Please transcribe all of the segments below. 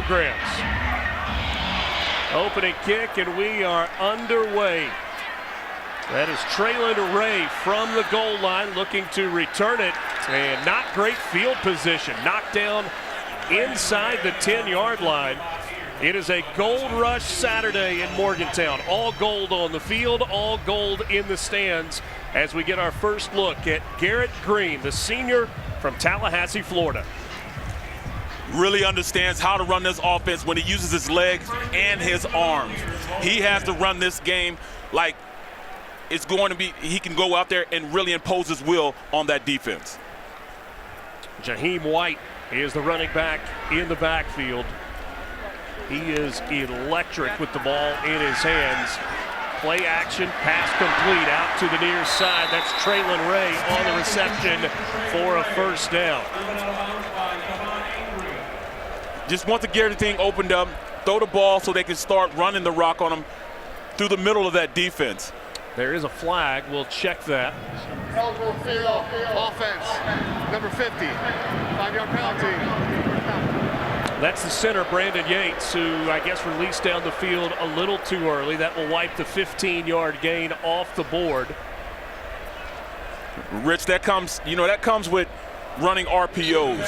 programs. Opening kick, and we are underway. That is Traylon Ray from the goal line looking to return it, and not great field position. Knocked down inside the 10-yard line. It is a gold rush Saturday in Morgantown. All gold on the field, all gold in the stands as we get our first look at Garrett Greene, the senior from Tallahassee, Florida. Really understands how to run this offense when he uses his legs and his arms. He has to run this game like it's going to be, he can go out there and really impose his will on that defense. Jaheim White is the running back in the backfield. He is electric with the ball in his hands. Play action, pass complete out to the near side. That's Traylon Ray on the reception for a first down. Just want to get everything opened up, throw the ball so they can start running the rock on them through the middle of that defense. There is a flag. We'll check that. Eligible field, offense, number 50, 5-yard penalty. That's the center, Brandon Yates, who I guess released down the field a little too early. That will wipe the 15-yard gain off the board. Rich, that comes with running RPOs.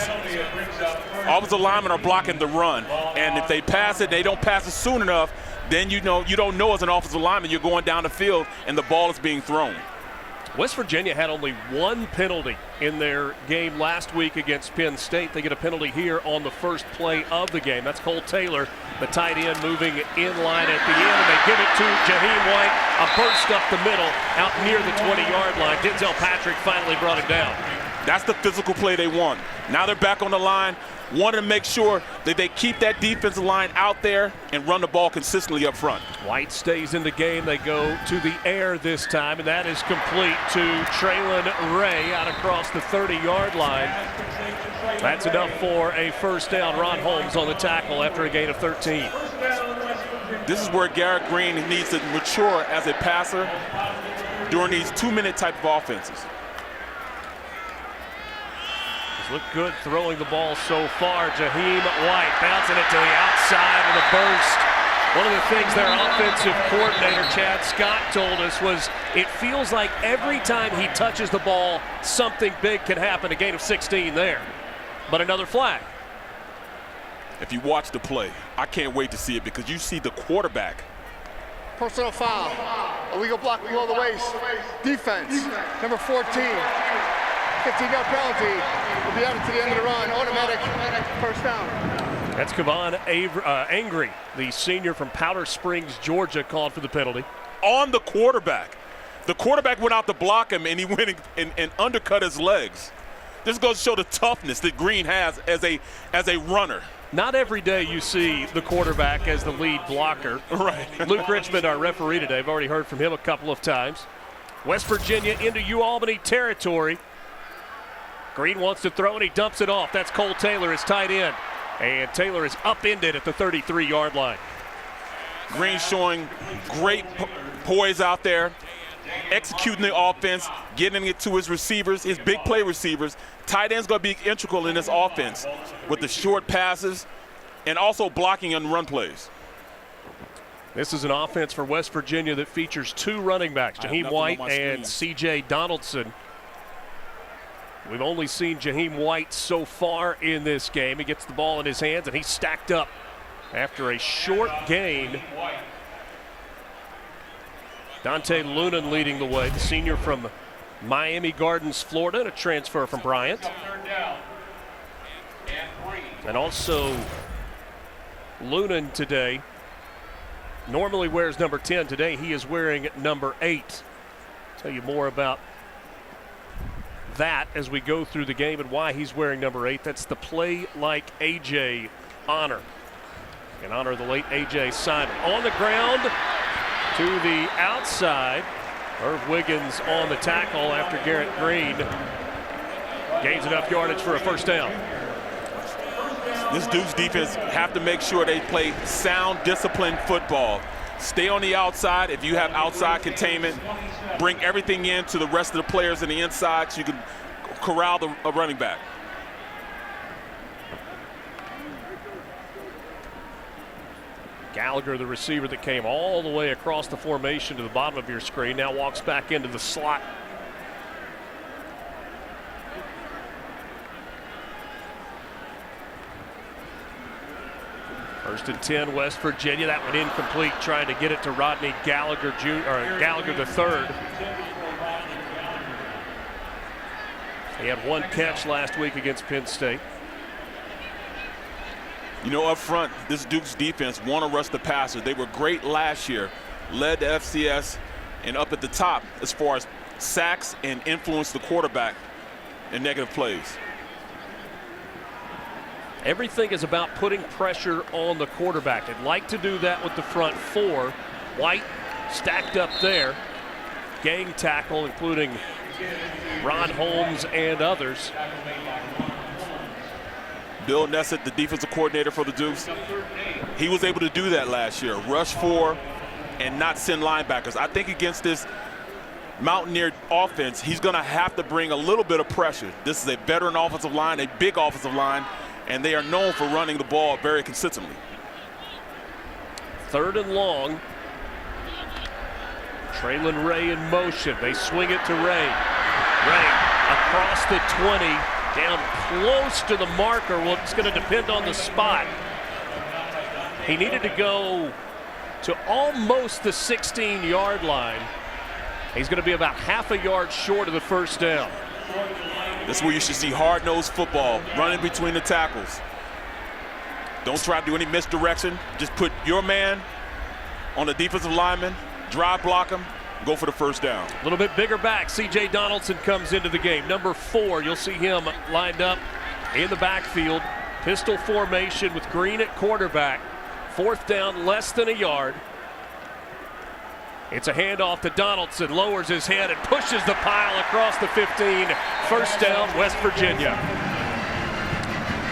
Offensive linemen are blocking the run, and if they pass it, they don't pass it soon enough, then you don't know as an offensive lineman you're going down the field and the ball is being thrown. West Virginia had only one penalty in their game last week against Penn State. They get a penalty here on the first play of the game. That's Cole Taylor, the tight end, moving in line at the end, and they give it to Jaheim White. A burst up the middle out near the 20-yard line. Denzel Patrick finally brought him down. That's the physical play they want. Now they're back on the line, wanting to make sure that they keep that defensive line out there and run the ball consistently up front. White stays in the game. They go to the air this time, and that is complete to Traylon Ray out across the 30-yard line. That's enough for a first down. Ron Holmes on the tackle after a gain of 13. This is where Garrett Greene needs to mature as a passer during these 2-minute type of offenses. Looked good throwing the ball so far. Jaheim White bouncing it to the outside with a burst. One of the things their offensive coordinator, Chad Scott, told us was it feels like every time he touches the ball, something big can happen. A gain of 16 there. But another flag. If you watch the play, I can't wait to see it because you see the quarterback. Personal foul, illegal block below the waist. Defense, number 14. 15-yard penalty will be added to the end of the run. Automatic first down. That's Kevon Angry, the senior from Powder Springs, Georgia, called for the penalty. On the quarterback. The quarterback went out to block him, and he went and undercut his legs. This goes to show the toughness that Greene has as a runner. Not every day you see the quarterback as the lead blocker. Right. Luke Richmond, our referee today, I've already heard from him a couple of times. West Virginia into Albany territory. Greene wants to throw, and he dumps it off. That's Cole Taylor, his tight end. And Taylor is upended at the 33-yard line. Greene showing great poise out there, executing the offense, getting it to his receivers, his big play receivers. Tight end's going to be integral in this offense with the short passes and also blocking on run plays. This is an offense for West Virginia that features two running backs, Jaheim White and C.J. Donaldson. We've only seen Jaheim White so far in this game. He gets the ball in his hands, and he's stacked up after a short gain. Dante Lunan leading the way, the senior from Miami Gardens, Florida, and a transfer from Bryant. And also Lunan today normally wears number 10. Today he is wearing number 8. I'll tell you more about that as we go through the game and why he's wearing number 8. That's the Play Like AJ honor. In honor of the late AJ Simon. On the ground to the outside. Irv Wiggins on the tackle after Garrett Greene gains enough yardage for a first down. This Duke's defense have to make sure they play sound, disciplined football. Stay on the outside. If you have outside containment, bring everything in to the rest of the players on the inside so you can corral a running back. Gallagher, the receiver that came all the way across the formation to the bottom of your screen, now walks back into the slot. First and 10, West Virginia. That one incomplete, trying to get it to Rodney Gallagher Gallagher III. He had one catch last week against Penn State. You know, up front, this Duke's defense want to rush the passer. They were great last year, led the FCS, and up at the top as far as sacks and influence the quarterback in negative plays. Everything is about putting pressure on the quarterback. They'd like to do that with the front four. White stacked up there. Gang tackle, including Ron Holmes and others. Bill Nessett, the defensive coordinator for the Dukes, he was able to do that last year. Rush four and not send linebackers. I think against this Mountaineer offense, he's going to have to bring a little bit of pressure. This is a veteran offensive line, a big offensive line, and they are known for running the ball very consistently. 3rd and long. Traylon Ray in motion. They swing it to Ray. Ray across the 20, down close to the marker. Well, it's going to depend on the spot. He needed to go to almost the 16-yard line. He's going to be about half a yard short of the first down. That's where you should see hard-nosed football, running between the tackles. Don't try to do any misdirection. Just put your man on the defensive lineman, drive block him, go for the first down. A little bit bigger back. C.J. Donaldson comes into the game. Number 4, you'll see him lined up in the backfield. Pistol formation with Greene at quarterback. 4th down, less than a yard. It's a handoff to Donaldson, lowers his head and pushes the pile across the 15. First down, West Virginia.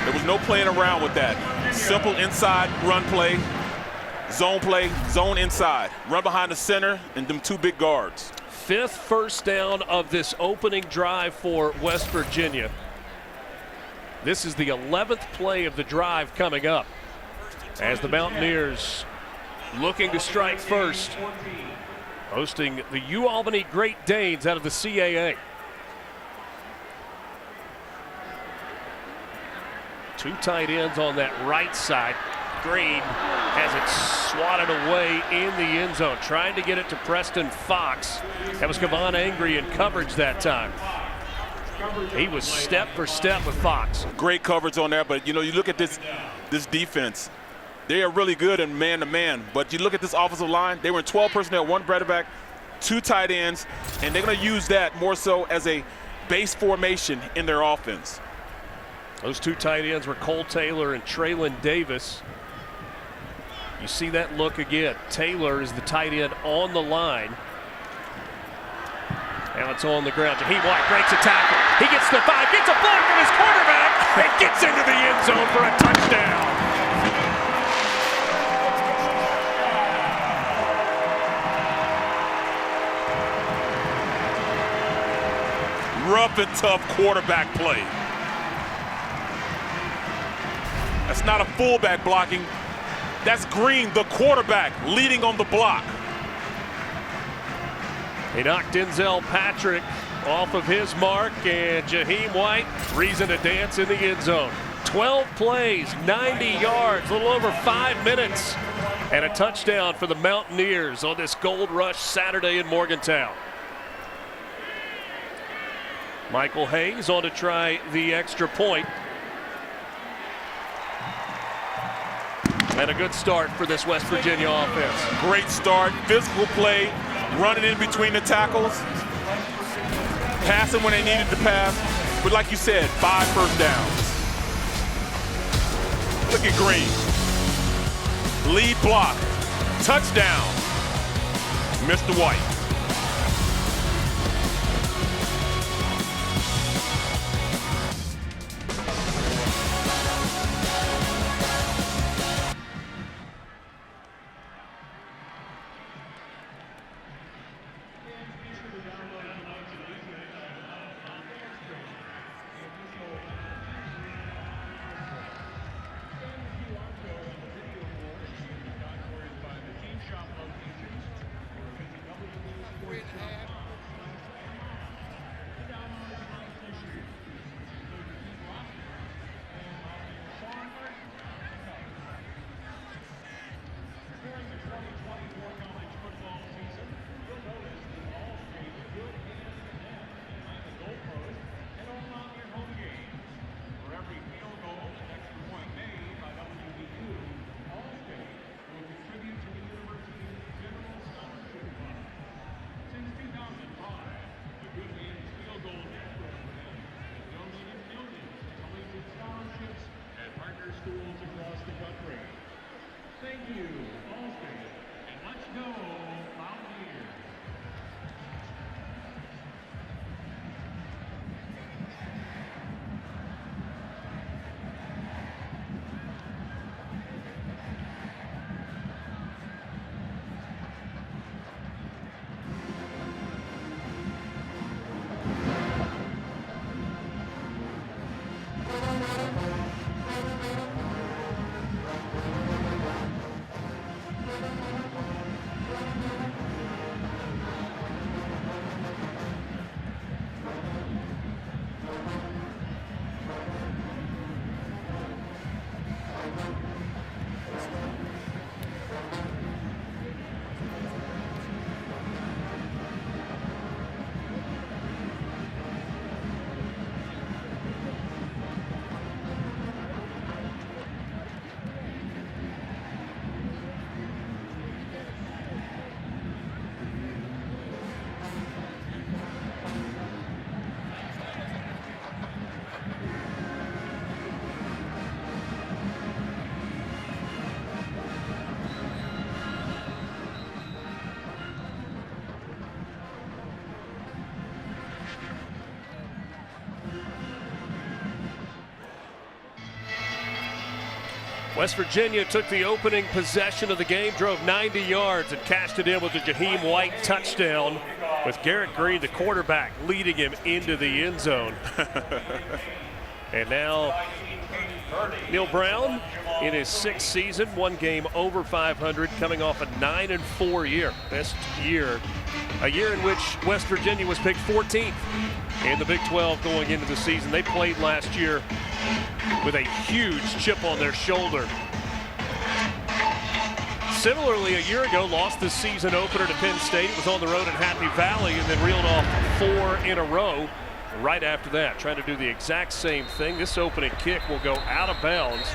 There was no playing around with that. Simple inside run play, zone inside. Run behind the center and them 2 big guards. 5th first down of this opening drive for West Virginia. This is the 11th play of the drive coming up, as the Mountaineers looking to strike first, hosting the Albany Great Danes out of the CAA. 2 tight ends on that right side. Greene has it swatted away in the end zone, trying to get it to Preston Fox. That was Kevon Angry in coverage that time. He was step for step with Fox. Great coverage on there, but you know, you look at this defense. They are really good in man-to-man, but you look at this offensive line, they were in 12 personnel, 1 quarterback, 2 tight ends, and they're going to use that more so as a base formation in their offense. Those 2 tight ends were Cole Taylor and Traylon Davis. You see that look again. Taylor is the tight end on the line. Now it's on the ground. Jaheim White breaks a tackle. He gets to 5, gets a block from his quarterback, and gets into the end zone for a touchdown. Rough and tough quarterback play. That's not a fullback blocking. That's Greene, the quarterback, leading on the block. He knocked Denzel Patrick off of his mark, and Jaheim White, reason to dance in the end zone. 12 plays, 90 yards, a little over 5 minutes, and a touchdown for the Mountaineers on this Gold Rush Saturday in Morgantown. Michael Hayes on to try the extra point. And a good start for this West Virginia offense. Great start, physical play, running in between the tackles, passing when they needed to pass. But like you said, 5 first downs. Look at Greene. Lead block, touchdown, Mr. White. you, Albany, and let's go, Mountaineers. West Virginia took the opening possession of the game, drove 90 yards, and cashed it in with a Jaheim White touchdown, with Garrett Greene, the quarterback, leading him into the end zone. And now Neil Brown in his 6th season, one game over 500, coming off a 9-4 year. Best year, a year in which West Virginia was picked 14th in the Big 12 going into the season. They played last year with a huge chip on their shoulder. Similarly, a year ago, lost the season opener to Penn State. It was on the road in Happy Valley and then reeled off 4 in a row right after that. Trying to do the exact same thing. This opening kick will go out of bounds.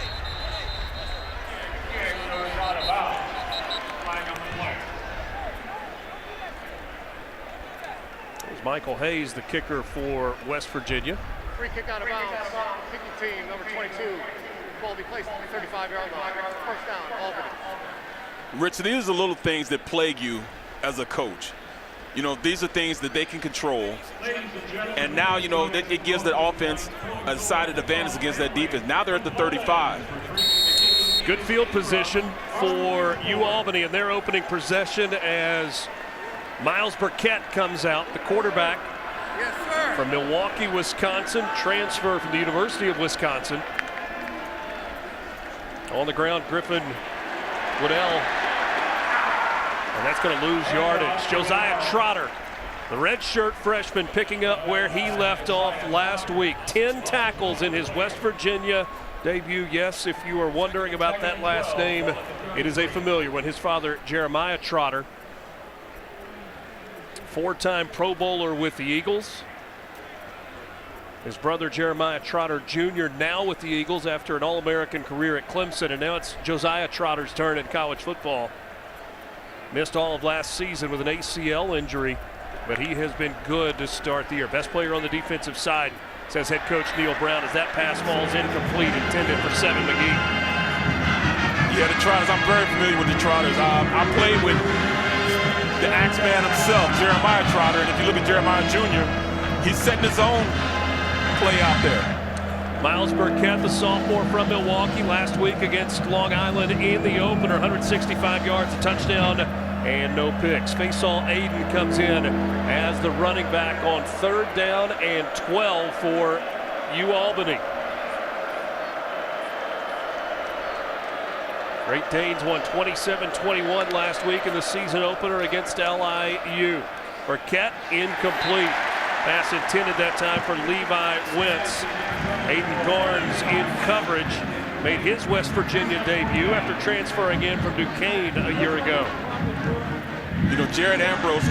There's Michael Hayes, the kicker for West Virginia. Free kick out of bounds. Kicking team, number 22. Ball will be placed at the 35-yard line. First down, Albany. Rich, these are the little things that plague you as a coach. You know, these are things that they can control. And now, you know, it gives the offense a decided advantage against that defense. Now they're at the 35. Good field position for UAlbany in their opening possession as Miles Burkett comes out, the quarterback from Milwaukee, Wisconsin, transfer from the University of Wisconsin. On the ground, Griffin Waddell. And that's going to lose yardage. Josiah Trotter, the redshirt freshman, picking up where he left off last week. 10 tackles in his West Virginia debut. Yes, if you are wondering about that last name, it is a familiar one. His father, Jeremiah Trotter, 4-time Pro Bowler with the Eagles. His brother, Jeremiah Trotter Jr., now with the Eagles after an All-American career at Clemson. And now it's Josiah Trotter's turn in college football. Missed all of last season with an ACL injury, but he has been good to start the year. Best player on the defensive side, says head coach Neil Brown, as that pass falls incomplete, intended for Seven McGee. Yeah, the Trotters, I'm very familiar with the Trotters. I played with the Axeman himself, Jeremiah Trotter, and if you look at Jeremiah Jr., he's setting his own play out there. Miles Burkett, the sophomore from Milwaukee, last week against Long Island in the opener, 165 yards, a touchdown, and no picks. Faisal Aiden comes in as the running back on 3rd down and 12 for UAlbany. Great Danes won 27-21 last week in the season opener against LIU. Burkett incomplete. Pass intended that time for Levi Wentz. Aiden Garnes in coverage. Made his West Virginia debut after transferring in from Duquesne a year ago. You know, Jared Ambrose,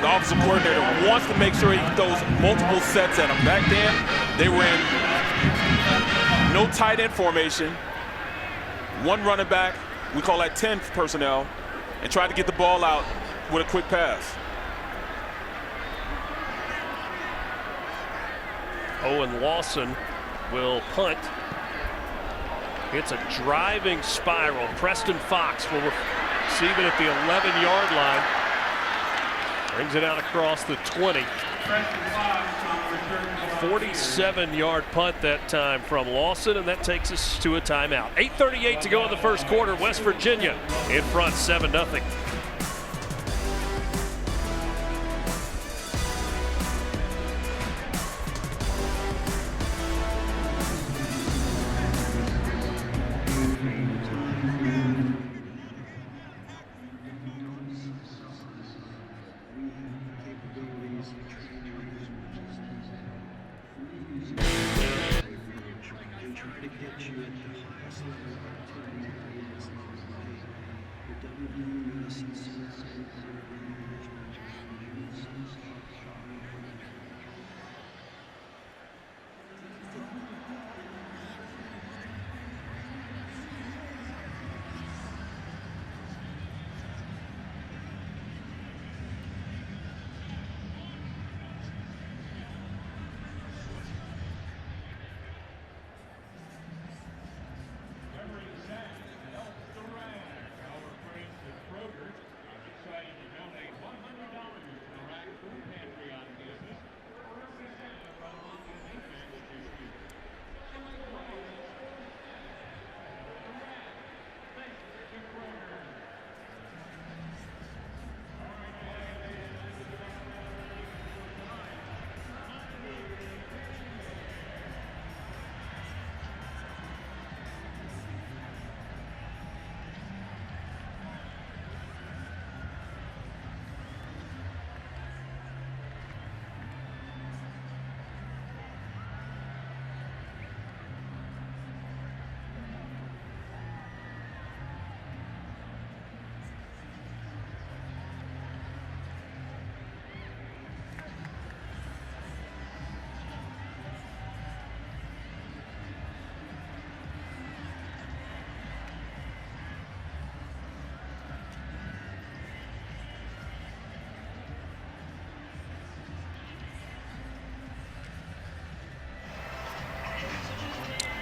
the offensive coordinator, wants to make sure he throws multiple sets at him. Back then, they were in no tight end formation. One running back, we call that 10 personnel, and tried to get the ball out with a quick pass. Owen Lawson will punt. It's a driving spiral. Preston Fox will receive it at the 11-yard line. Brings it out across the 20. 47-yard punt that time from Lawson, and that takes us to a timeout. 8:38 to go in the first quarter. West Virginia in front 7-0.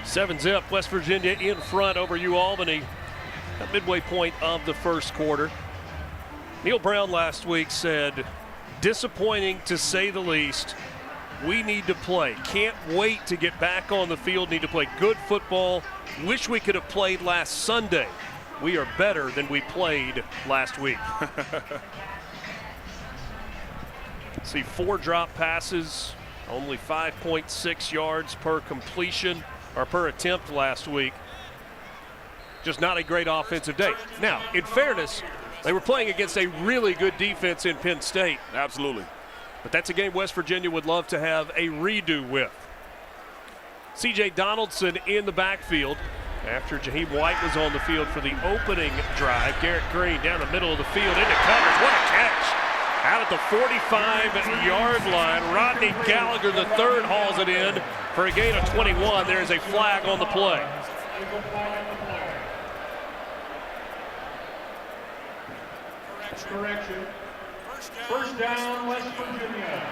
Seven zip, West Virginia in front over Albany at midway point of the first quarter. Neil Brown last week said, disappointing to say the least. We need to play. Can't wait to get back on the field. Need to play good football. Wish we could have played last Sunday. We are better than we played last week. See 4 drop passes, only 5.6 yards per completion or per attempt last week. Just not a great offensive day. Now, in fairness, they were playing against a really good defense in Penn State. Absolutely. But that's a game West Virginia would love to have a redo with. C.J. Donaldson in the backfield after Jaheim White was on the field for the opening drive. Garrett Greene down the middle of the field into coverage. What a catch! Out at the 45-yard line, Rodney Gallagher III hauls it in for a gain of 21. There is a flag on the play. Correction. First down, West Virginia.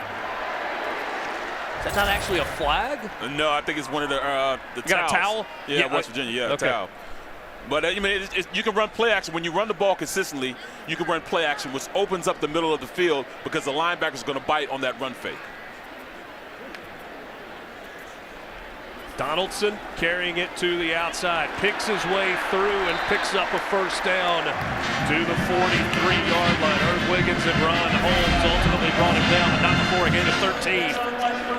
Is that not actually a flag? No, I think it's one of the towels. Got a towel? Yeah, West Virginia, a towel. But I mean, you can run play action. When you run the ball consistently, you can run play action, which opens up the middle of the field because the linebacker is going to bite on that run fake. Donaldson carrying it to the outside, picks his way through and picks up a first down to the 43-yard line. Herb Wiggins and Ron Holmes ultimately brought him down, but not before a gain of 13.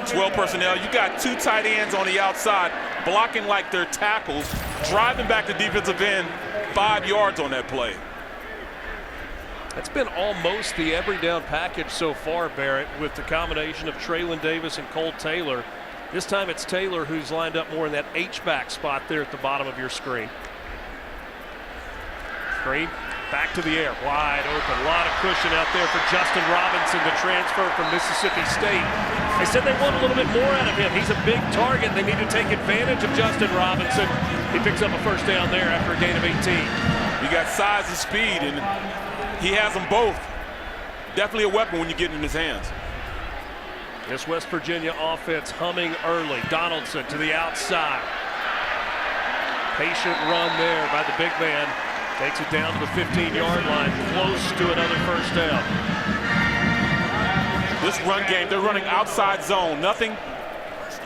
12 personnel. You got 2 tight ends on the outside blocking like they're tackles, driving back the defensive end 5 yards on that play. That's been almost the every down package so far, Barrett, with the combination of Traylon Davis and Cole Taylor. This time it's Taylor who's lined up more in that H-back spot there at the bottom of your screen. Greene back to the air, wide open. A lot of cushion out there for Justin Robinson, the transfer from Mississippi State. They said they want a little bit more out of him. He's a big target. They need to take advantage of Justin Robinson. He picks up a first down there after a gain of 18. You got size and speed, and he has them both. Definitely a weapon when you get it in his hands. This West Virginia offense humming early. Donaldson to the outside. Patient run there by the big man. Takes it down to the 15-yard line, close to another first down. This run game, they're running outside zone. Nothing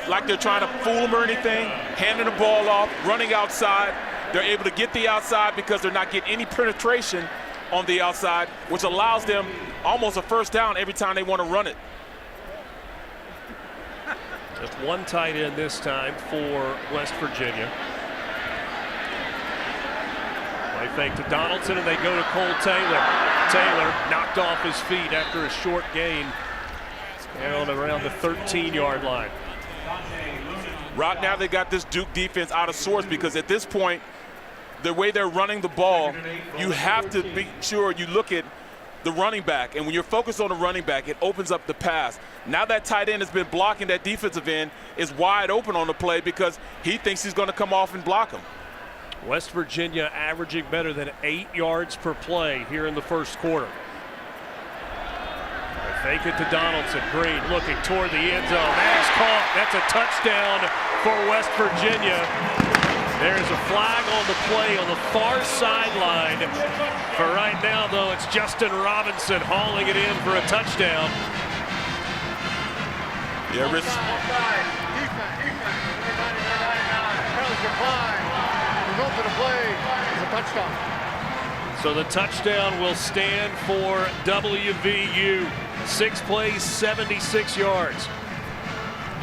like they're trying to fool them or anything. Handing the ball off, running outside. They're able to get the outside because they're not getting any penetration on the outside, which allows them almost a first down every time they want to run it. Just one tight end this time for West Virginia. They fake to Donaldson and they go to Cole Taylor. Taylor knocked off his feet after a short gain and around the 13-yard line. Right now they got this Duke defense out of sorts because at this point, the way they're running the ball, you have to be sure you look at the running back. And when you're focused on the running back, it opens up the pass. Now that tight end has been blocking that defensive end is wide open on the play because he thinks he's going to come off and block him. West Virginia averaging better than 8 yards per play here in the first quarter. They fake it to Donaldson. Greene looking toward the end zone. That is caught. That's a touchdown for West Virginia. There's a flag on the play on the far sideline. For right now, though, it's Justin Robinson hauling it in for a touchdown. Yeah, Rich. Result of the play is a touchdown. So the touchdown will stand for WVU. 6 plays, 76 yards.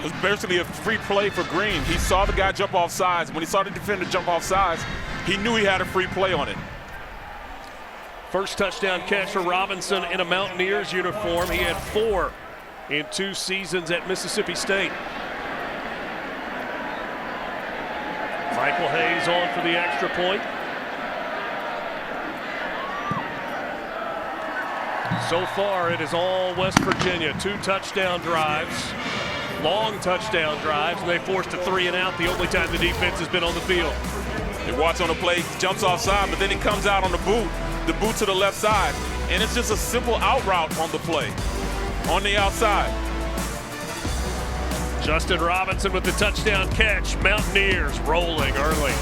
It was basically a free play for Greene. He saw the guy jump off sides. When he saw the defender jump off sides, he knew he had a free play on it. First touchdown catch for Robinson in a Mountaineers uniform. He had 4 in 2 seasons at Mississippi State. Michael Hayes on for the extra point. So far, it is all West Virginia. 2 touchdown drives, long touchdown drives, and they forced a 3 and out the only time the defense has been on the field. They watch on the play, jumps offside, but then he comes out on the boot to the left side, and it's just a simple out route on the play, on the outside. Justin Robinson with the touchdown catch. Mountaineers rolling early.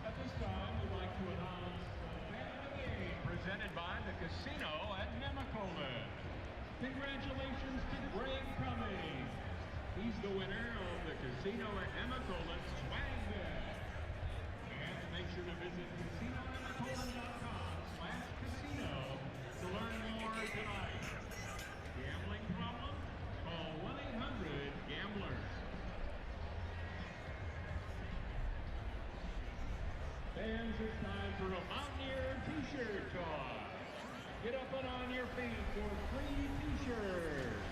At this time, we'd like to announce the man of the game presented by the casino at Nemacolin. Congratulations to Greg Cummings. He's the winner of the casino at Nemacolin swag bag. And make sure to visit CasinoNemacolin.com/casino to learn more tonight. Gambling problem? Call 1-800-GAMBLERS. Fans, it's time for a Mountaineer t-shirt toss. Get up and on your feet for free t-shirts.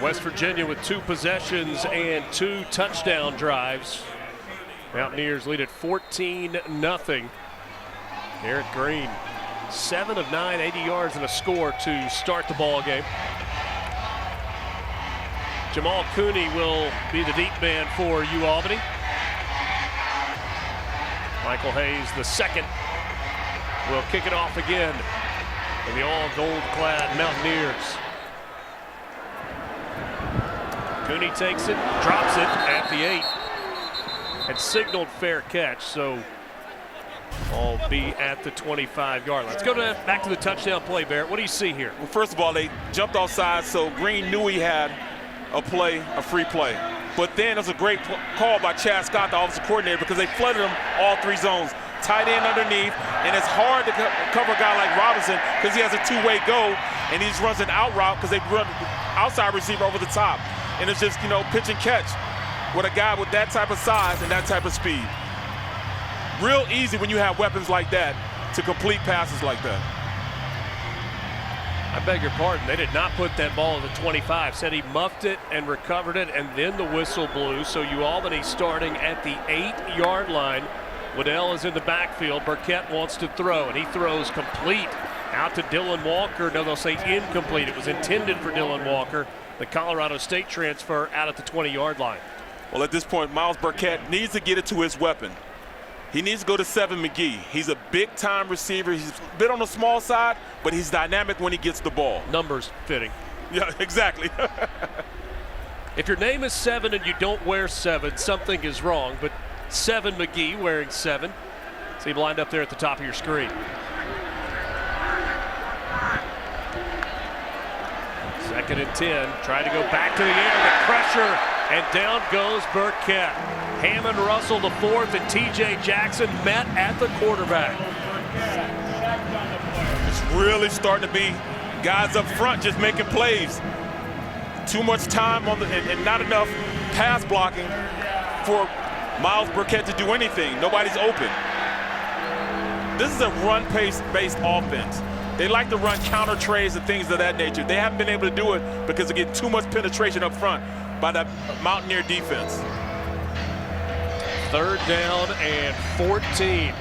West Virginia with 2 possessions and 2 touchdown drives. Mountaineers lead at 14-0 here at Greene. 7 of 9, 80 yards and a score to start the ball game. Jamal Cooney will be the deep man for Albany. Michael Hayes, the second, will kick it off again for the all-gold-clad Mountaineers. Cooney takes it, drops it at the 8, and signaled fair catch, so I'll be at the 25-yard line. Let's go back to the touchdown play, Barrett. What do you see here? Well, first of all, they jumped offside, so Greene knew he had a free play. But then it was a great call by Chad Scott, the offensive coordinator, because they flooded him all 3 zones. Tight end underneath, and it's hard to cover a guy like Robinson because he has a 2-way go, and he just runs an out route because they run outside receiver over the top. And it's just, pitch and catch with a guy with that type of size and that type of speed. Real easy when you have weapons like that to complete passes like that. I beg your pardon, they did not put that ball at the 25. Said he muffed it and recovered it, and then the whistle blew. So Albany starting at the 8-yard line. Waddell is in the backfield. Burkett wants to throw, and he throws complete out to Dylan Walker. No, they'll say incomplete. It was intended for Dylan Walker, the Colorado State transfer, out at the 20-yard line. Well, at this point, Miles Burkett needs to get it to his weapon. He needs to go to 7 McGee. He's a big-time receiver. He's a bit on the small side, but he's dynamic when he gets the ball. Numbers fitting. Yeah, exactly. If your name is 7 and you don't wear 7, something is wrong. But 7 McGee wearing 7. See him lined up there at the top of your screen. Second and 10. Trying to go back to the air. The pressure, and down goes Burkett. Hammond Russell, the 4th, and T.J. Jackson met at the quarterback. It's really starting to be guys up front just making plays. Too much time on and not enough pass blocking for Miles Burkett to do anything. Nobody's open. This is a run-based offense. They like to run counter trades and things of that nature. They haven't been able to do it because they get too much penetration up front by that Mountaineer defense. 3rd down and 14.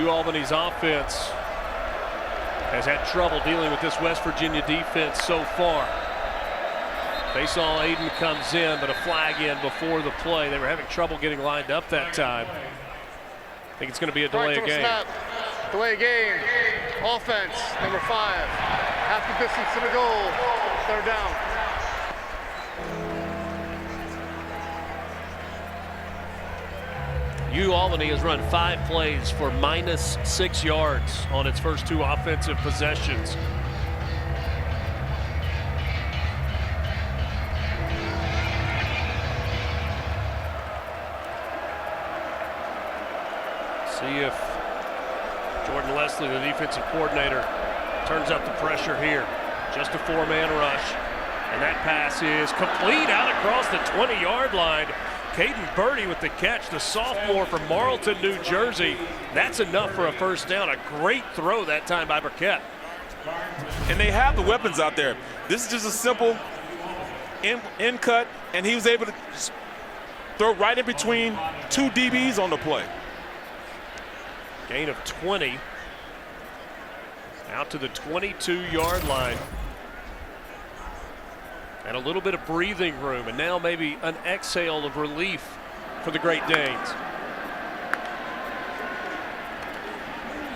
Albany's offense has had trouble dealing with this West Virginia defense so far. Faisal Aiden comes in, but a flag in before the play. They were having trouble getting lined up that time. I think it's going to be a delay of game. Snap. Delay of game. Offense, number 5. Half the distance to the goal. 3rd down. Albany has run 5 plays for -6 yards on its first 2 offensive possessions. See if Jordan Leslie, the defensive coordinator, turns up the pressure here. Just a 4-man rush. And that pass is complete out across the 20-yard line. Caden Birdie with the catch, the sophomore from Marlton, New Jersey. That's enough for a first down. A great throw that time by Burkett. And they have the weapons out there. This is just a simple in cut, and he was able to throw right in between 2 DBs on the play. Gain of 20. Out to the 22-yard line. And a little bit of breathing room, and now maybe an exhale of relief for the Great Danes.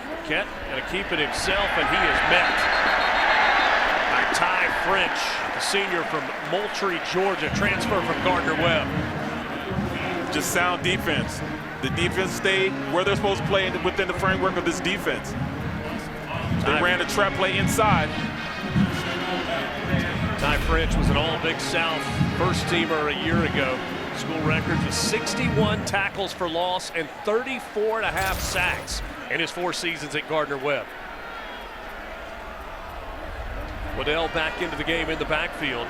Burkett going to keep it himself, and he is met by Ty French, the senior from Moultrie, Georgia, transfer from Gardner-Webb. Just sound defense. The defense stayed where they're supposed to play within the framework of this defense. They ran a trap play inside. Ty French was an All-Big South first-teamer a year ago. School records with 61 tackles for loss and 34.5 sacks in his 4 seasons at Gardner-Webb. Waddell back into the game in the backfield.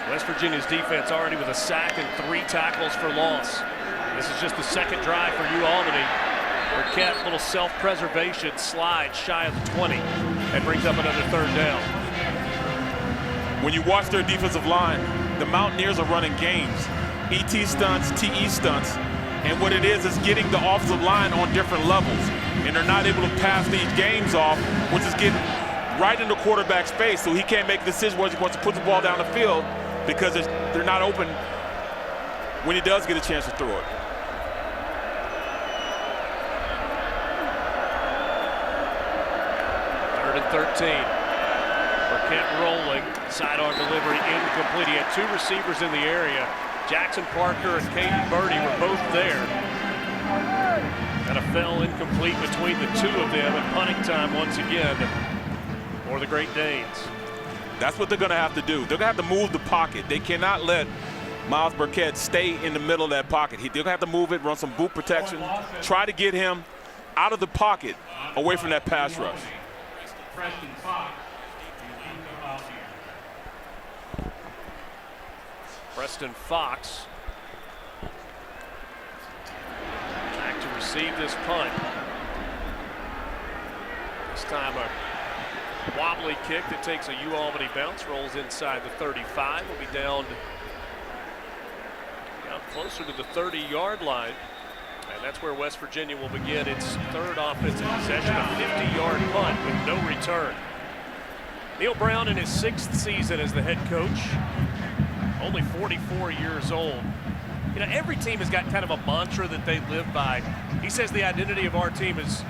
West Virginia's defense already with a sack and 3 tackles for loss. This is just the 2nd drive for Albany. Burkett, little self-preservation, slide shy of the 20 and brings up another 3rd down. When you watch their defensive line, the Mountaineers are running games, ET stunts, TE stunts, and what it is getting the offensive line on different levels, and they're not able to pass these games off, which is getting right in the quarterback's face, so he can't make a decision whether he wants to put the ball down the field because they're not open when he does get a chance to throw it. Third and 13. Burkett rolling. Sidearm delivery incomplete. He had 2 receivers in the area. Jackson Parker and Caden Birdie were both there. And a fell incomplete between the 2 of them, and punting time once again for the Great Danes. That's what they're going to have to do. They're going to have to move the pocket. They cannot let Miles Burkett stay in the middle of that pocket. They're going to have to move it, run some boot protection, try to get him out of the pocket, away from that pass rush. Preston Fox back to receive this punt. This time a wobbly kick that takes a Albany bounce, rolls inside the 35. Will be down closer to the 30-yard line. And that's where West Virginia will begin its 3rd offensive possession, a 50-yard punt with no return. Neil Brown in his 6th season as the head coach, only 44 years old. You know, every team has got kind of a mantra that they live by. He says the identity of our team it's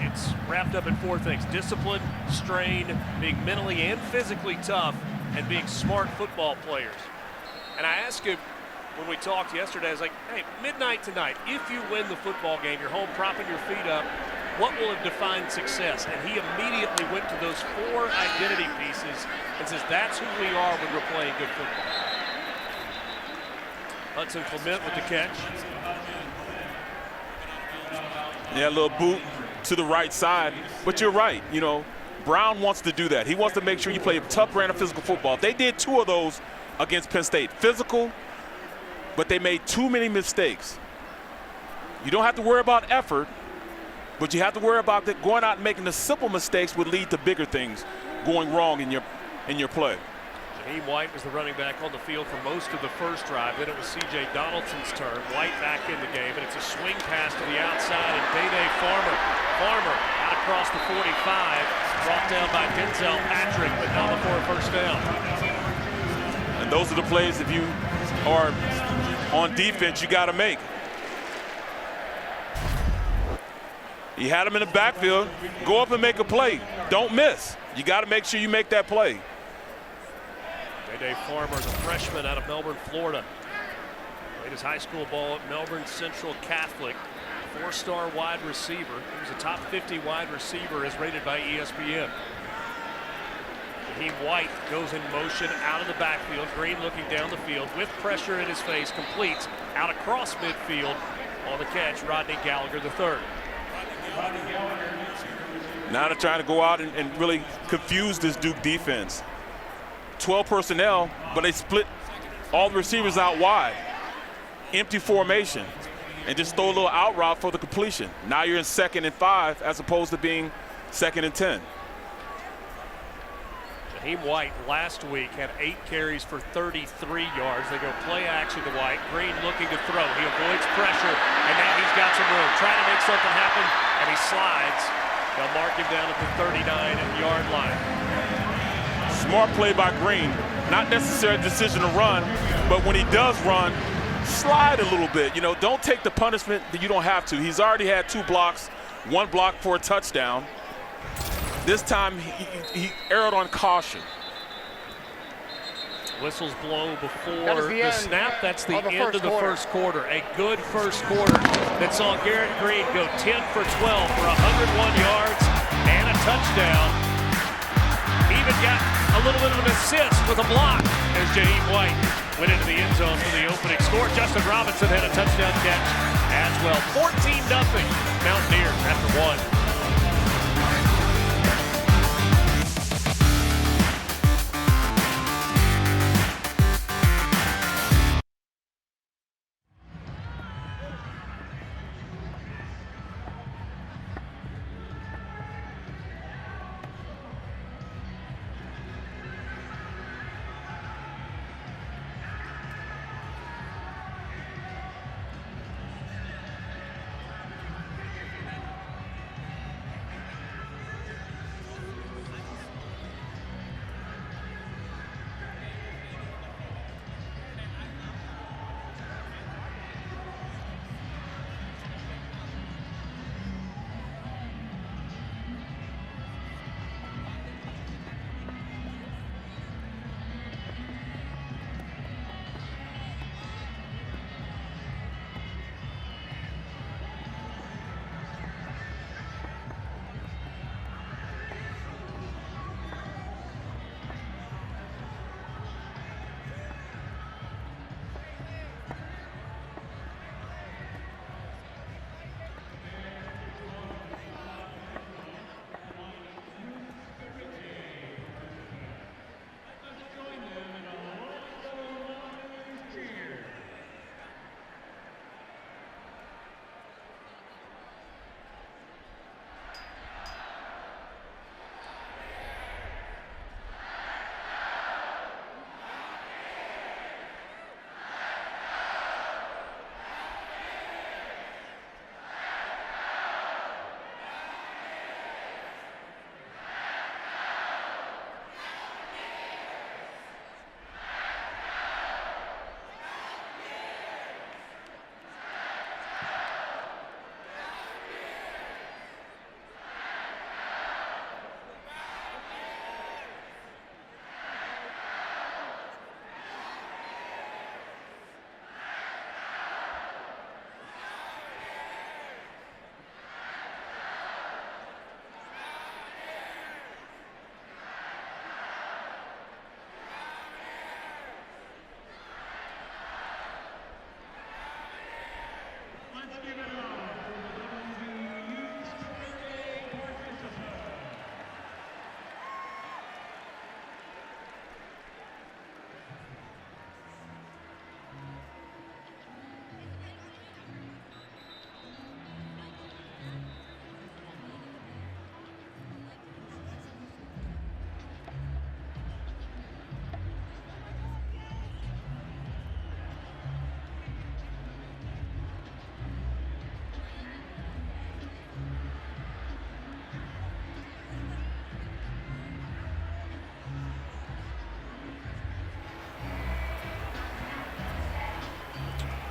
wrapped up in 4 things: discipline, strain, being mentally and physically tough, and being smart football players. And I asked him when we talked yesterday, I was like, hey, midnight tonight, if you win the football game, you're home propping your feet up, what will have defined success? And he immediately went to those 4 identity pieces and says that's who we are when we're playing good football. Hudson Clement with the catch. Yeah, a little boot to the right side. But you're right, you know, Brown wants to do that. He wants to make sure you play tough brand of physical football. They did 2 of those against Penn State. Physical, but they made too many mistakes. You don't have to worry about effort, but you have to worry about that going out and making the simple mistakes would lead to bigger things going wrong in your play. Jaheim White was the running back on the field for most of the first drive. Then it was C.J. Donaldson's turn. White back in the game, and it's a swing pass to the outside, and Day Farmer out across the 45, brought down by Denzel Patrick, but not before a first down. And those are the plays, if you are on defense, you got to make. You had him in the backfield. Go up and make a play. Don't miss. You got to make sure you make that play. Day Farmer is a freshman out of Melbourne, Florida. Played his high school ball at Melbourne Central Catholic. 4-star wide receiver. He was a top 50 wide receiver as rated by ESPN. Jaheim White goes in motion out of the backfield. Greene looking down the field with pressure in his face. Completes out across midfield. On the catch, Rodney Gallagher III. Now they're trying to go out and really confuse this Duke defense. 12 personnel, but they split all the receivers out wide. Empty formation, and just throw a little out route for the completion. Now you're in 2nd and 5 as opposed to being 2nd and 10. Jaheim White last week had 8 carries for 33 yards. They go play action to White. Greene looking to throw. He avoids pressure, and now he's got some room. Trying to make something happen, and he slides. They'll mark him down at the 39-yard line. Smart play by Greene. Not necessarily a decision to run, but when he does run, slide a little bit. You know, don't take the punishment that you don't have to. He's already had 2 blocks, 1 block for a touchdown. This time he erred on caution. Whistles blow before the snap. That's the end of the first quarter. A good first quarter that saw Garrett Greene go 10 for 12 for 101 yards and a touchdown. Even got a little bit of an assist with a block as Jaheim White went into the end zone for the opening score. Justin Robinson had a touchdown catch as well. 14-0 Mountaineers after 1.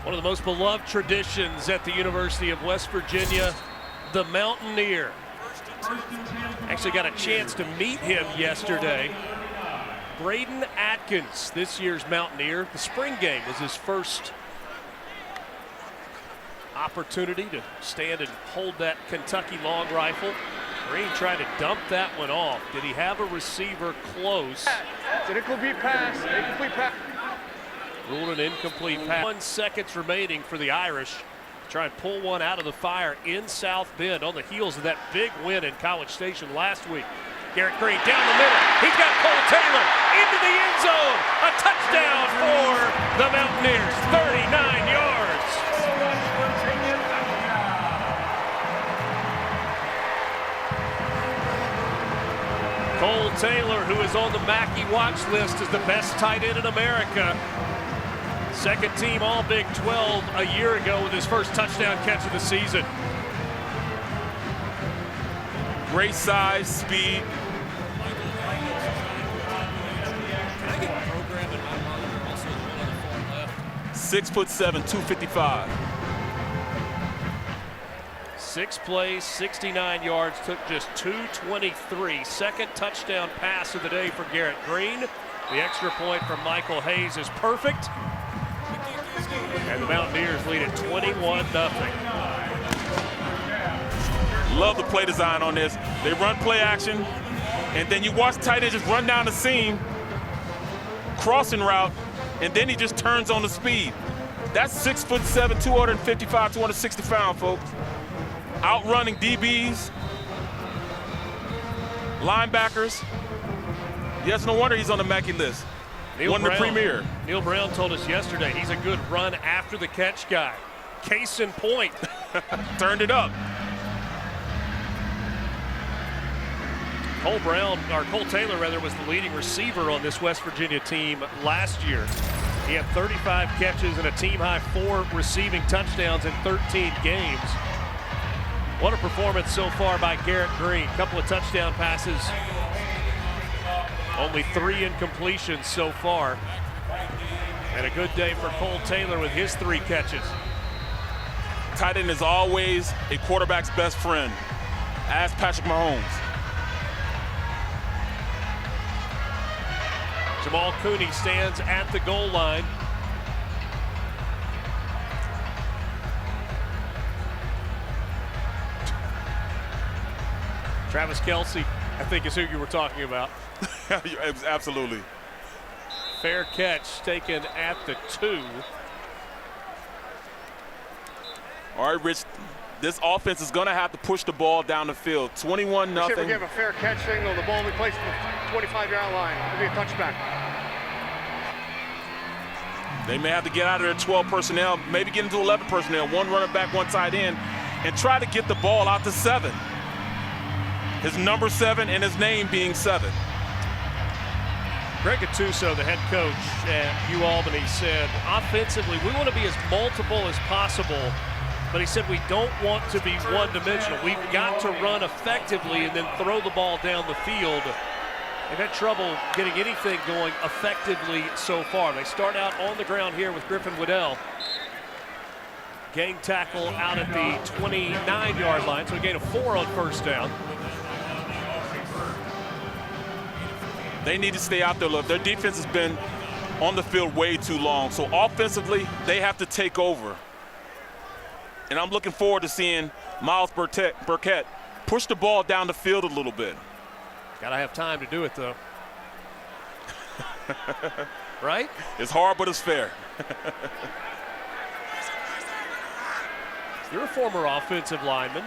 One of the most beloved traditions at the University of West Virginia, the Mountaineer. Actually got a chance to meet him yesterday. Braden Atkins, this year's Mountaineer. The spring game was his first opportunity to stand and hold that Kentucky long rifle. Greene tried to dump that one off. Did he have a receiver close? It's an incomplete pass. Incomplete pass. Ruled an incomplete pass. 1 second remaining for the Irish. Try and pull one out of the fire in South Bend on the heels of that big win in College Station last week. Garrett Greene down the middle. He's got Cole Taylor into the end zone. A touchdown for the Mountaineers. 39 yards. Cole Taylor, who is on the Mackey watch list as the best tight end in America. Second team All Big 12 a year ago with his first touchdown catch of the season. Great size, speed. 6'7", 255. 6 plays, 69 yards, took just 2:23. Second touchdown pass of the day for Garrett Greene. The extra point from Michael Hayes is perfect. And the Mountaineers lead at 21-0. Love the play design on this. They run play action, and then you watch tight end just run down the seam, crossing route, and then he just turns on the speed. That's 6'7", 255, 260 pounds, folks. Outrunning DBs, linebackers. Yes, no wonder he's on the Mackey list. Won the premier. Neil Brown told us yesterday he's a good run after the catch guy. Case in point. Turned it up. Cole Taylor was the leading receiver on this West Virginia team last year. He had 35 catches and a team-high 4 receiving touchdowns in 13 games. What a performance so far by Garrett Greene. Couple of touchdown passes. Only 3 incompletions so far. And a good day for Cole Taylor with his 3 catches. Tight end is always a quarterback's best friend. Ask Patrick Mahomes. Jamal Cooney stands at the goal line. Travis Kelce, I think, is who you were talking about. Absolutely. Fair catch taken at the 2. All right, Rich, this offense is going to have to push the ball down the field. 21-0. We give a fair catch signal. The ball will be placed at the 25-yard line. It'll be a touchback. They may have to get out of their 12 personnel, maybe get into 11 personnel, 1 running back, 1 tight end, and try to get the ball out to 7. His number 7 and his name being 7. Greg Gattuso, the head coach at Albany, said, offensively, we want to be as multiple as possible, but he said we don't want to be one-dimensional. We've got to run effectively and then throw the ball down the field. They've had trouble getting anything going effectively so far. They start out on the ground here with Griffin Waddell. Gang tackle out at the 29-yard line, so a gain of 4 on first down. They need to stay out there. Look, their defense has been on the field way too long. So offensively, they have to take over. And I'm looking forward to seeing Miles Burkett push the ball down the field a little bit. Got to have time to do it, though. Right? It's hard, but it's fair. You're a former offensive lineman.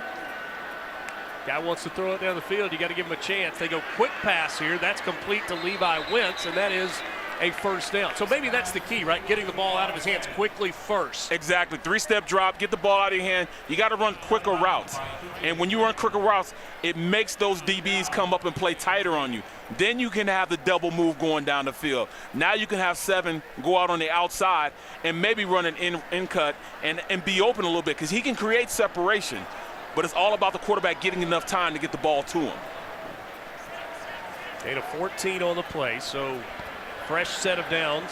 Guy wants to throw it down the field. You got to give him a chance. They go quick pass here. That's complete to Levi Wentz, and that is a first down. So maybe that's the key, right? Getting the ball out of his hands quickly first. Exactly. 3-step drop, get the ball out of your hand. You got to run quicker routes. And when you run quicker routes, it makes those DBs come up and play tighter on you. Then you can have the double move going down the field. Now you can have 7 go out on the outside and maybe run an in cut and be open a little bit because he can create separation. But it's all about the quarterback getting enough time to get the ball to him. Gain of 14 on the play, so fresh set of downs.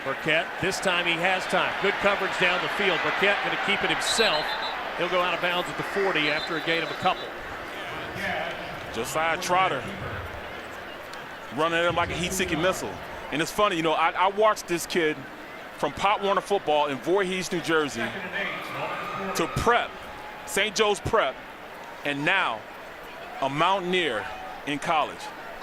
Burkett, this time he has time. Good coverage down the field. Burkett going to keep it himself. He'll go out of bounds at the 40 after a gain of a couple. Josiah Trotter running at him like a heat-seeking missile. And it's funny, you know, I watched this kid from Pop Warner football in Voorhees, New Jersey, to prep, St. Joe's prep, and now a Mountaineer in college.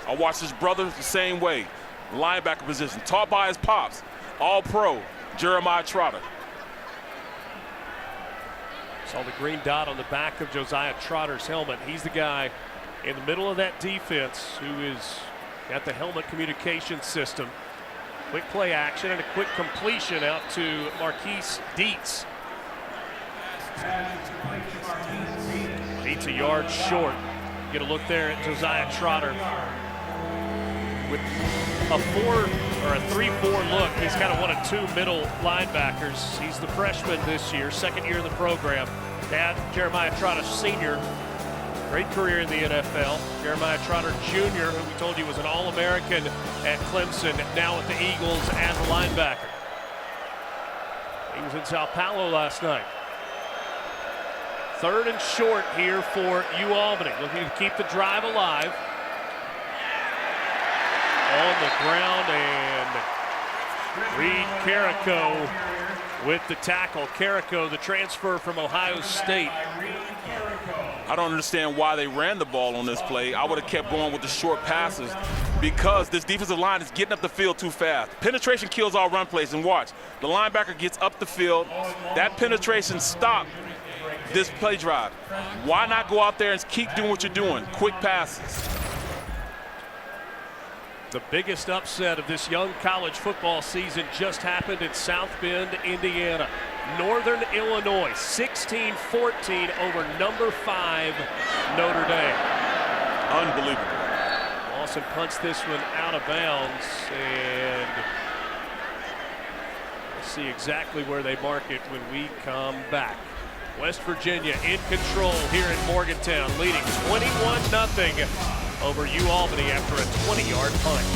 I watched his brother the same way, linebacker position, taught by his pops, all-pro, Jeremiah Trotter. Saw the green dot on the back of Josiah Trotter's helmet. He's the guy in the middle of that defense who is got the helmet communication system. Quick play action and a quick completion out to Marquise Dietz. Dietz a yard short. Get a look there at Josiah Trotter. With a 3-4 look, he's kind of one of two middle linebackers. He's the freshman this year, second year in the program. Dad, Jeremiah Trotter Sr., great career in the NFL. Jeremiah Trotter Jr., who we told you was an All-American at Clemson, now with the Eagles as a linebacker. He was in Sao Paulo last night. Third and short here for Albany, looking to keep the drive alive. On the ground, and Reed Carrico with the tackle. Carrico, the transfer from Ohio State. I don't understand why they ran the ball on this play. I would have kept going with the short passes because this defensive line is getting up the field too fast. Penetration kills all run plays, and watch. The linebacker gets up the field. That penetration stopped this play drive. Why not go out there and keep doing what you're doing? Quick passes. The biggest upset of this young college football season just happened in South Bend, Indiana. Northern Illinois, 16-14 over number 5 Notre Dame. Unbelievable. Lawson punts this one out of bounds, and we'll see exactly where they mark it when we come back. West Virginia in control here in Morgantown, leading 21-0 over Albany after a 20-yard punt.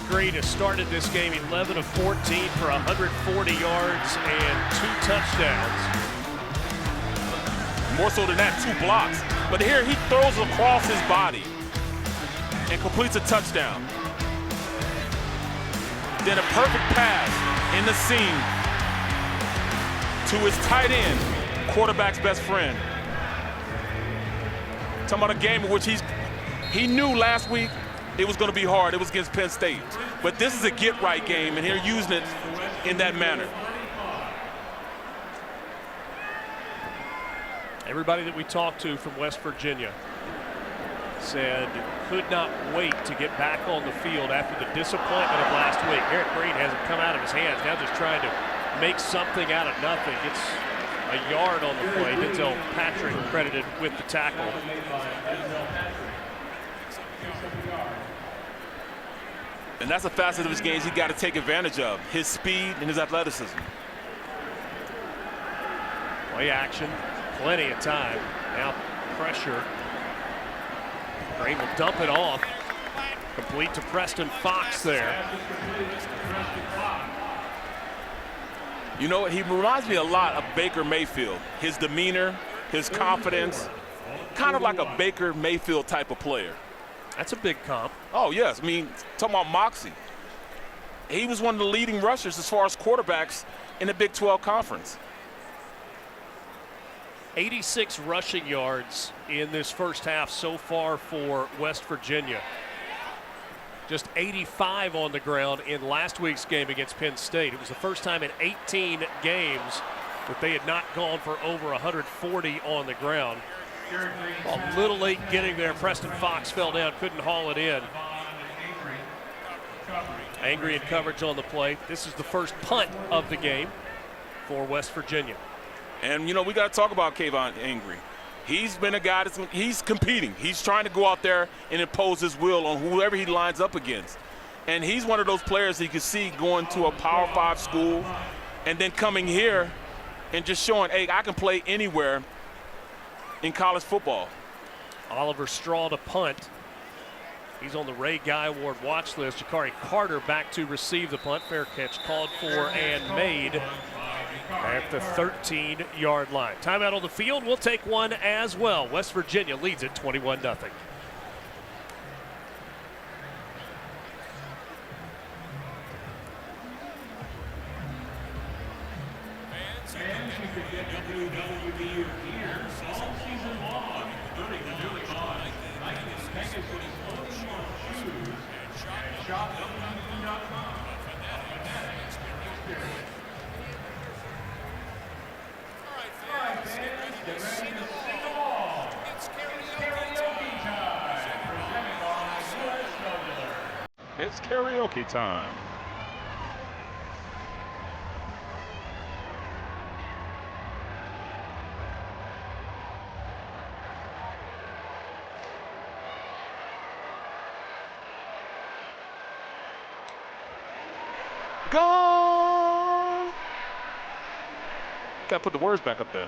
Greene has started this game 11 of 14 for 140 yards and 2 touchdowns. More so than that, 2 blocks. But here he throws across his body and completes a touchdown. Then a perfect pass in the seam to his tight end, quarterback's best friend. Talking about a game in which he knew last week it was going to be hard. It was against Penn State. But this is a get-right game, and they're using it in that manner. Everybody that we talked to from West Virginia said could not wait to get back on the field after the disappointment of last week. Eric Greene hasn't come out of his hands. Now just trying to make something out of nothing. Gets a yard on the play. Denzel Patrick credited with the tackle. And that's a facet of his game he's got to take advantage of, his speed and his athleticism. Play action, plenty of time. Now pressure. Greene will dump it off. Complete to Preston Fox there. You know, he reminds me a lot of Baker Mayfield. His demeanor, his confidence, kind of like a Baker Mayfield type of player. That's a big comp. Oh, yes. I mean, talking about moxie. He was one of the leading rushers as far as quarterbacks in the Big 12 Conference. 86 rushing yards in this first half so far for West Virginia. Just 85 on the ground in last week's game against Penn State. It was the first time in 18 games that they had not gone for over 140 on the ground. A little late getting there. Preston Fox fell down, couldn't haul it in. Angry in coverage on the play. This is the first punt of the game for West Virginia. And, you know, we got to talk about Kayvon Angry. He's been a guy he's competing. He's trying to go out there and impose his will on whoever he lines up against. And he's one of those players that you can see going to a Power 5 school and then coming here and just showing, hey, I can play anywhere in college football. Oliver Straw to punt. He's on the Ray Guy Award watch list. Jakari Carter back to receive the punt. Fair catch called for and made at the 13-yard line. Timeout on the field. We'll take one as well. West Virginia leads it 21-0. It's karaoke time. Gone. Gotta put the words back up there.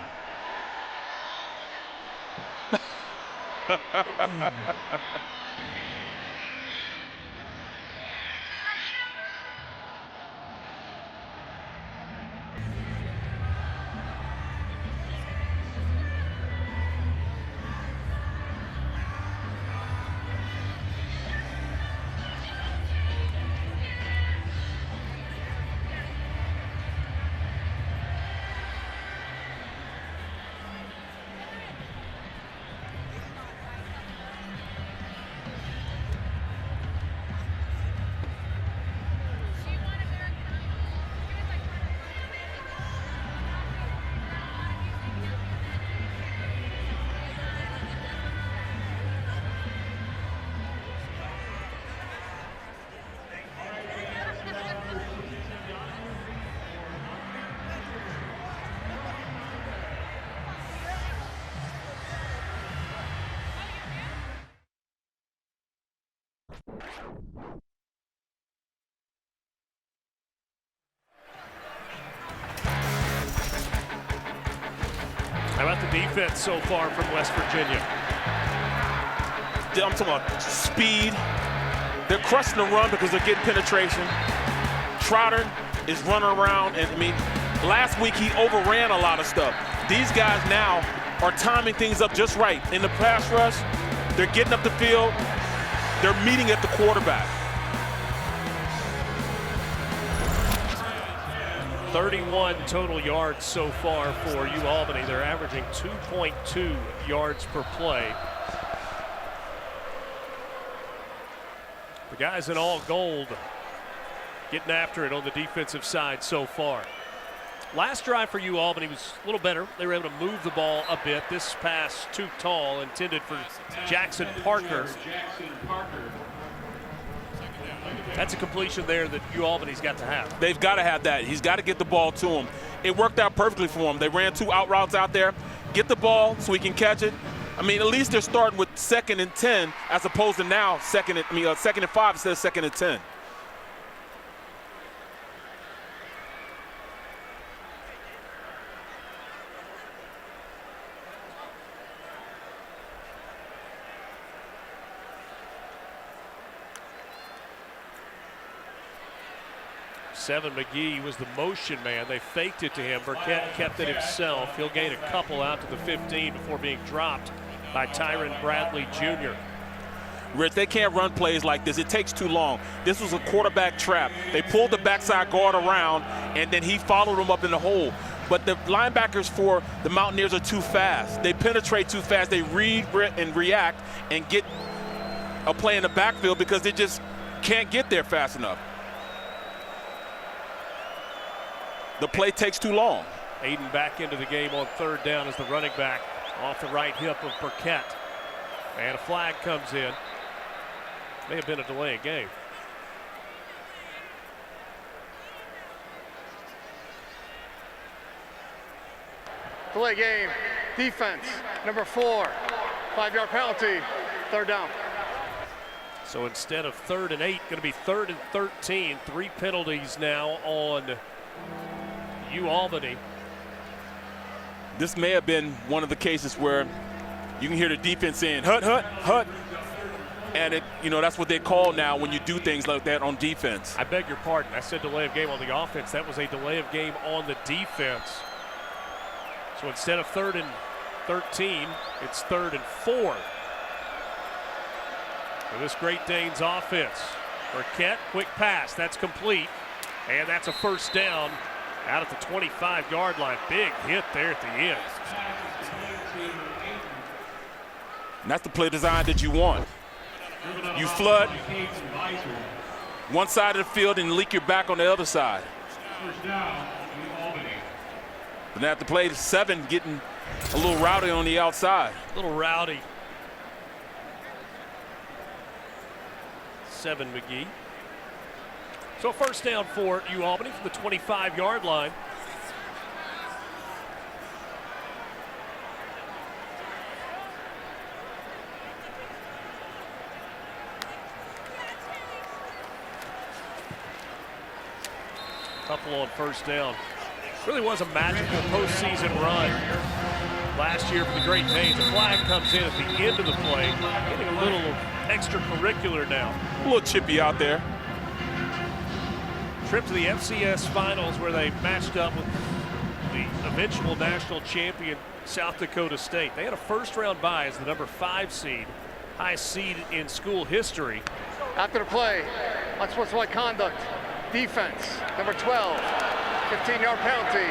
How about the defense so far from West Virginia? I'm talking about speed. They're crushing the run because they're getting penetration. Trotter is running around, and I mean, last week he overran a lot of stuff. These guys now are timing things up just right. In the pass rush, they're getting up the field. They're meeting at the quarterback. 31 total yards so far for Albany. They're averaging 2.2 yards per play. The guys in all gold getting after it on the defensive side so far. Last drive for Albany was a little better. They were able to move the ball a bit. This pass too tall, intended for Jackson Parker. That's a completion there that Albany's got to have. They've got to have that. He's got to get the ball to him. It worked out perfectly for him. They ran 2 out routes out there. Get the ball so he can catch it. I mean, at least they're starting with 2nd and 10 as opposed to now 2nd and 5 instead of 2nd and 10. Seven McGee was the motion man. They faked it to him. Burkett kept it himself. He'll gain a couple out to the 15 before being dropped by Tyron Bradley Jr. Rich, they can't run plays like this. It takes too long. This was a quarterback trap. They pulled the backside guard around, and then he followed him up in the hole. But the linebackers for the Mountaineers are too fast. They penetrate too fast. They read and react and get a play in the backfield because they just can't get there fast enough. The play takes too long. Aiden back into the game on 3rd down as the running back off the right hip of Burkett. And a flag comes in. May have been a delay of game. Delay game. Defense. Number 4. 5-yard penalty. 3rd down. So instead of 3rd and 8, going to be 3rd and 13. 3 penalties now on Albany. This may have been one of the cases where you can hear the defense saying, hut, hut, hut. And that's what they call now when you do things like that on defense. I beg your pardon. I said delay of game on the offense. That was a delay of game on the defense. So instead of 3rd and 13, it's 3rd and 4. For this Great Danes offense. Burkett, quick pass. That's complete. And that's a 1st down. Out at the 25-yard line. Big hit there at the end. And that's the play design that you want. You flood one side of the field and leak your back on the other side. But now the play 7 getting a little rowdy on the outside. A little rowdy. 7 McGee. So 1st down for Albany from the 25-yard line. Couple on 1st down. Really was a magical postseason run last year for the Great Danes. A flag comes in at the end of the play. Getting a little extracurricular now. A little chippy out there. Trip to the FCS finals where they matched up with the eventual national champion South Dakota State. They had a 1st-round bye as the number 5 seed, highest seed in school history. After the play, unsportsmanlike conduct, defense, number 12, 15-yard penalty,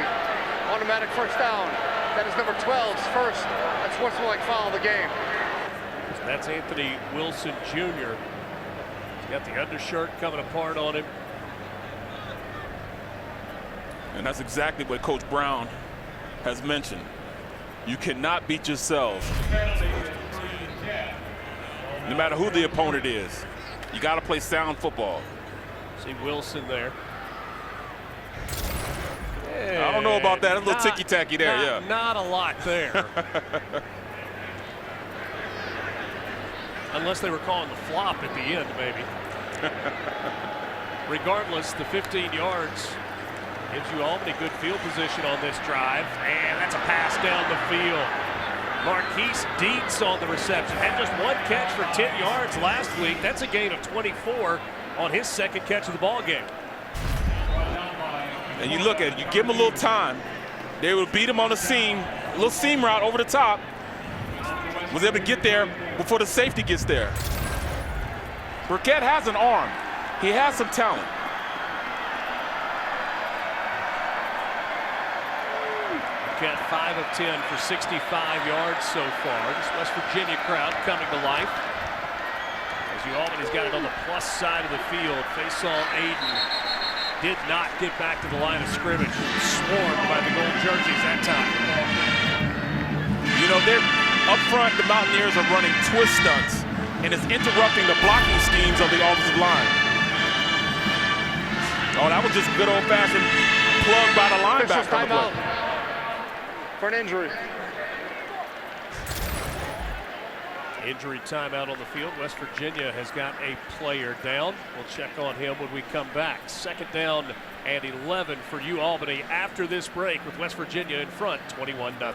automatic 1st down. That is number 12's first unsportsmanlike foul of the game. So that's Anthony Wilson Jr. He's got the undershirt coming apart on him. And that's exactly what Coach Brown has mentioned. You cannot beat yourself. No matter who the opponent is, you got to play sound football. See Wilson there. I don't know about that. A little ticky-tacky there, yeah. Not a lot there. Unless they were calling the flop at the end, maybe. Regardless, the 15 yards gives Albany good field position on this drive, and that's a pass down the field. Marquise Dietz on the reception. Had just 1 catch for 10 yards last week. That's a gain of 24 on his 2nd catch of the ball game. And you look at it, you give him a little time. They will beat him on the seam, a little seam route over the top. Was able to get there before the safety gets there. Burkett has an arm. He has some talent. Burkett 5 of 10 for 65 yards so far. This West Virginia crowd coming to life as you. Albany's got it on the plus side of the field. Faisal Aiden did not get back to the line of scrimmage. Swarmed by the gold jerseys that time. You know, they're up front, the Mountaineers are running twist stunts, and it's interrupting the blocking schemes of the offensive line. Oh, that was just good old-fashioned plug by the linebacker. Timeout for an injury. Injury timeout on the field. West Virginia has got a player down. We'll check on him when we come back. 2nd down and 11 for Albany after this break with West Virginia in front, 21-0.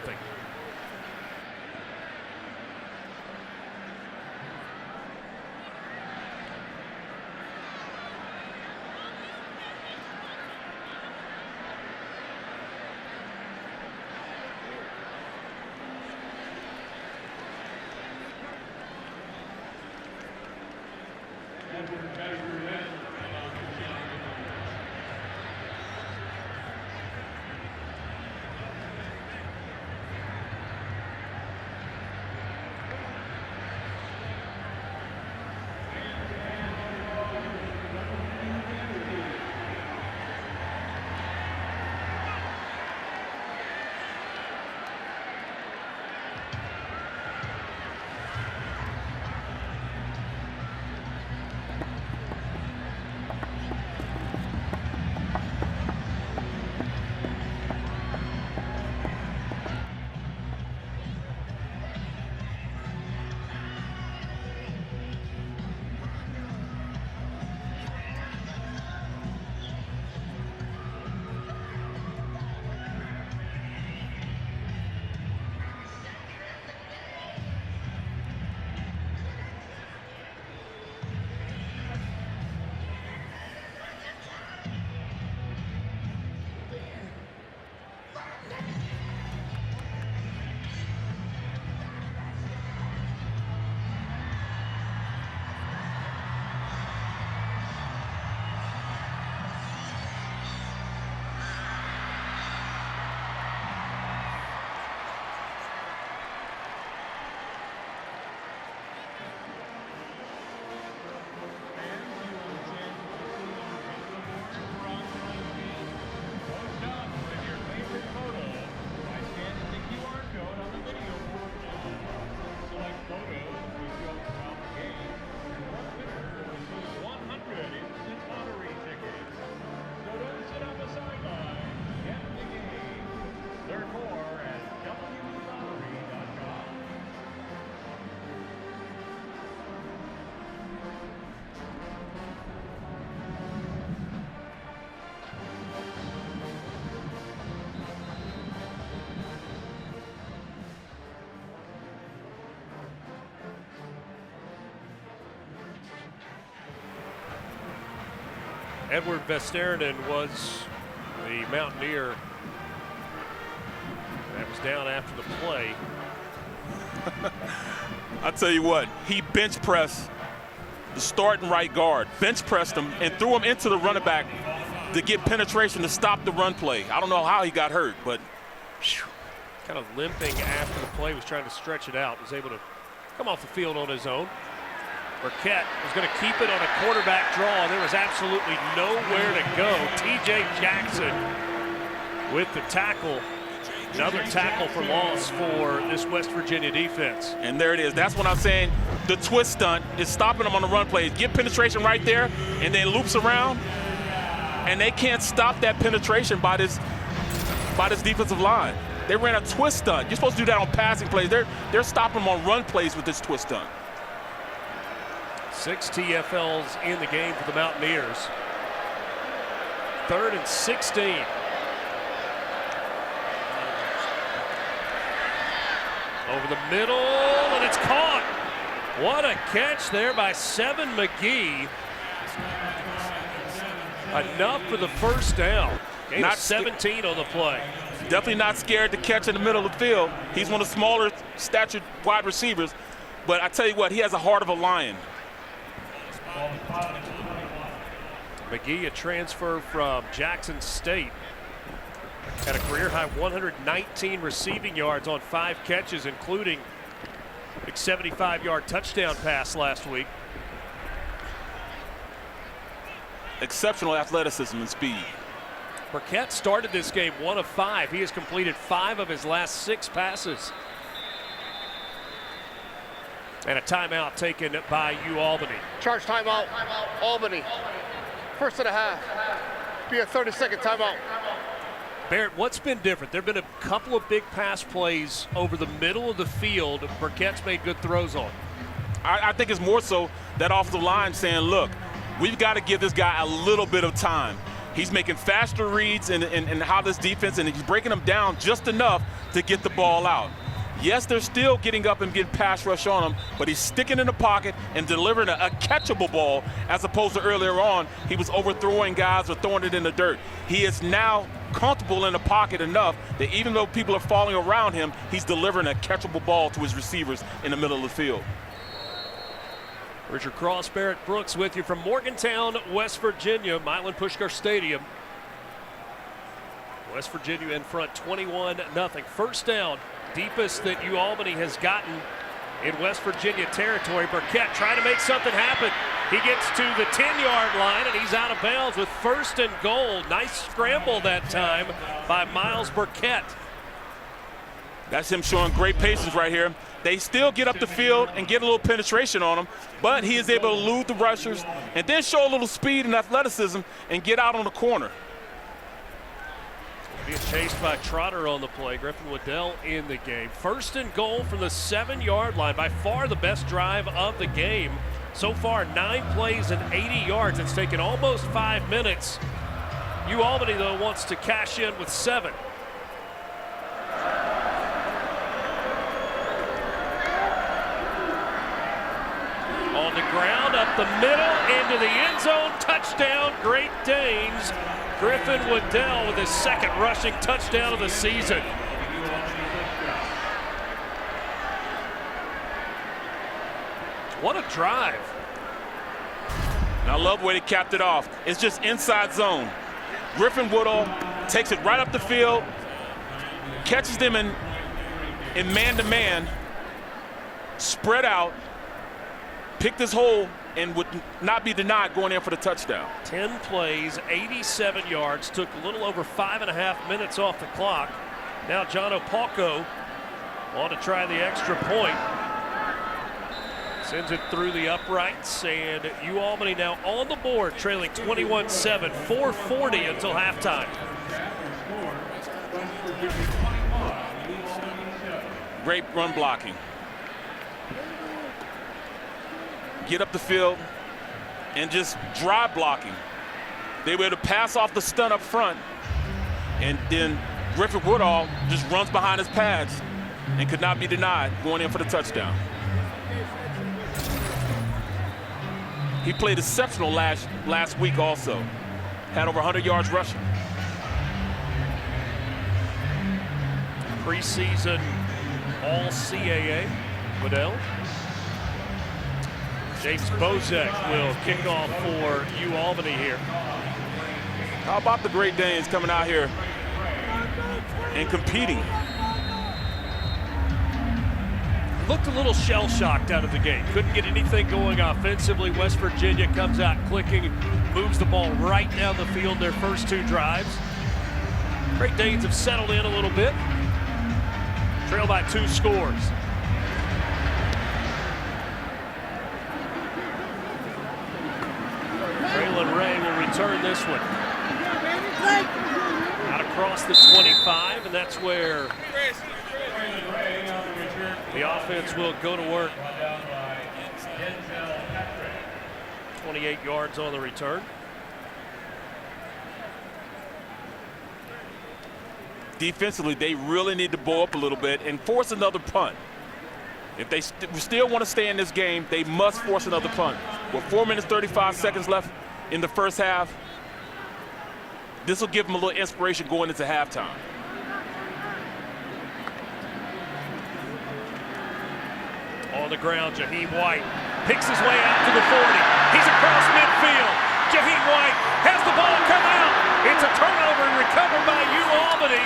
Edward Vesterinen was the Mountaineer that was down after the play. I tell you what, he bench pressed the starting right guard, bench pressed him and threw him into the running back to get penetration to stop the run play. I don't know how he got hurt, but kind of limping after the play, was trying to stretch it out, was able to come off the field on his own. Burkett was going to keep it on a quarterback draw. There was absolutely nowhere to go. T.J. Jackson with the tackle. Another tackle for loss for this West Virginia defense. And there it is. That's what I'm saying. The twist stunt is stopping them on the run plays. Get penetration right there, and then loops around. And they can't stop that penetration by this defensive line. They ran a twist stunt. You're supposed to do that on passing plays. They're stopping them on run plays with this twist stunt. 6 TFLs in the game for the Mountaineers. 3rd and 16. Over the middle, and it's caught. What a catch there by Seven McGee. Enough for the first down. Gain of 17 on the play. Definitely not scared to catch in the middle of the field. He's one of the smaller statured wide receivers, but I tell you what, he has a heart of a lion. McGee, a transfer from Jackson State. Had a career-high 119 receiving yards on 5 catches, including a 75-yard touchdown pass last week. exceptional athleticism and speed. Burkett started this game 1 of 5. He has completed 5 of his last 6 passes. And a timeout taken by Albany. Charge timeout, Albany. First of the half. Be a 30-second timeout. Barrett, what's been different? There have been a couple of big pass plays over the middle of the field. Burkett's made good throws on. I think it's more so that offensive line saying, look, we've got to give this guy a little bit of time. He's making faster reads in how this defense, and he's breaking them down just enough to get the ball out. Yes, they're still getting up and getting pass rush on him, but he's sticking in the pocket and delivering a catchable ball, as opposed to earlier on, he was overthrowing guys or throwing it in the dirt. He is now comfortable in the pocket enough that even though people are falling around him, he's delivering a catchable ball to his receivers in the middle of the field. Richard Cross, Barrett Brooks with you from Morgantown, West Virginia, Milan Puskar Stadium. West Virginia in front 21-0. First down, deepest that Albany has gotten in West Virginia territory. Burkett trying to make something happen. He gets to the 10-yard line and he's out of bounds with 1st and goal. Nice scramble that time by Miles Burkett. That's him showing great patience right here. They still get up the field and get a little penetration on him, but he is able to elude the rushers and then show a little speed and athleticism and get out on the corner. Being chased by Trotter on the play. Griffin Waddell in the game. 1st and goal from the 7-yard line. By far the best drive of the game. So far, 9 plays and 80 yards. It's taken almost 5 minutes. Albany, though, wants to cash in with 7. On the ground, up the middle, into the end zone. Touchdown, Great Danes. Griffin Waddell with his 2nd rushing touchdown of the season. What a drive. And I love the way they capped it off. It's just inside zone. Griffin Waddell takes it right up the field, catches them in man-to-man, spread out, picked his hole, and would not be denied going in for the touchdown. 10 plays, 87 yards, took a little over 5.5 minutes off the clock. Now John Opalko on to try the extra point. Sends it through the uprights, and Albany now on the board, trailing 21-7, 4:40 until halftime. Great run blocking. Get up the field and just drive blocking. They were able to pass off the stunt up front, and then Griffin Woodall just runs behind his pads and could not be denied going in for the touchdown. He played exceptional last week also. Had over 100 yards rushing. Preseason All-CAA, Waddell. James Bozek will kick off for Albany here. How about the Great Danes coming out here and competing? Looked a little shell-shocked out of the game. Couldn't get anything going offensively. West Virginia comes out clicking, moves the ball right down the field their first 2 drives. Great Danes have settled in a little bit. Trail by 2 scores. Traylon Ray will return this one. Out across the 25, and that's where the offense will go to work. 28 yards on the return. Defensively, they really need to bow up a little bit and force another punt. If they still want to stay in this game, they must force another punt. With 4 minutes, 35 seconds left in the first half, this will give them a little inspiration going into halftime. On the ground, Jaheim White picks his way out to the 40. He's across midfield. Jaheim White has the ball come out. It's a turnover and recovered by Albany.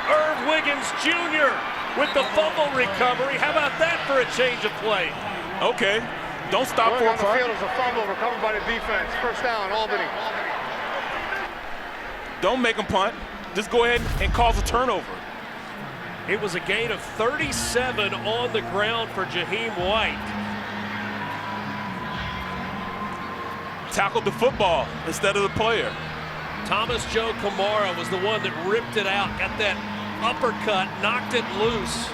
Irv Wiggins Jr. with the fumble recovery. How about that for a change of play? Okay, don't stop for on the field is a fumble recovered by the defense. First down, Albany. Don't make them punt. Just go ahead and cause a turnover. It was a gain of 37 on the ground for Jaheim White. Tackled the football instead of the player. Thomas Joe Kamara was the one that ripped it out, got that uppercut, knocked it loose.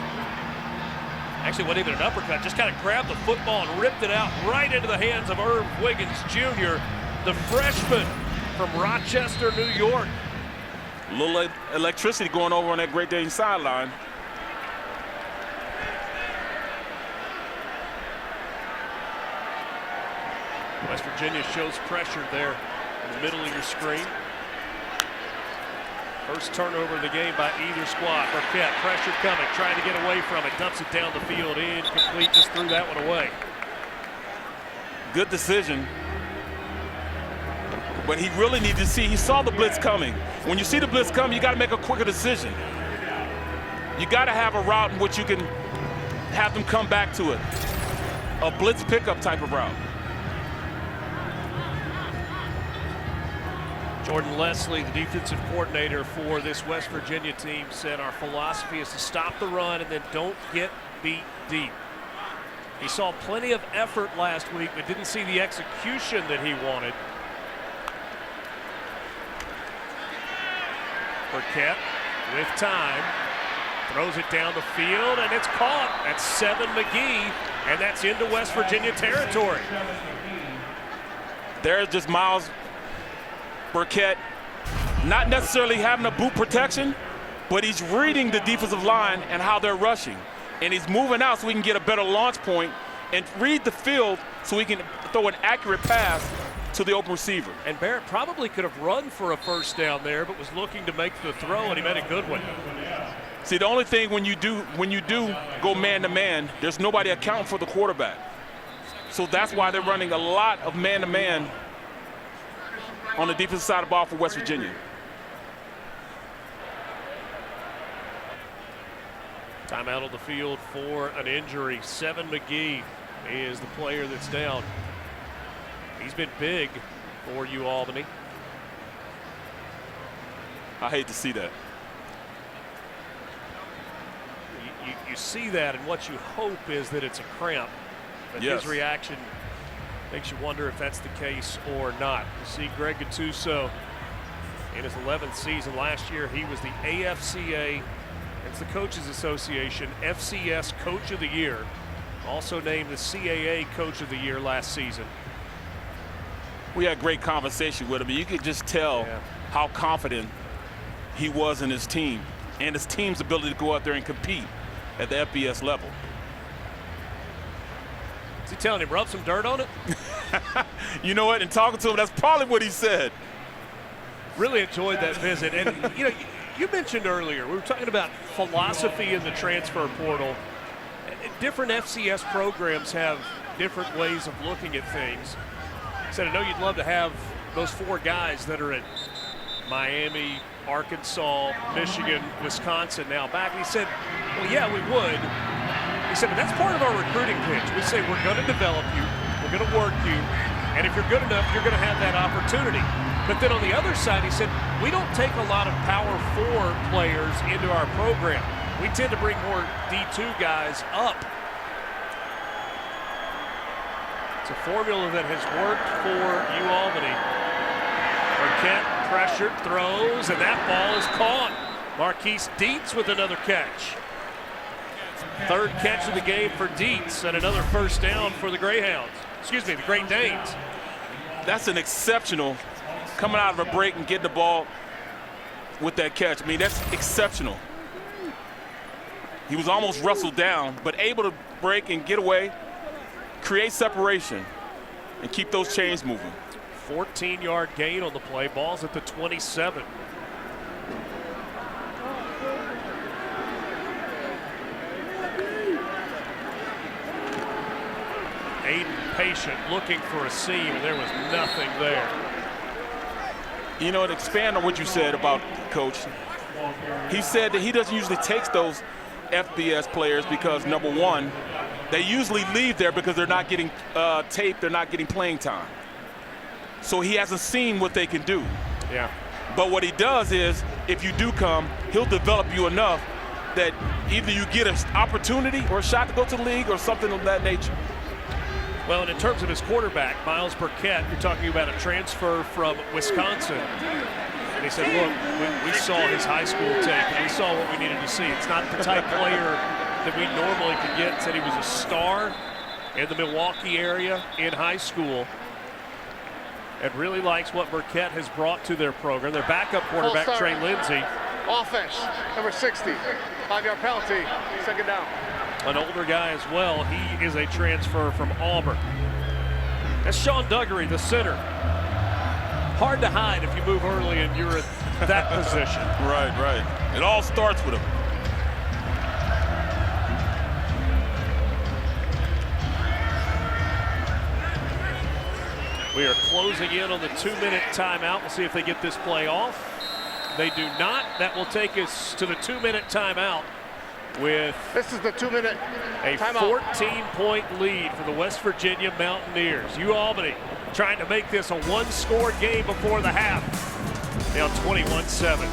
Actually, wasn't even an uppercut, just kind of grabbed the football and ripped it out right into the hands of Irv Wiggins Jr., the freshman from Rochester, New York. A little electricity going over on that Great Dane sideline. West Virginia shows pressure there in the middle of your screen. First turnover of the game by either squad. Burkett, pressure coming, trying to get away from it. Dumps it down the field, incomplete, just threw that one away. Good decision. But he really needed to see, he saw the blitz coming. When you see the blitz coming, you got to make a quicker decision. You got to have a route in which you can have them come back to it. A blitz pickup type of route. Jordan Leslie, the defensive coordinator for this West Virginia team, said our philosophy is to stop the run and then don't get beat deep. He saw plenty of effort last week, but didn't see the execution that he wanted. Burkett with time, throws it down the field, and it's caught. That's 7 McGee, and that's into West Virginia territory. There's just Miles Burkett, not necessarily having a boot protection, but he's reading the defensive line and how they're rushing. And he's moving out so we can get a better launch point and read the field so we can throw an accurate pass to the open receiver. And Barrett probably could have run for a first down there, but was looking to make the throw, and he made a good one. See, the only thing when you do go man-to-man, there's nobody accounting for the quarterback. So that's why they're running a lot of man-to-man on the defensive side of the ball for West Virginia. Timeout on the field for an injury. 7 McGee is the player that's down. He's been big for you, Albany. I hate to see that. You see that, and what you hope is that it's a cramp. But yes. His reaction makes you wonder if that's the case or not. You see Greg Gattuso in his 11th season. Last year, he was the AFCA, it's the Coaches Association, FCS Coach of the Year. Also named the CAA Coach of the Year last season. We had great conversation with him. You could just tell how confident he was in his team and his team's ability to go out there and compete at the FBS level. Is he telling him rub some dirt on it? You know what? In talking to him, that's probably what he said. Really enjoyed that visit. And you know, you mentioned earlier, we were talking about philosophy in the transfer portal. Different FCS programs have different ways of looking at things. Said, I know you'd love to have those 4 guys that are at Miami, Arkansas, Michigan, Wisconsin now back. And he said, well, yeah, we would. He said, but that's part of our recruiting pitch. We say we're going to develop you, we're going to work you, and if you're good enough, you're going to have that opportunity. But then on the other side, he said, we don't take a lot of Power 4 players into our program. We tend to bring more D2 guys up. It's a formula that has worked for UAlbany. Burkett pressured, throws, and that ball is caught. Marquise Dietz with another catch. 3rd catch of the game for Dietz, and another first down for the Greyhounds. Excuse me, the Great Danes. That's an exceptional, coming out of a break and getting the ball with that catch. I mean, that's exceptional. He was almost wrestled down, but able to break and get away, create separation, and keep those chains moving. 14-yard gain on the play. Ball's at the 27. Aiden patient, looking for a seam, and there was nothing there. You know, to expand on what you said about Coach, he said that he doesn't usually take those FBS players because, number one, they usually leave there because they're not getting tape, they're not getting playing time. So he hasn't seen what they can do. Yeah. But what he does is, if you do come, he'll develop you enough that either you get an opportunity or a shot to go to the league or something of that nature. Well, and in terms of his quarterback, Miles Burkett, you're talking about a transfer from Wisconsin. And he said, look, we saw his high school tape, and we saw what we needed to see. It's not the type player that we normally could get. Said he was a star in the Milwaukee area in high school, and really likes what Burkett has brought to their program. Their backup quarterback, Trey Lindsey. Offense, number 60, 5-yard penalty, second down. An older guy as well. He is a transfer from Auburn. That's Sean Duggery, the center. Hard to hide if you move early and you're at that position. Right. It all starts with him. We are closing in on the 2-minute timeout. We'll see if they get this play off. They do not. That will take us to the 2-minute timeout with this is the 2-minute a 14-point lead for the West Virginia Mountaineers. UAlbany trying to make this a one-score game before the half. Now 21-7.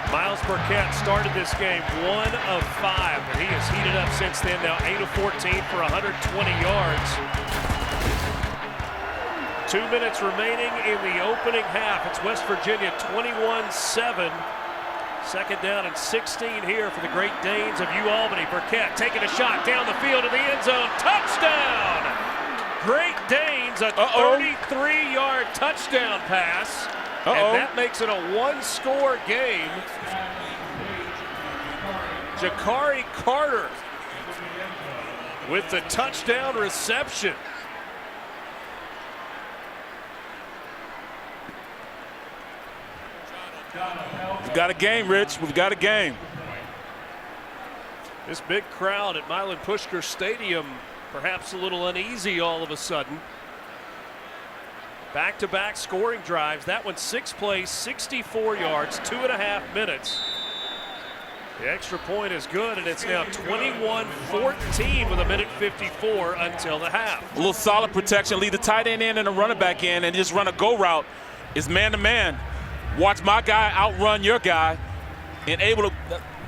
Miles Burkett started this game 1 of 5, but he has heated up since then. Now 8 of 14 for 120 yards. 2 minutes remaining in the opening half. It's West Virginia 21-7. Second down and 16 here for the Great Danes of UAlbany. Burkett taking a shot down the field to the end zone. Touchdown! Great Danes, a 33-yard touchdown pass. And that makes it a one-score game. Jakari Carter with the touchdown reception. We've got a game, Rich. We've got a game. This big crowd at Milan Pushkar Stadium perhaps a little uneasy all of a sudden. Back-to-back scoring drives. That one 6 plays, 64 yards, 2.5 minutes. The extra point is good, and it's now 21-14 with 1:54 until the half. A little solid protection, lead the tight end in and a running back in, and just run a go route. It's man-to-man. Watch my guy outrun your guy, and able to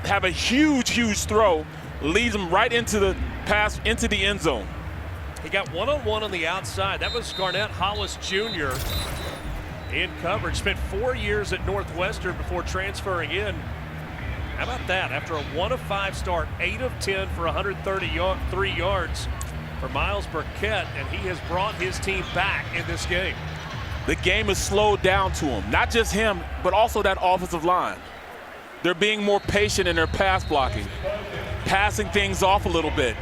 have a huge, huge throw, leads him right into the pass, into the end zone. He got one-on-one on the outside. That was Garnett Hollis Jr. in coverage. Spent 4 years at Northwestern before transferring in. How about that? After a 1 of 5 start, 8 of 10 for 133 yards for Miles Burkett, and he has brought his team back in this game. The game is slowed down to him. Not just him, but also that offensive line. They're being more patient in their pass blocking, passing things off a little bit.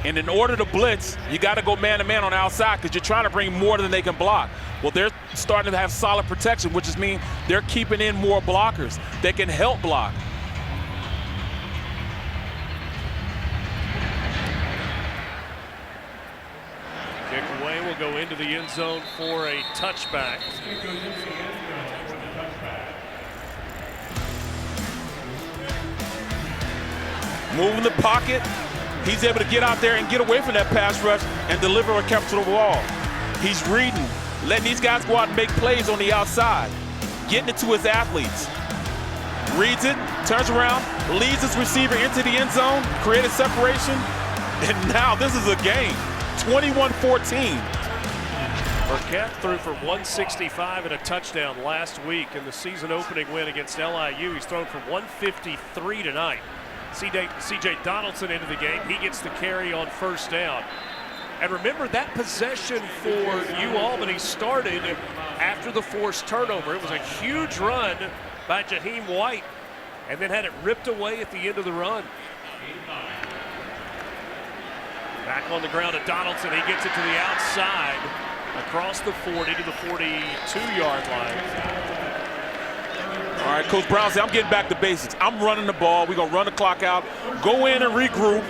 And in order to blitz, you got to go man-to-man on the outside because you're trying to bring more than they can block. Well, they're starting to have solid protection, which is mean they're keeping in more blockers. They can help block. Kick away will go into the end zone for a touchback. Moving the pocket. He's able to get out there and get away from that pass rush and deliver a catch to the wall. He's reading, letting these guys go out and make plays on the outside, getting it to his athletes. Reads it, turns around, leads his receiver into the end zone, created separation, and now this is a game. 21-14. Burkett threw for 165 and a touchdown last week in the season opening win against LIU. He's thrown for 153 tonight. C.J. Donaldson into the game. He gets the carry on first down. And remember, that possession for UAlbany started after the forced turnover. It was a huge run by Jaheim White and then had it ripped away at the end of the run. Back on the ground to Donaldson. He gets it to the outside across the 40 to the 42-yard line. All right, Coach Brown said, I'm getting back to basics. I'm running the ball. We're going to run the clock out, go in and regroup,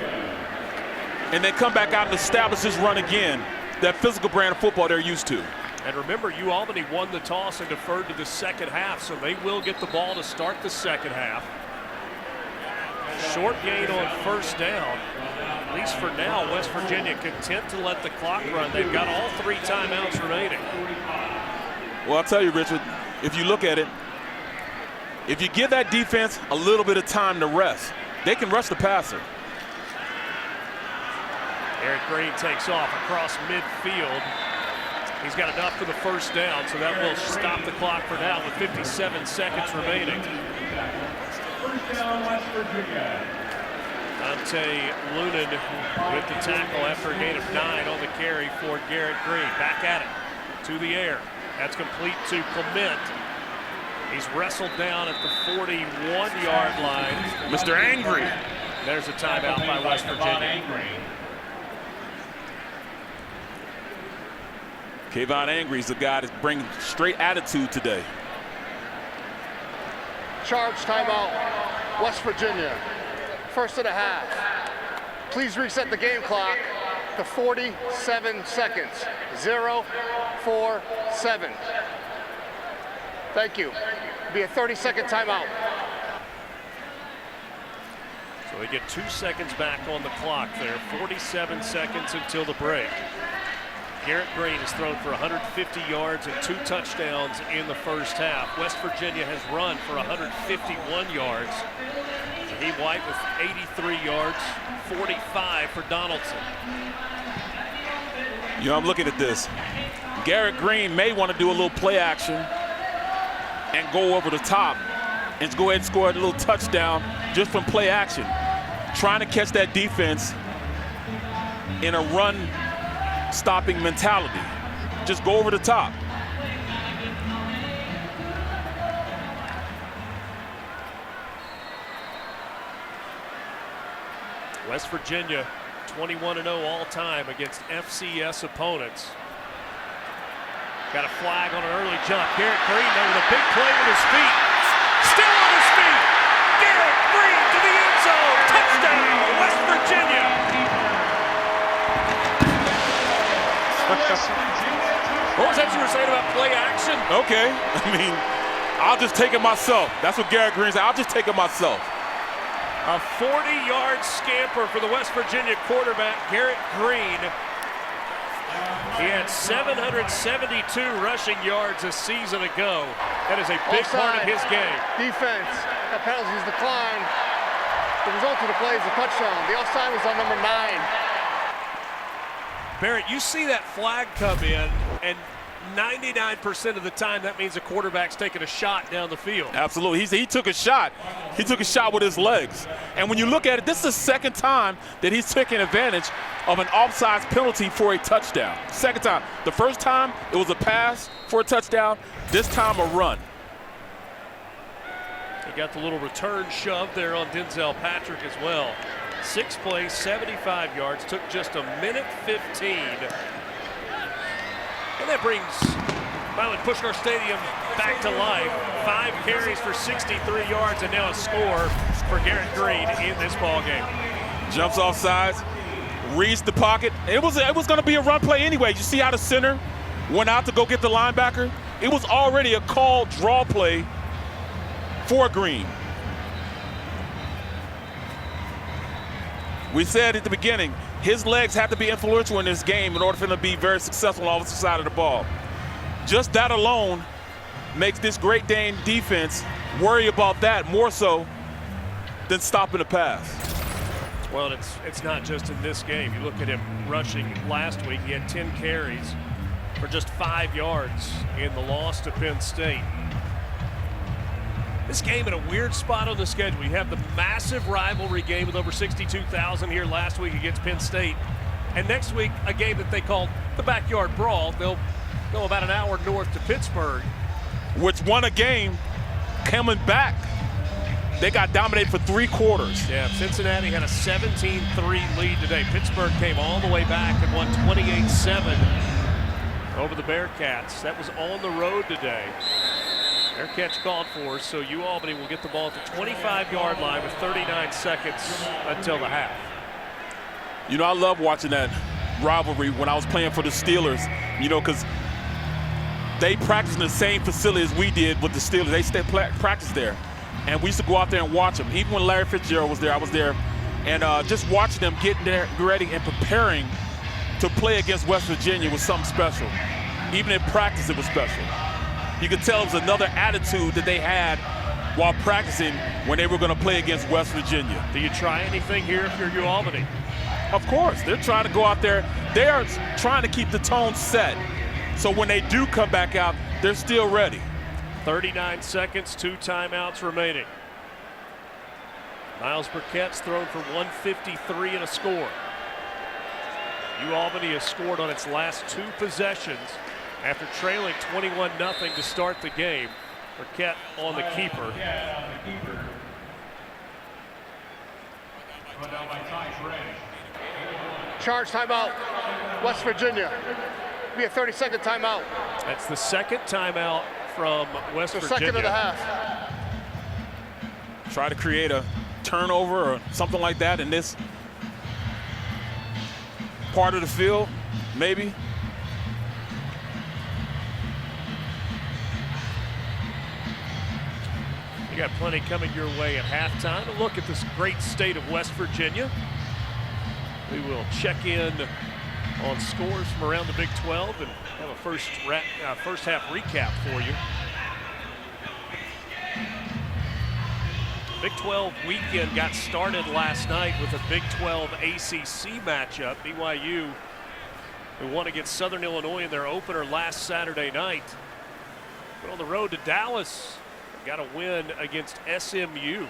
and then come back out and establish this run again, that physical brand of football they're used to. And remember, UAlbany won the toss and deferred to the second half, so they will get the ball to start the second half. Short gain on first down. At least for now, West Virginia content to let the clock run. They've got all 3 timeouts remaining. Well, I'll tell you, Richard, if you look at it, if you give that defense a little bit of time to rest, they can rush the passer. Eric Greene takes off across midfield. He's got enough for the first down, so that will stop the clock for now with 57 seconds remaining. Dante Lunan with the tackle after a gain of 9 on the carry for Garrett Greene. Back at it, to the air. That's complete to Clement. He's wrestled down at the 41-yard line. Mr. Angry. There's a timeout by West Virginia. Kayvon Angry is the guy that's bringing straight attitude today. Charge timeout, West Virginia. First of the half. Please reset the game clock to 47 seconds. 0-4-7. Thank you. Be a 30-second timeout. So we get 2 seconds back on the clock there. 47 seconds until the break. Garrett Greene has thrown for 150 yards and 2 touchdowns in the first half. West Virginia has run for 151 yards. Jaheim White with 83 yards, 45 for Donaldson. You know, I'm looking at this. Garrett Greene may want to do a little play action and go over the top and go ahead and score a little touchdown just from play action. Trying to catch that defense in a run-stopping mentality. Just go over the top. West Virginia 21-0 all-time against FCS opponents. Got a flag on an early jump. Garrett Greene there with a big play with his feet. Still on his feet. Garrett Greene to the end zone. Touchdown, West Virginia. What was that you were saying about play action? Okay, I mean, I'll just take it myself. That's what Garrett Greene said. I'll just take it myself. A 40-yard scamper for the West Virginia quarterback, Garrett Greene. He had 772 rushing yards a season ago. That is a big part of his game. Defense. That penalty's declined. The result of the play is a touchdown. The offside was on number 9. Barrett, you see that flag come in, and 99% of the time that means a quarterback's taking a shot down the field. Absolutely. He took a shot. He took a shot with his legs. And when you look at it, this is the second time that he's taken advantage of an offsides penalty for a touchdown. Second time. The first time, it was a pass for a touchdown. This time, a run. He got the little return shove there on Denzel Patrick as well. 6 plays, 75 yards, took just a minute 15. And that brings Milan Pushkar Stadium back to life. 5 carries for 63 yards and now a score for Garrett Greene in this ball game. Jumps off sides, reads the pocket. It was going to be a run play anyway. You see how the center went out to go get the linebacker? It was already a called draw play for Greene. We said at the beginning, his legs have to be influential in this game in order for him to be very successful on the offensive side of the ball. Just that alone makes this Great Dane defense worry about that more so than stopping the pass. Well, it's not just in this game. You look at him rushing last week. He had 10 carries for just 5 yards in the loss to Penn State. This game in a weird spot on the schedule. You have the massive rivalry game with over 62,000 here last week against Penn State. And next week, a game that they call the Backyard Brawl. They'll go about an hour north to Pittsburgh. Which won a game coming back. They got dominated for 3 quarters. Yeah, Cincinnati had a 17-3 lead today. Pittsburgh came all the way back and won 28-7 over the Bearcats. That was on the road today. Their catch called for, so Albany will get the ball at the 25-yard line with 39 seconds until the half. You know, I love watching that rivalry when I was playing for the Steelers, you know, because they practiced in the same facility as we did with the Steelers. They practice there. And we used to go out there and watch them. Even when Larry Fitzgerald was there, I was there. And just watching them getting there, ready and preparing to play against West Virginia was something special. Even in practice, it was special. You could tell it was another attitude that they had while practicing when they were going to play against West Virginia. Do you try anything here if you're Albany? Of course. They're trying to go out there. They are trying to keep the tone set. So when they do come back out, they're still ready. 39 seconds, 2 timeouts remaining. Miles Burkett's thrown for 153 and a score. Albany has scored on its last 2 possessions after trailing 21-0 to start the game. Burkett on the keeper. Charge timeout, West Virginia. Be a 30-second timeout. That's the second timeout from West Virginia. Second of the half. Try to create a turnover or something like that in this part of the field, maybe. You got plenty coming your way at halftime. A look at this great state of West Virginia. We will check in on scores from around the Big 12 and have a first half recap for you. Big 12 weekend got started last night with a Big 12 ACC matchup. BYU, who won against Southern Illinois in their opener last Saturday night, but on the road to Dallas, got a win against SMU.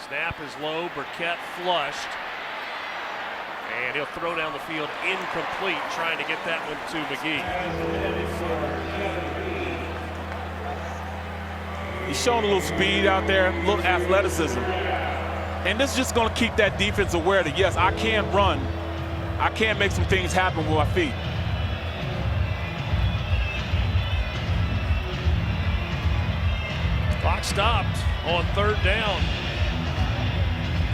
Snap is low, Burkett flushed. And he'll throw down the field incomplete, trying to get that one to McGee. He's showing a little speed out there, a little athleticism. And this is just going to keep that defense aware that, yes, I can run. I can make some things happen with my feet. Clock stopped on 3rd down.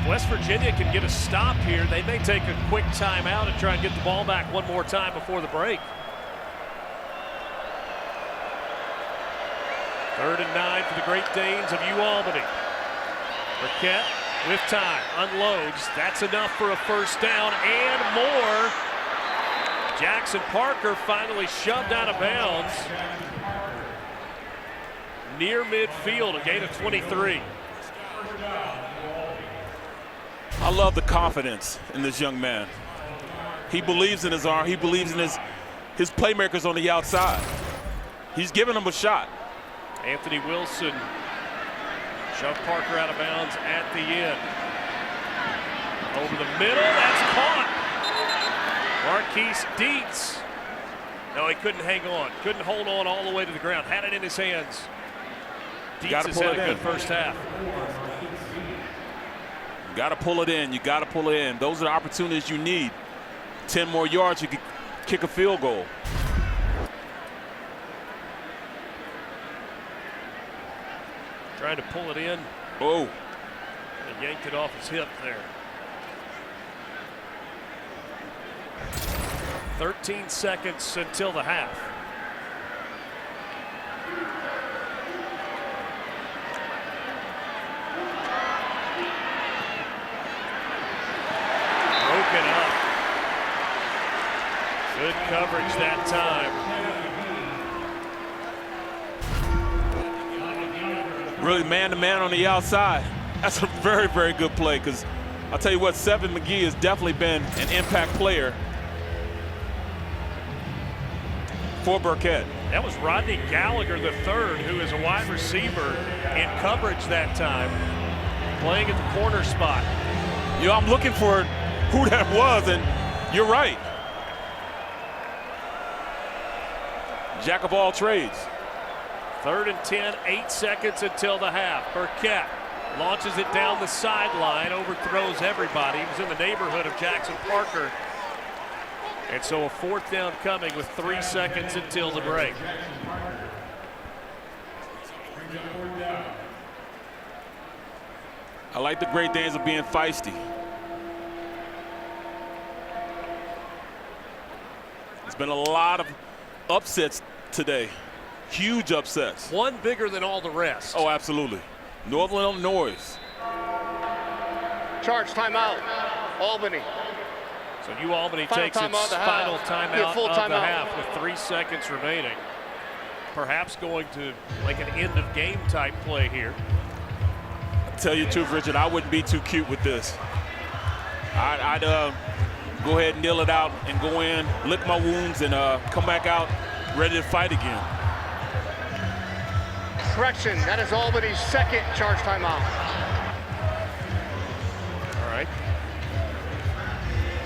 West Virginia can get a stop here. They may take a quick timeout and try and get the ball back one more time before the break. 3rd and 9 for the Great Danes of Albany. Burkett with time, unloads. That's enough for a first down and more. Jackson Parker finally shoved out of bounds near midfield, a gain of 23. I love the confidence in this young man. He believes in his arm. He believes in his playmakers on the outside. He's giving them a shot. Anthony Wilson shoved Parker out of bounds at the end. Over the middle, that's caught. Marquise Dietz. No, he couldn't hang on. Couldn't hold on all the way to the ground. Had it in his hands. Dietz has had a good first half. You got to pull it in. You got to pull it in. Those are the opportunities you need. 10 more yards, you could kick a field goal. Trying to pull it in. Oh. And yanked it off his hip there. 13 seconds until the half. Broken up. Good coverage that time. Really man-to-man on the outside. That's a very, very good play, because I'll tell you what, Seven McGee has definitely been an impact player for Burkett. That was Rodney Gallagher III, who is a wide receiver in coverage that time, playing at the corner spot. You know, I'm looking for who that was, and you're right. Jack of all trades. 3rd and 10, 8 seconds until the half. Burkett launches it down the sideline, overthrows everybody. He was in the neighborhood of Jackson Parker. And so a 4th down coming with 3 seconds until the break. I like the Great Danes of being feisty. There's been a lot of upsets today. Huge upsets. One bigger than all the rest. Oh, absolutely. Northern Illinois. Charge timeout, Albany. So New Albany Final takes its timeout final timeout full of the timeout. half with 3 seconds remaining. Perhaps going to like an end of game type play here. I'll tell you the truth, Richard, I wouldn't be too cute with this. I'd go ahead and kneel it out and go in, lick my wounds, and come back out ready to fight again. Correction, that is Albany's 2nd charge timeout. All right.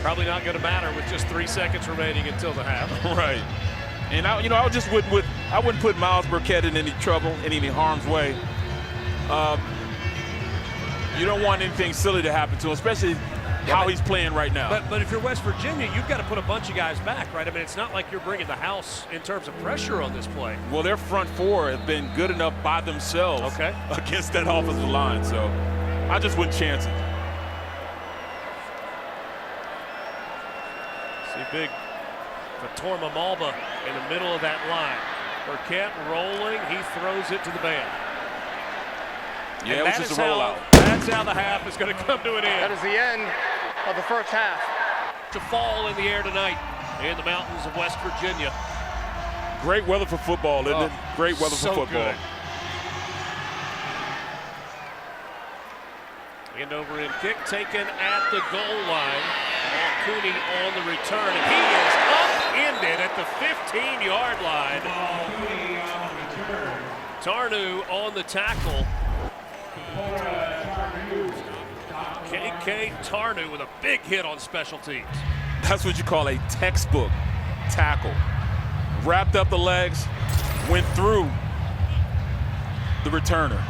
Probably not going to matter with just 3 seconds remaining until the half. Right. And I wouldn't put Miles Burkett in any trouble, in any harm's way. You don't want anything silly to happen to him, especially how he's playing right now. But if you're West Virginia, you've got to put a bunch of guys back, right? I mean, it's not like you're bringing the house in terms of pressure on this play. Well, their front four have been good enough by themselves against that offensive line, so I just wouldn't chance it. See big Fatorma Malba in the middle of that line. Burkett rolling, he throws it to the band. Yeah, it was just a rollout. That's how the half is going to come to an end. That is the end of the first half. To fall in the air tonight in the mountains of West Virginia. Great weather for football, isn't it? Great weather for football. Good. End over end kick taken at the goal line. Cooney on the return, and he is upended at the 15-yard line. Tarnu on the tackle. KK Tarnu with a big hit on special teams. That's what you call a textbook tackle. Wrapped up the legs, went through the returner.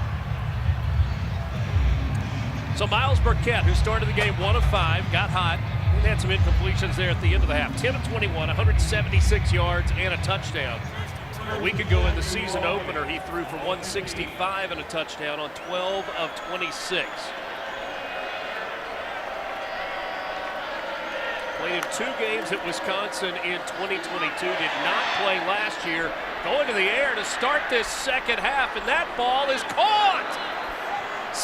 So Miles Burkett, who started the game 1 of 5, got hot. He had some incompletions there at the end of the half. 10 of 21, 176 yards and a touchdown. A week ago in the season opener, he threw for 165 and a touchdown on 12 of 26. Played in 2 games at Wisconsin in 2022. Did not play last year. Going to the air to start this second half, and that ball is caught.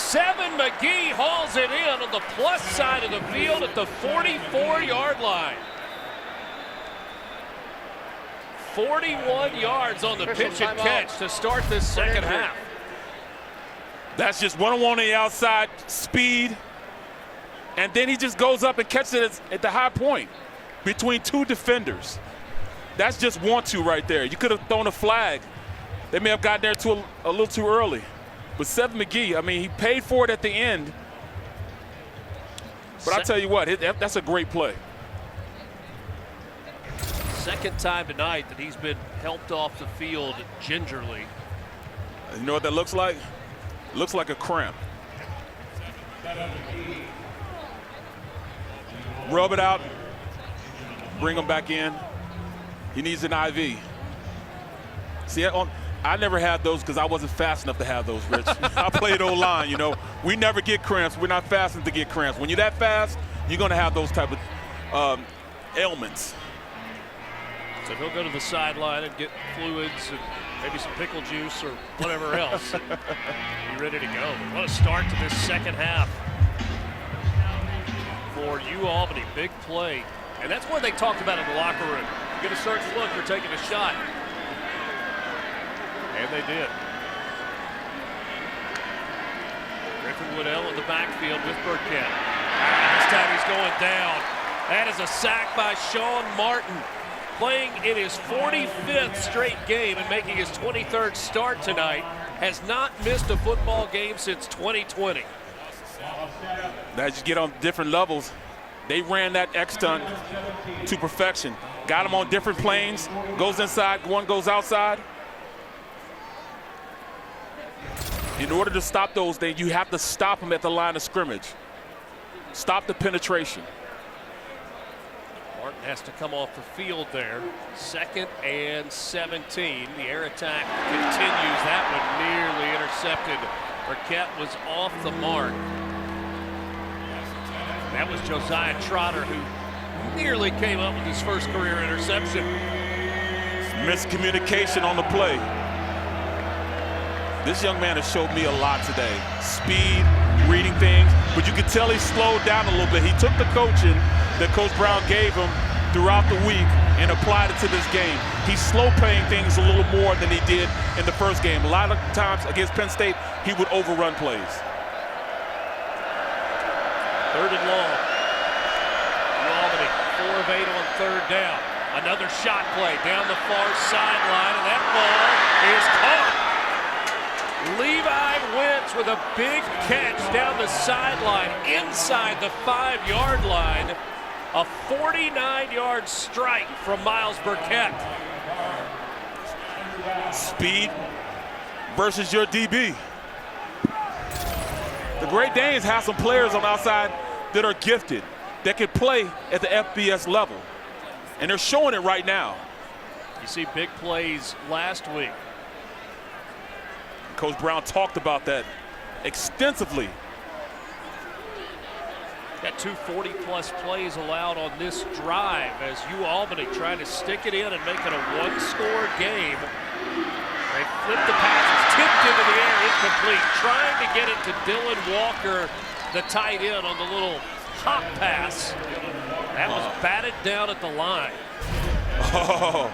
7 McGee hauls it in on the plus side of the field at the 44-yard line. 41 yards on the pitch and catch to start this second half. That's just one-on-one on the outside, speed, and then he just goes up and catches it at the high point between two defenders. That's just 1-2 right there. You could have thrown a flag. They may have gotten there a little too early. But 7 McGee, I mean, he paid for it at the end. But I'll tell you what, that's a great play. Second time tonight that he's been helped off the field gingerly. You know what that looks like? It looks like a cramp. Rub it out, bring him back in. He needs an IV. See, I never had those because I wasn't fast enough to have those, Rich. I played O-line, you know. We never get cramps. We're not fast enough to get cramps. When you're that fast, you're going to have those type of ailments. So he'll go to the sideline and get fluids and maybe some pickle juice or whatever else. Be ready to go. What a start to this second half for Albany. Big play. And that's what they talked about in the locker room. You get a certain look, you're taking a shot. And they did. Griffin Woodell in the backfield with Burkett. This time he's going down. That is a sack by Sean Martin, playing in his 45th straight game and making his 23rd start tonight. Has not missed a football game since 2020. As you get on different levels, they ran that X-stunt to perfection. Got him on different planes, goes inside, one goes outside. In order to stop those things, you have to stop them at the line of scrimmage. Stop the penetration. Martin has to come off the field there. 2nd and 17. The air attack continues. That one nearly intercepted. Burkett was off the mark. That was Josiah Trotter, who nearly came up with his first career interception. Miscommunication on the play. This young man has showed me a lot today. Speed, reading things, but you could tell he slowed down a little bit. He took the coaching that Coach Brown gave him throughout the week and applied it to this game. He's slow playing things a little more than he did in the first game. A lot of times against Penn State, he would overrun plays. 3rd and long. Albany 4 of 8 on 3rd down. Another shot play down the far sideline, and that ball is caught. Levi Wentz with a big catch down the sideline inside the 5-yard line. A 49-yard strike from Miles Burkett. Speed versus your DB. The Great Danes have some players on the outside that are gifted, that can play at the FBS level. And they're showing it right now. You see big plays last week. Coach Brown talked about that extensively. Got 2 40-plus plays allowed on this drive as Albany trying to stick it in and make it a 1-score game. They flip the pass, it's tipped into the air, incomplete. Trying to get it to Dylan Walker, the tight end, on the little hop pass. That was batted down at the line. Oh,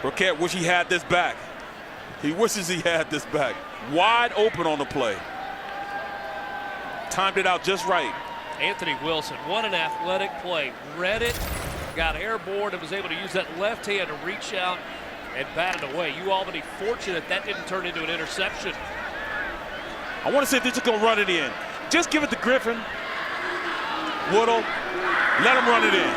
Burkett wish he had this back. He wishes he had this back. Wide open on the play. Timed it out just right. Anthony Wilson, what an athletic play. Read it, got airborne, and was able to use that left hand to reach out and bat it away. Albany fortunate that didn't turn into an interception. I want to see if they're just going to run it in. Just give it to Griffin. Woodle, let him run it in.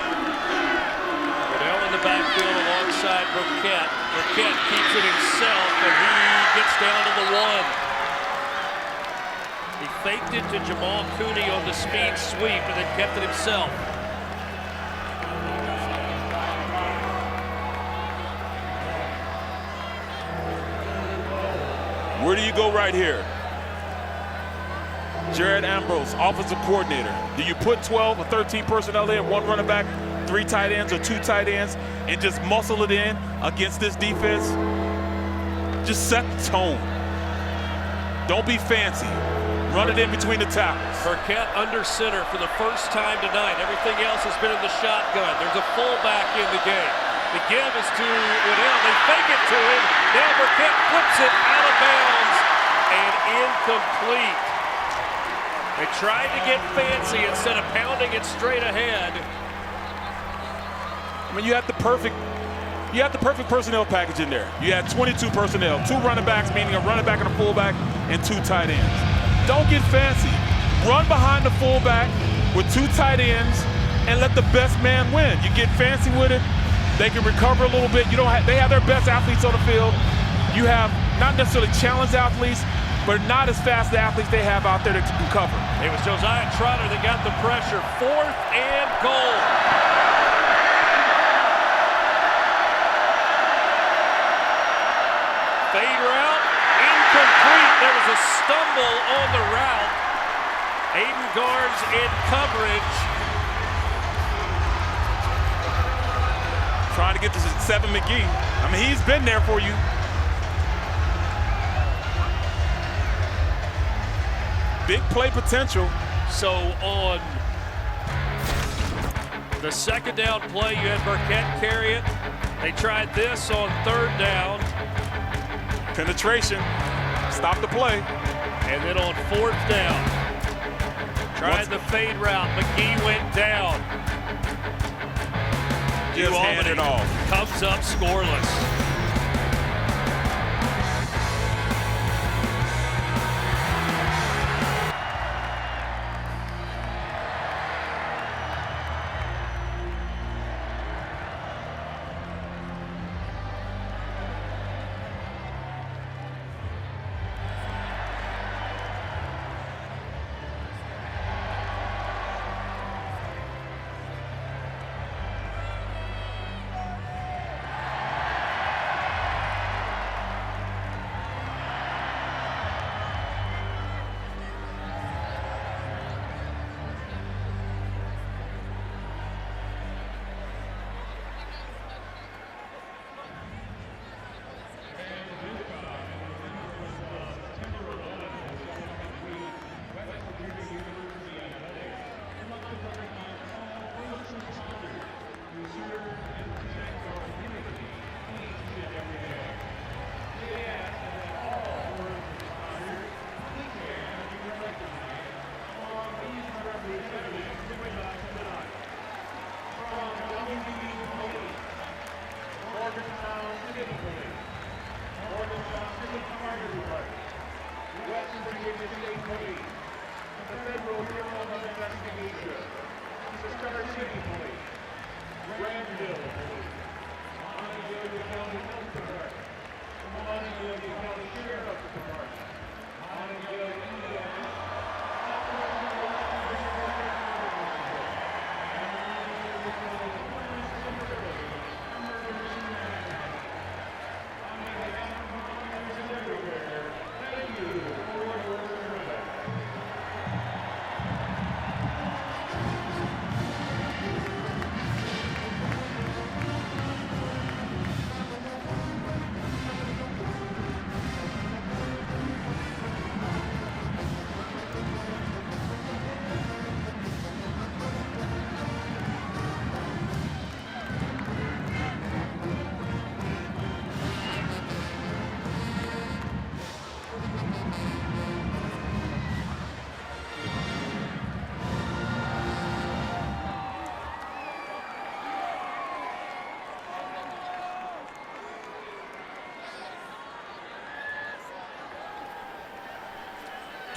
Woodell in the backfield alongside Burkett. Burkett keeps it himself, and he gets down to the 1. He faked it to Jamal Cooney on the speed sweep and then kept it himself. Where do you go right here? Jared Ambrose, offensive coordinator. Do you put 12 or 13 personnel in, 1 running back, 3 tight ends or 2 tight ends, and just muscle it in against this defense? Just set the tone. Don't be fancy. Run it in between the tackles. Burkett under center for the first time tonight. Everything else has been in the shotgun. There's a fullback in the game. The give is to Waddell. They fake it to him. Now Burkett flips it out of bounds and incomplete. They tried to get fancy instead of pounding it straight ahead. I mean, you have the perfect personnel package in there. You had 22 personnel, 2 running backs, meaning a running back and a fullback, and 2 tight ends. Don't get fancy. Run behind the fullback with 2 tight ends and let the best man win. You get fancy with it, they can recover a little bit. They have their best athletes on the field. You have not necessarily challenged athletes, but not as fast the athletes they have out there that can cover. It was Josiah Trotter that got the pressure. 4th and goal. Fade route, incomplete. There was a stumble on the route. Aiden Garnes in coverage. Trying to get to 7 McGee. I mean, he's been there for you. Big play potential. So on the second down play, you had Burkett carry it. They tried this on 3rd down. Penetration, stop the play. And then on 4th down, tried the fade route. McGee went down. Just hand it off. Comes up scoreless.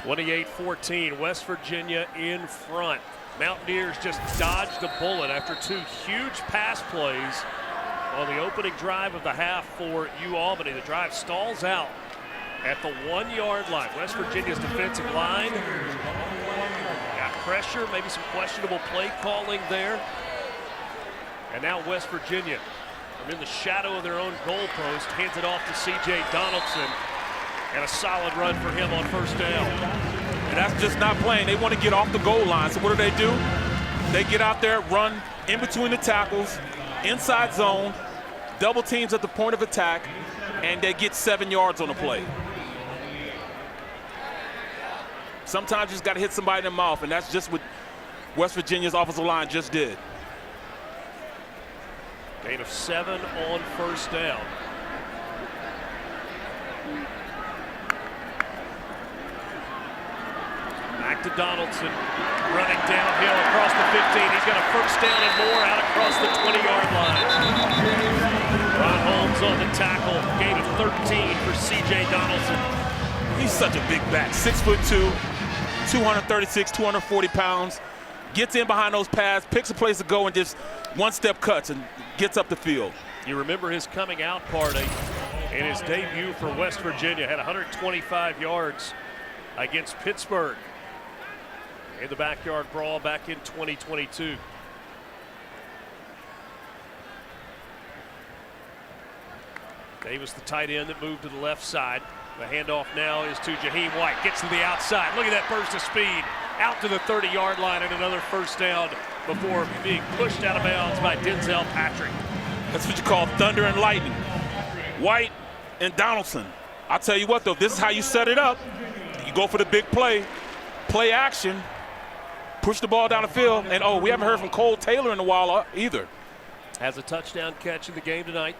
(28-14), West Virginia in front. Mountaineers just dodged a bullet after 2 huge pass plays on the opening drive of the half for Albany. The drive stalls out at the 1-yard line. West Virginia's defensive line got pressure, maybe some questionable play calling there. And now West Virginia, from in the shadow of their own goalpost, hands it off to C.J. Donaldson. And a solid run for him on 1st down. And that's just not playing. They want to get off the goal line. So what do? They get out there, run in between the tackles, inside zone, double teams at the point of attack, and they get 7 yards on the play. Sometimes you just got to hit somebody in the mouth, and that's just what West Virginia's offensive line just did. Gain of 7 on first down. Back to Donaldson, running downhill across the 15. He's got a first down and more out across the 20-yard line. Ron Holmes on the tackle. Gain of 13 for C.J. Donaldson. He's such a big back, 6'2", 236, 240 pounds. Gets in behind those pads, picks a place to go, and just one-step cuts and gets up the field. You remember his coming out party in his debut for West Virginia. Had 125 yards against Pittsburgh in the backyard brawl back in 2022. Davis, the tight end that moved to the left side. The handoff now is to Jaheim White. Gets to the outside. Look at that burst of speed. Out to the 30-yard line and another first down before being pushed out of bounds by Denzel Patrick. That's what you call thunder and lightning. White and Donaldson. I'll tell you what, though, this is how you set it up. You go for the big play, play action, push the ball down the field, and oh, we haven't heard from Cole Taylor in a while either. Has a touchdown catch in the game tonight.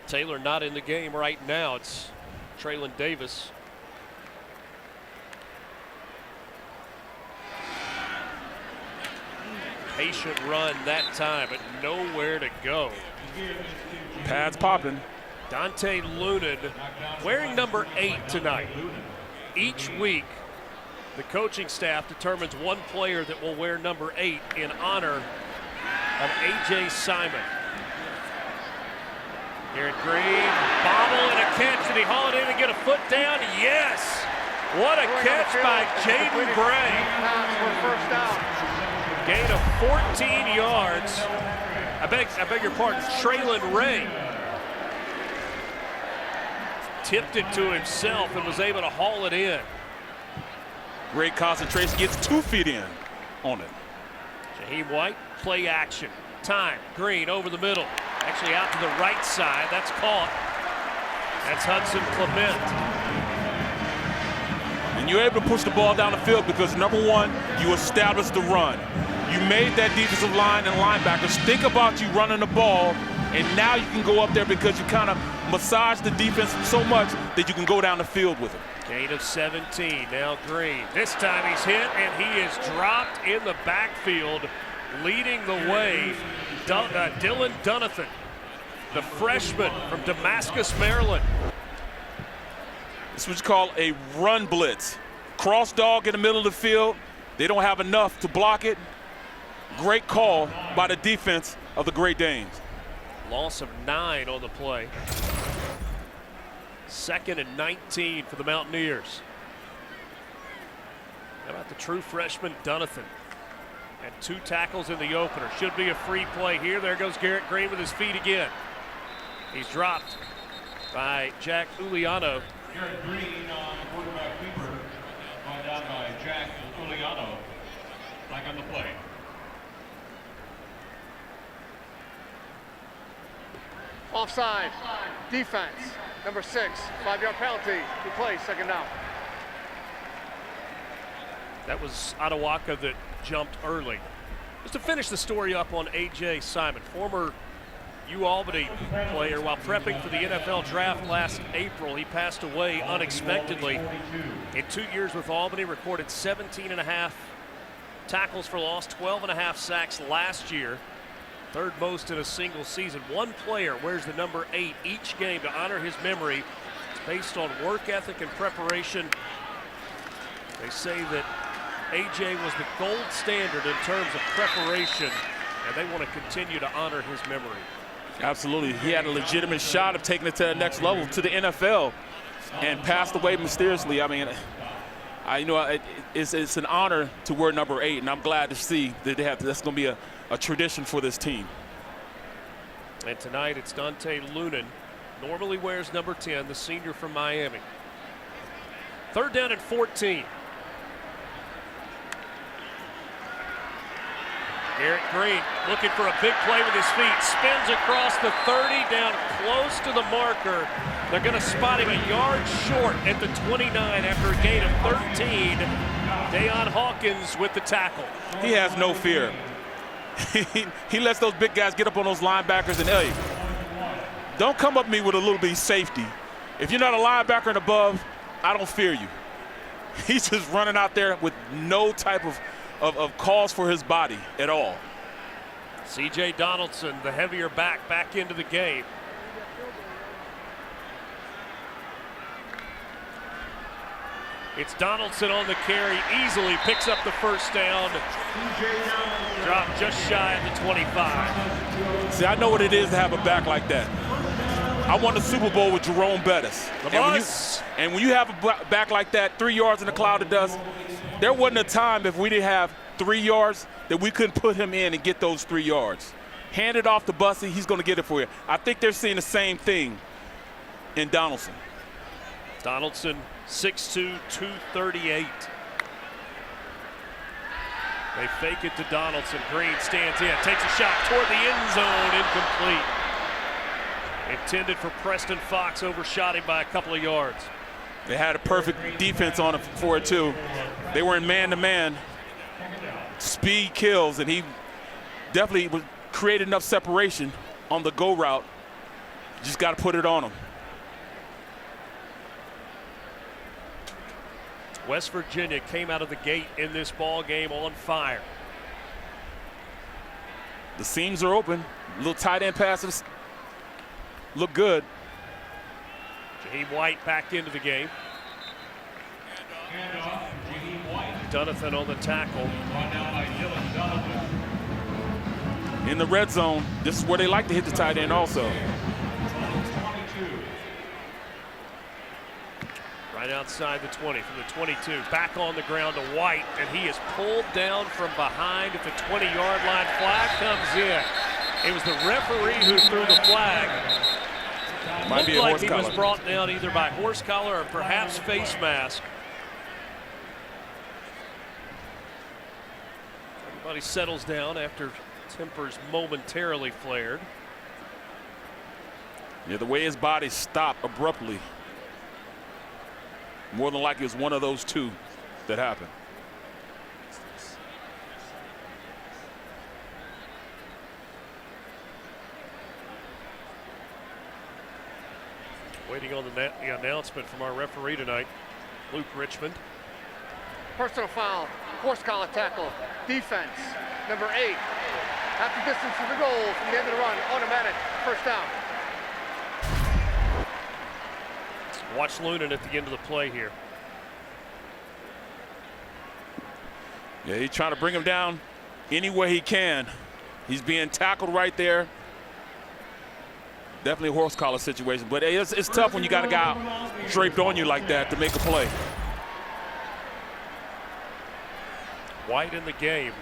Taylor not in the game right now. It's Traylon Davis. Patient run that time, but nowhere to go. Pads popping. Dante Lunan wearing number 8 tonight. Each week, the coaching staff determines one player that will wear number 8 in honor of A.J. Simon. Garrett Greene, bobble and a catch. Did he haul it in and get a foot down? Yes! What a catch by Jaden Bray. First down. Gain of 14 yards. I beg your pardon, Traylon Ray tipped it to himself and was able to haul it in. Great concentration, gets 2 feet in on it. Jaheim White, play action. Time, Greene over the middle. Actually out to the right side, that's caught. That's Hudson Clement. And you're able to push the ball down the field because, number one, you established the run. You made that defensive line and linebackers think about you running the ball, and now you can go up there because you kind of massage the defense so much that you can go down the field with it. Gain of 17, now Greene. This time he's hit, and he is dropped in the backfield. Leading the way, Dylan Dunathan, the freshman from Damascus, Maryland. This is what you call a run blitz. Cross dog in the middle of the field. They don't have enough to block it. Great call by the defense of the Great Danes. Loss of 9 on the play. 2nd and 19 for the Mountaineers. How about the true freshman Dunathan? And 2 tackles in the opener. Should be a free play here. There goes Garrett Greene with his feet again. He's dropped by Jack Uliano. Garrett Greene on quarterback keeper. Brought down by Jack Uliano. Back on the play. Offside. Defense. Number 6. 5-yard penalty. Good play. Second down. That was Adewaka that jumped early. Just to finish the story up on A.J. Simon, former Albany player. While prepping for the NFL draft last April, he passed away unexpectedly. In 2 years with Albany, recorded 17.5 tackles for loss, 12.5 sacks last year. 3rd most in a single season. One player wears the number 8 each game to honor his memory. It's based on work ethic and preparation. They say that A.J. was the gold standard in terms of preparation, and they want to continue to honor his memory. Absolutely. He had a legitimate shot of taking it to the next level, to the NFL, and passed away mysteriously. I mean, it's an honor to wear number 8, and I'm glad to see that that's going to be a tradition for this team. And tonight it's Dante Lunan. Normally wears number 10, the senior from Miami. 3rd down and 14. Garrett Greene looking for a big play with his feet. Spins across the 30, down close to the marker. They're going to spot him a yard short at the 29 after a gain of 13. Deion Hawkins with the tackle. He has no fear. He lets those big guys get up on those linebackers and, hey, don't come up me with a little bit of safety. If you're not a linebacker and above, I don't fear you. He's just running out there with no type of cause for his body at all. C.J. Donaldson, the heavier back into the game. It's Donaldson on the carry, easily picks up the first down. Dropped just shy of the 25. See, I know what it is to have a back like that. I won the Super Bowl with Jerome Bettis. And when you have a back like that, 3 yards in the cloud of dust, there wasn't a time if we didn't have 3 yards that we couldn't put him in and get those 3 yards. Hand it off to Bussy, he's going to get it for you. I think they're seeing the same thing in Donaldson. Donaldson, 6'2", 238. They fake it to Donaldson. Greene stands in, takes a shot toward the end zone, incomplete. Intended for Preston Fox, overshot him by a couple of yards. They had a perfect defense on it for it too. They were in man-to-man. Speed kills, and he definitely created enough separation on the go route. Just got to put it on him. West Virginia came out of the gate in this ball game on fire. The seams are open. Little tight end passes look good. Jaheim White back into the game. Donathan on the tackle. In the red zone, this is where they like to hit the tight end also. Right outside the 20, from the 22, back on the ground to White, and he is pulled down from behind at the 20-yard line. Flag comes in. It was the referee who threw the flag. Might be a Looked horse like he collar. was brought down either by horse collar or perhaps face mask. Everybody settles down after tempers momentarily flared. Yeah, the way his body stopped abruptly. More than likely it was one of those two that happened. Waiting on the announcement from our referee tonight, Luke Richmond. Personal foul, horse collar tackle, defense, number 8. Half the distance to the goal from the end of the run, automatic, first down. Watch Lunan at the end of the play here. Yeah, he's trying to bring him down any way he can. He's being tackled right there. Definitely a horse collar situation, but it's tough when you got a guy draped on you like that to make a play. White in the game.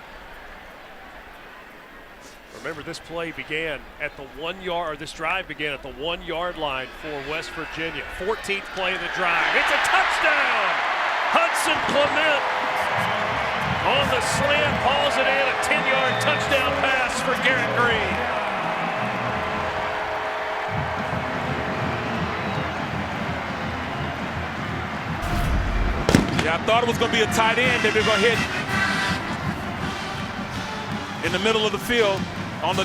Remember, this play began at the 1 yard, or this drive began at the 1 yard line for West Virginia. 14th play of the drive. It's a touchdown! Hudson Clement on the slant, hauls it in, a 10-yard touchdown pass for Garrett Greene. Yeah, I thought it was going to be a tight end that they're going to hit in the middle of the field on the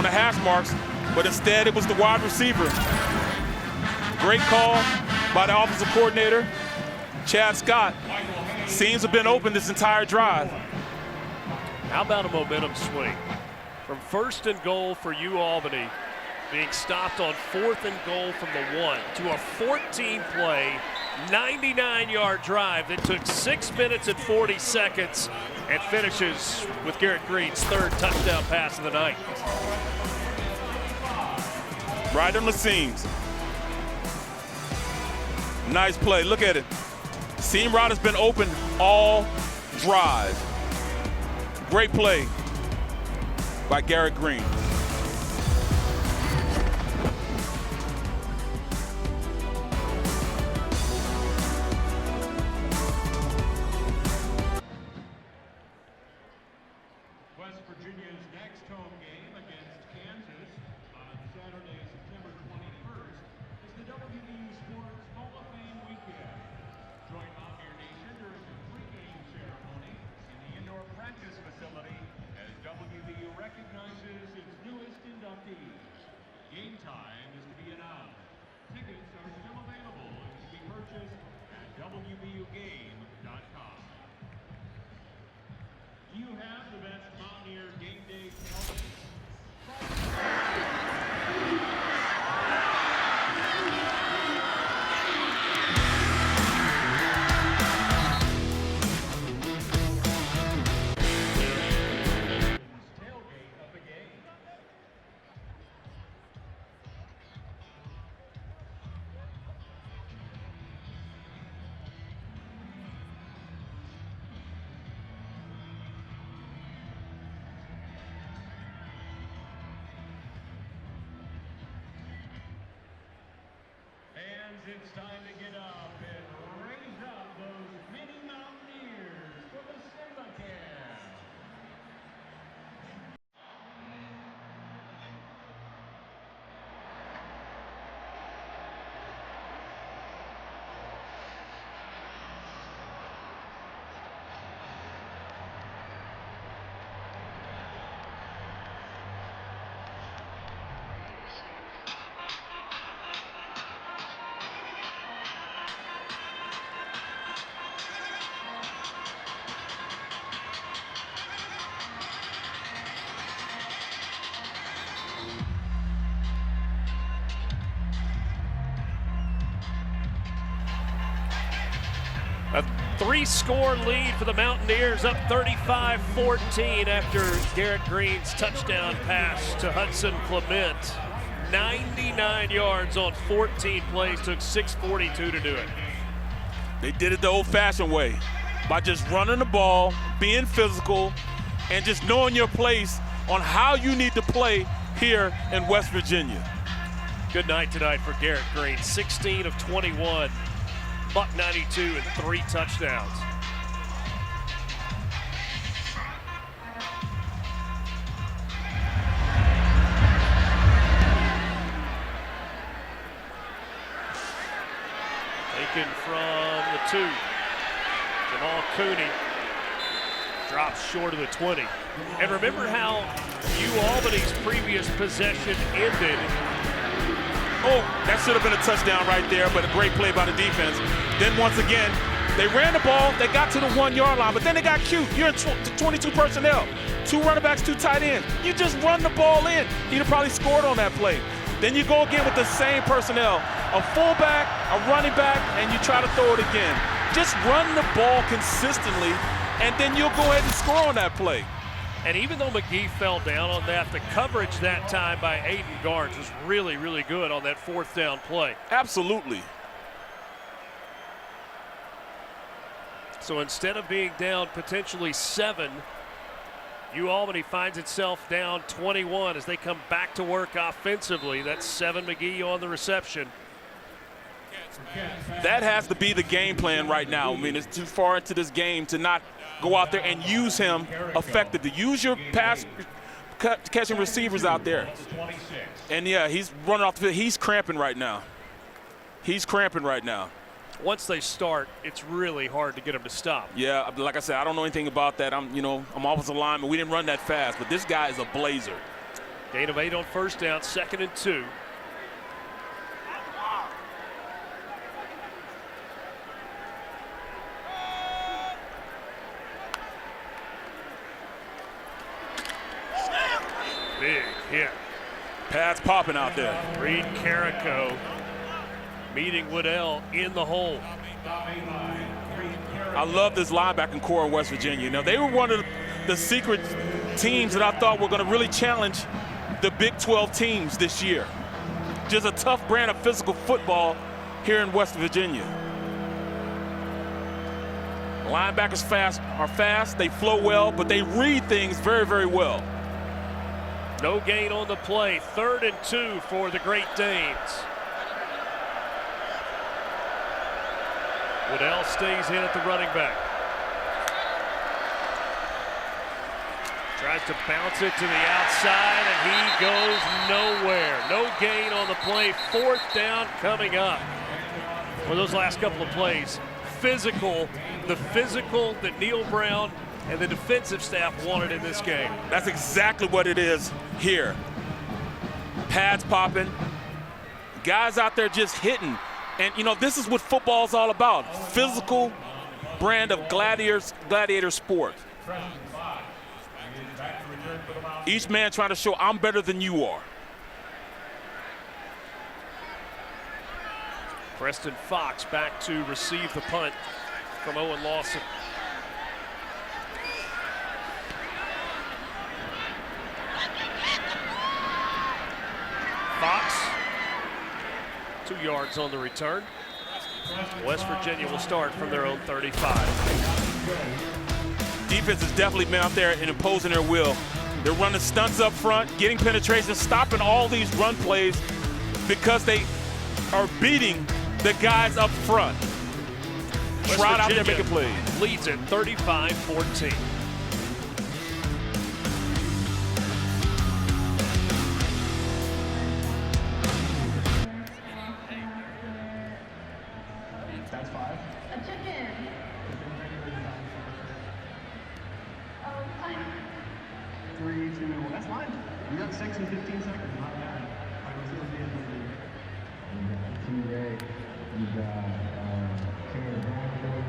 hash marks, but instead it was the wide receiver. Great call by the offensive coordinator, Chad Scott. Seams have been open this entire drive. How about a momentum swing? From 1st and goal for Albany, being stopped on 4th and goal from the 1 to a 14-play, 99-yard drive that took 6 minutes and 40 seconds and finishes with Garrett Greene's 3rd touchdown pass of the night. Right on the seams. Nice play. Look at it. Seam route has been open all drive. Great play by Garrett Greene. game time is to be announced. Tickets are still available and can be purchased at WBUGame.com. You have the best Mountaineer game day tailgate. Tailgate of the game. Fans, it's time to get up and raise up those mini Mountaineers for the Simba Cam. A 3-score lead for the Mountaineers, up 35-14 after Garrett Greene's touchdown pass to Hudson Clement. 99 yards on 14 plays, took 6:42 to do it. They did it the old-fashioned way, by just running the ball, being physical, and just knowing your place on how you need to play here in West Virginia. Good night tonight for Garrett Greene, 16 of 21, buck 92 and 3 touchdowns. Taken from the 2. Jamal Cooney drops short of the 20. And remember how Albany's previous possession ended. Oh, that should have been a touchdown right there, but a great play by the defense. Then once again, they ran the ball, they got to the 1-yard line, but then they got cute. You're in 22 personnel, 2 running backs, 2 tight ends. You just run the ball in. He'd have probably scored on that play. Then you go again with the same personnel, a fullback, a running back, and you try to throw it again. Just run the ball consistently, and then you'll go ahead and score on that play. And even though McGee fell down on that, the coverage that time by Aiden Garnes was really, really good on that 4th down play. Absolutely. So instead of being down potentially 7, Albany finds itself down 21 as they come back to work offensively. That's 7 McGee on the reception. That has to be the game plan right now. I mean, it's too far into this game to not go out there and use him effectively. Use your pass catching receivers out there. And yeah, he's running off the field. He's cramping right now. He's cramping right now. Once they start, it's really hard to get them to stop. Yeah, like I said, I don't know anything about that. I'm offensive lineman. We didn't run that fast, but this guy is a blazer. Gain of 8 on 1st down, 2nd and 2. Big hit. Pads popping out there. Reed Carrico meeting Woodell in the hole. I love this linebacking core in West Virginia. Now, they were one of the secret teams that I thought were going to really challenge the Big 12 teams this year. Just a tough brand of physical football here in West Virginia. Linebackers are fast, they flow well, but they read things very, very well. No gain on the play. 3rd and 2 for the Great Danes. Woodell stays in at the running back. Tries to bounce it to the outside, and he goes nowhere. No gain on the play. 4th down coming up. For those last couple of plays, the physical that Neil Brown and the defensive staff wanted in this game. That's exactly what it is here. Pads popping, Guys out there just hitting. And, you know, this is what football's all about. Physical brand of gladiator sport. Each man trying to show I'm better than you are. Preston Fox back to receive the punt from Owen Lawson. Fox, 2 yards on the return. West Virginia will start from their own 35. Defense has definitely been out there and imposing their will. They're running stunts up front, getting penetration, stopping all these run plays because they are beating the guys up front. Trout out there making plays. Leads at 35-14. That's 5. A chicken. 3, 2, that's fine. We got 6 and 15 seconds. Not bad. All right, let's see what the end is. You got T-Ray, you got Karen Hampton,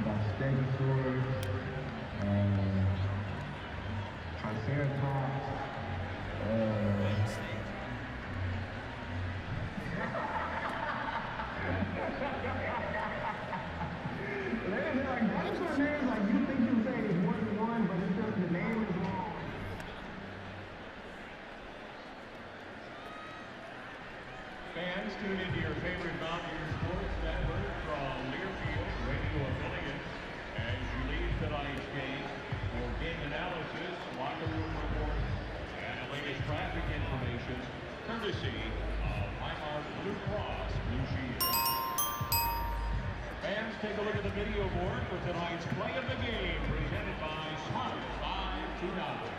got Stegosaurus, Triceratops, That's what names like you think you say is 1-1, but it's just the name is wrong. Fans, tune into your favorite Mountaineers sports network from Learfield radio affiliates as you leave tonight's game for game analysis, locker room reports, and the latest traffic information, courtesy of Highmark Blue Cross Blue Shield. Fans, take a look at the video board for tonight's play of the game, presented by Smart 529.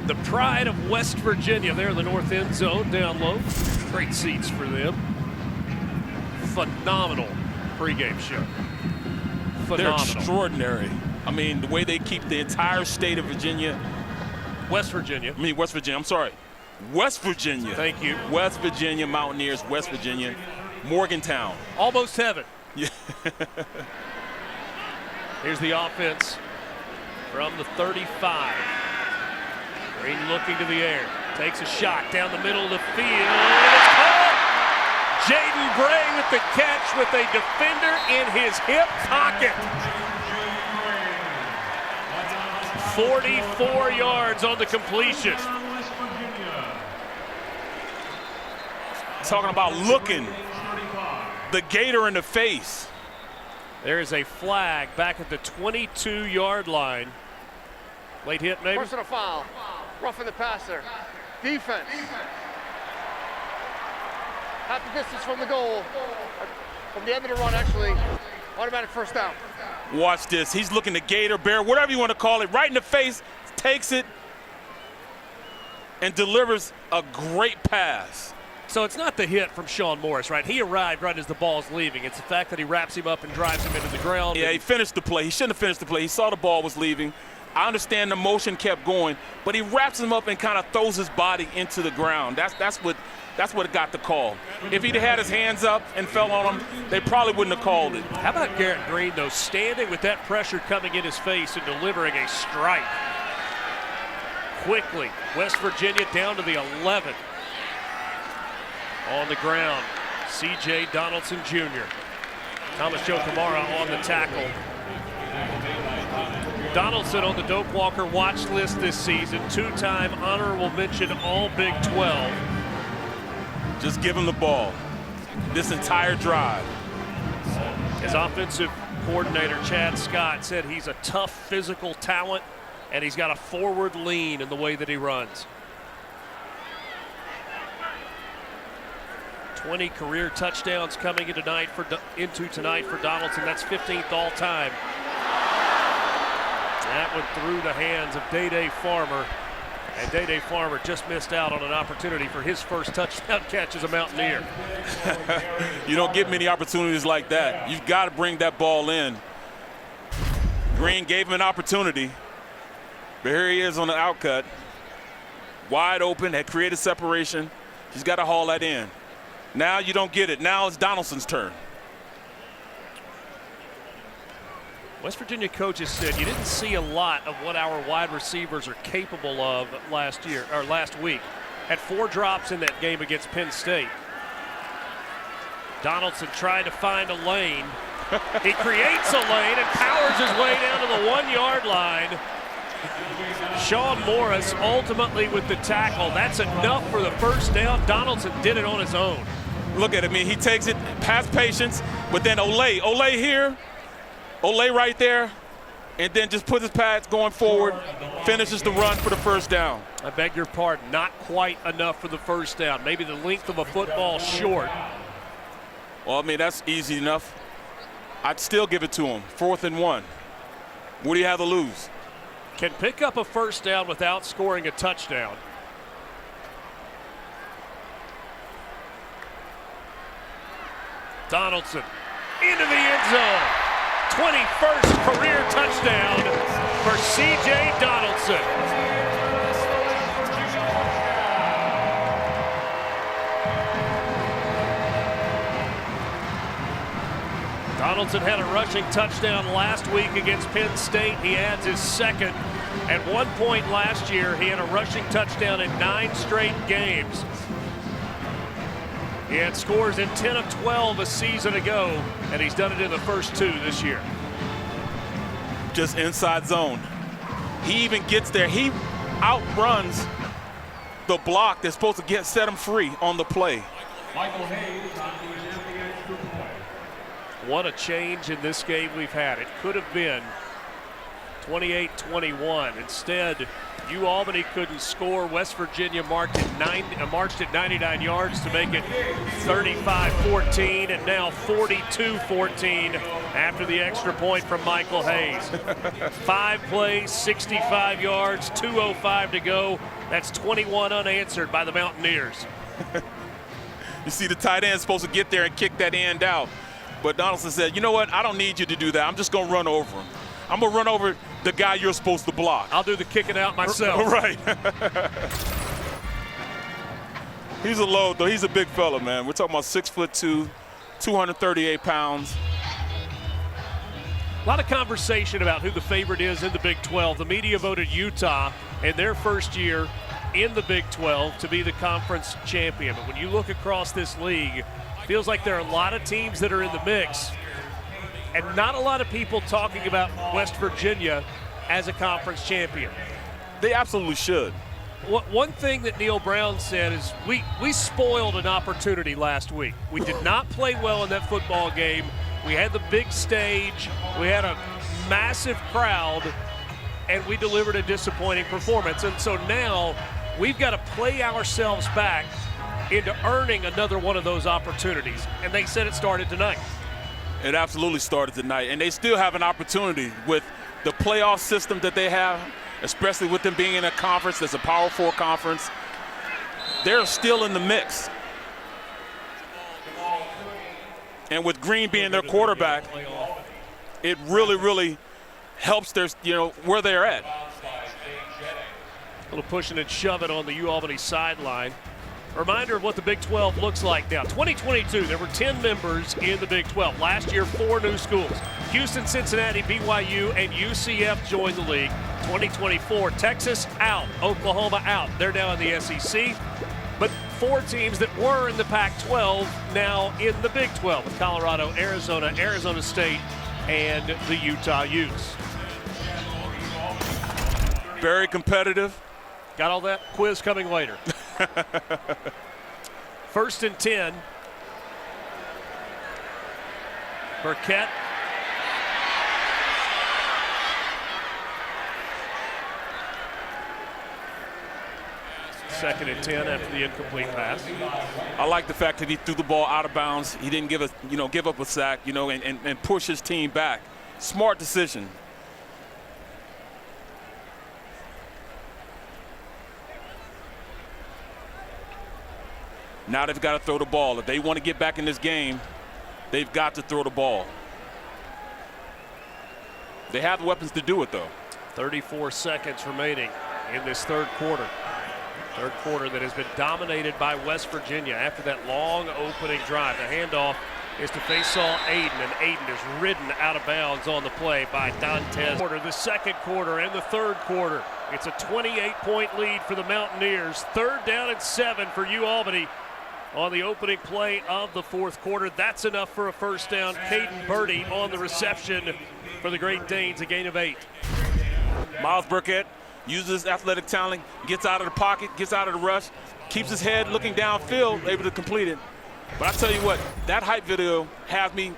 The pride of West Virginia there in the north end zone, down low. Great seats for them. Phenomenal pregame show. Phenomenal. They're extraordinary. I mean, the way they keep the entire state of Virginia. West Virginia. I'm sorry. West Virginia. Thank you. West Virginia Mountaineers, West Virginia, Morgantown. Almost heaven. Yeah. Here's the offense from the 35. Greene looking to the air, takes a shot down the middle of the field. It's caught! Jaden Bray with the catch with a defender in his hip pocket. 44 yards on the completion. Talking about looking the Gator in the face. There is a flag back at the 22-yard line. Late hit, maybe? Personal foul. Roughing the passer. Defense. Half the distance from the goal. From the end of the run, actually. Automatic first down. Watch this. He's looking the Gator, Bear, whatever you want to call it, right in the face, takes it, and delivers a great pass. So it's not the hit from Sean Morris, right? He arrived right as the ball's leaving. It's the fact that he wraps him up and drives him into the ground. Yeah, he finished the play. He shouldn't have finished the play. He saw the ball was leaving, I understand the motion kept going, but he wraps him up and kind of throws his body into the ground. That's what got the call. If he'd had his hands up and fell on him, they probably wouldn't have called it. How about Garrett Greene, though, standing with that pressure coming in his face and delivering a strike? Quickly, West Virginia down to the 11. On the ground, C.J. Donaldson Jr. Thomas Joe Kamara on the tackle. Donaldson on the Doak Walker watch list this season. Two-time honorable mention All Big 12. Just give him the ball this entire drive. His offensive coordinator, Chad Scott, said he's a tough physical talent and he's got a forward lean in the way that he runs. 20 career touchdowns coming into tonight for Donaldson. That's 15th all time. That went through the hands of Day Farmer. And Day Farmer just missed out on an opportunity for his first touchdown catch as a Mountaineer. You don't get many opportunities like that. You've got to bring that ball in. Greene gave him an opportunity, but here he is on the outcut. Wide open, had created separation. He's got to haul that in. Now you don't get it. Now it's Donaldson's turn. West Virginia coaches said you didn't see a lot of what our wide receivers are capable of last week. Had 4 drops in that game against Penn State. Donaldson tried to find a lane. He creates a lane and powers his way down to the 1-yard line. Sean Morris ultimately with the tackle. That's enough for the first down. Donaldson did it on his own. Look at it. I mean, he takes it past patience, but then Ole here. Ole right there, and then just puts his pads going forward, finishes the run for the first down. I beg your pardon, not quite enough for the first down. Maybe the length of a football short. Well, I mean, that's easy enough. I'd still give it to him. 4th and 1. What do you have to lose? Can pick up a first down without scoring a touchdown. Donaldson into the end zone. 21st career touchdown for C.J. Donaldson. Donaldson had a rushing touchdown last week against Penn State. He adds his second. At one point last year, he had a rushing touchdown in 9 straight games. He had scores in 10 of 12 a season ago, and he's done it in the first 2 this year. Just inside zone. He even gets there. He outruns the block that's supposed to set him free on the play. What a change in this game we've had. It could have been 28-21. Instead, Albany couldn't score. West Virginia marched at 99 yards to make it 35-14, and now 42-14 after the extra point from Michael Hayes. 5 plays, 65 yards, 2:05 to go. That's 21 unanswered by the Mountaineers. You see the tight end supposed to get there and kick that end out. But Donaldson said, you know what, I don't need you to do that. I'm just going to run over him. I'm going to run over the guy you're supposed to block. I'll do the kicking out myself. Right. He's a load, though. He's a big fella, man. We're talking about 6'2", 238 pounds. A lot of conversation about who the favorite is in the Big 12. The media voted Utah in their first year in the Big 12 to be the conference champion. But when you look across this league, it feels like there are a lot of teams that are in the mix. And not a lot of people talking about West Virginia as a conference champion. They absolutely should. One thing that Neil Brown said is we spoiled an opportunity last week. We did not play well in that football game. We had the big stage. We had a massive crowd, and we delivered a disappointing performance. And so now we've got to play ourselves back into earning another one of those opportunities. And they said it started tonight. It absolutely started tonight, and they still have an opportunity with the playoff system that they have, especially with them being in a conference that's a Power 4 conference. They're still in the mix. And with Greene being their quarterback, it really, really helps their, where they're at. little pushing and shoving on the UAlbany sideline. A reminder of what the Big 12 looks like now. 2022, there were 10 members in the Big 12. Last year, 4 new schools. Houston, Cincinnati, BYU, and UCF joined the league. 2024, Texas out, Oklahoma out. They're now in the SEC. But 4 teams that were in the Pac-12 now in the Big 12 with Colorado, Arizona, Arizona State, and the Utah Utes. Very competitive. Got all that? Quiz coming later. 1st and 10. Burkett. Second and 10 after the incomplete pass. I like the fact that he threw the ball out of bounds. He didn't give up a sack, and push his team back. Smart decision. Now they've got to throw the ball. If they want to get back in this game, they've got to throw the ball. They have the weapons to do it, though. 34 seconds remaining in this third quarter. Third quarter that has been dominated by West Virginia after that long opening drive. The handoff is to Faisal Aiden, and Aiden is ridden out of bounds on the play by Dantes. The second quarter and the third quarter. It's a 28-point lead for the Mountaineers. 3rd down and 7 for UAlbany on the opening play of the fourth quarter. That's enough for a first down. Caden Birdie on the reception for the Great Danes, a gain of 8. Miles Burkett uses his athletic talent, gets out of the pocket, gets out of the rush, keeps his head looking downfield, able to complete it. But I tell you what, that hype video has me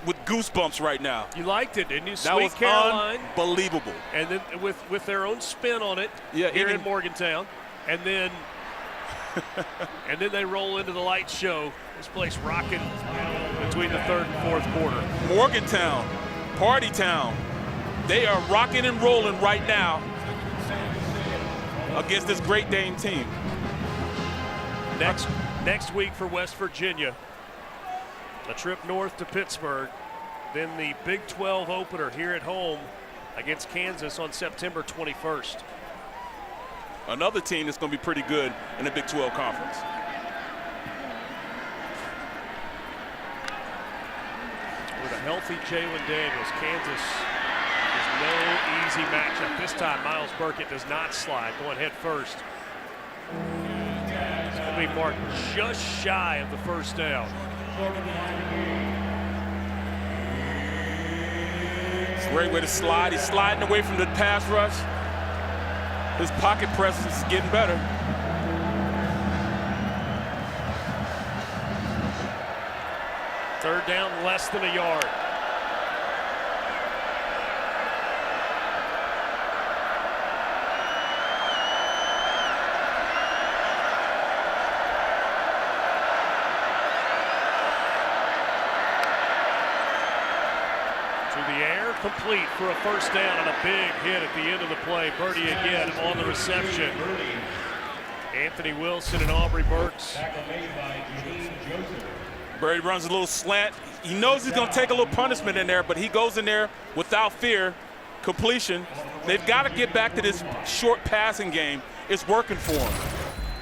with goosebumps right now. You liked it, didn't you? That Sweet was Caroline. unbelievable. And then with their own spin on it here in Morgantown. And then and then they roll into the light show. This place rocking between the third and fourth quarter. Morgantown, party town. They are rocking and rolling right now against this Great Dane team. Next week for West Virginia, a trip north to Pittsburgh, then the Big 12 opener here at home against Kansas on September 21st. Another team that's going to be pretty good in the Big 12 conference. With a healthy Jalen Daniels, Kansas is no easy matchup. This time, Miles Burkett does not slide, going head first. It's going to be marked just shy of the first down. It's a great way to slide. He's sliding away from the pass rush. His pocket presence is getting better. Third down, less than a yard. Complete for a first down and a big hit at the end of the play. Birdie again on the reception. Anthony Wilson and Aubrey Burks. Birdie runs a little slant. He knows he's going to take a little punishment in there, but he goes in there without fear. Completion. They've got to get back to this short passing game. It's working for them.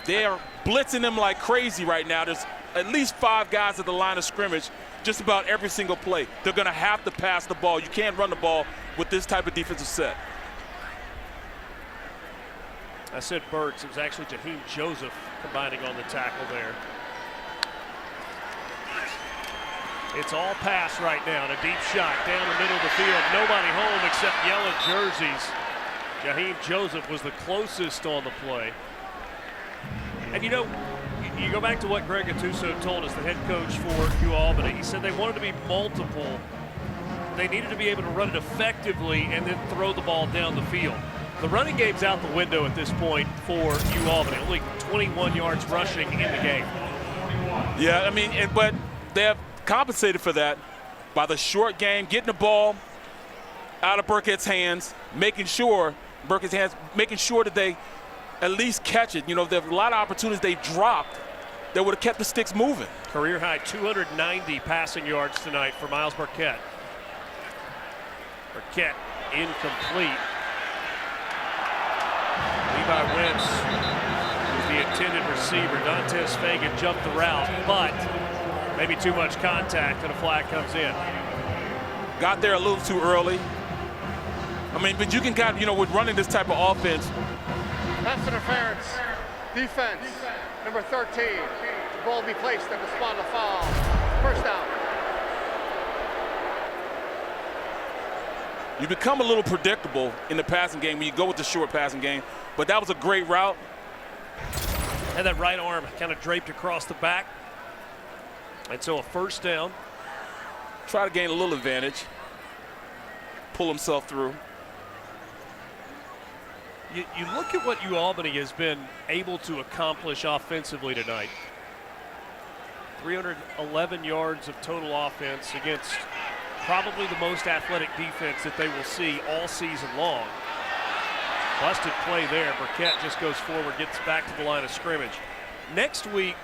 They are blitzing them like crazy right now. There's at least 5 guys at the line of scrimmage just about every single play. They're going to have to pass the ball. You can't run the ball with this type of defensive set. I said Burks. It was actually Jaheim Joseph combining on the tackle there. It's all pass right now, and a deep shot down the middle of the field. Nobody home except yellow jerseys. Jaheim Joseph was the closest on the play. And you know, you go back to what Greg Gattuso told us, the head coach for UAlbany. He said they wanted to be multiple. They needed to be able to run it effectively and then throw the ball down the field. The running game's out the window at this point for UAlbany. Only 21 yards rushing in the game. Yeah, I mean, but they have compensated for that by the short game, getting the ball out of Burkett's hands, making sure that they at least catch it. You know, there are a lot of opportunities they dropped that would have kept the sticks moving. Career high 290 passing yards tonight for Miles Burkett. Burkett incomplete. Levi Wentz was the intended receiver. Dantes Fagan jumped the route, but maybe too much contact and a flag comes in. Got there a little too early. I mean, but you can kind of, you know, with running this type of offense. Pass interference. Defense. Number 13. The ball will be placed at the spot of the foul. First down. You become a little predictable in the passing game when you go with the short passing game, but that was a great route. And that right arm kind of draped across the back. And so a first down. Try to gain a little advantage. Pull himself through. You look at what Albany has been able to accomplish offensively tonight. 311 yards of total offense against probably the most athletic defense that they will see all season long. Busted play there. Burkett just goes forward, gets back to the line of scrimmage. Next week,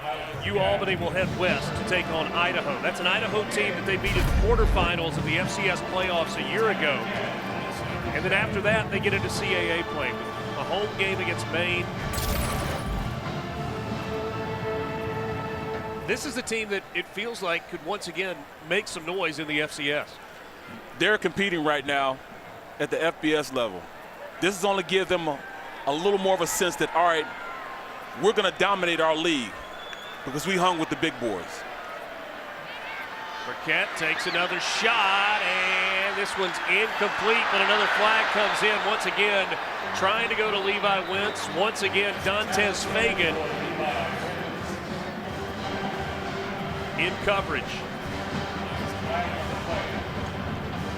Albany will head west to take on Idaho. That's an Idaho team that they beat in the quarterfinals of the FCS playoffs a year ago. And then after that, they get into CAA play with a home game against Maine. This is a team that it feels like could once again make some noise in the FCS. They're competing right now at the FBS level. This is only give them a little more of a sense that, all right, we're going to dominate our league because we hung with the big boys. Burkett takes another shot, and this one's incomplete, but another flag comes in once again, trying to go to Levi Wentz. Once again, Dantes Fagan in coverage.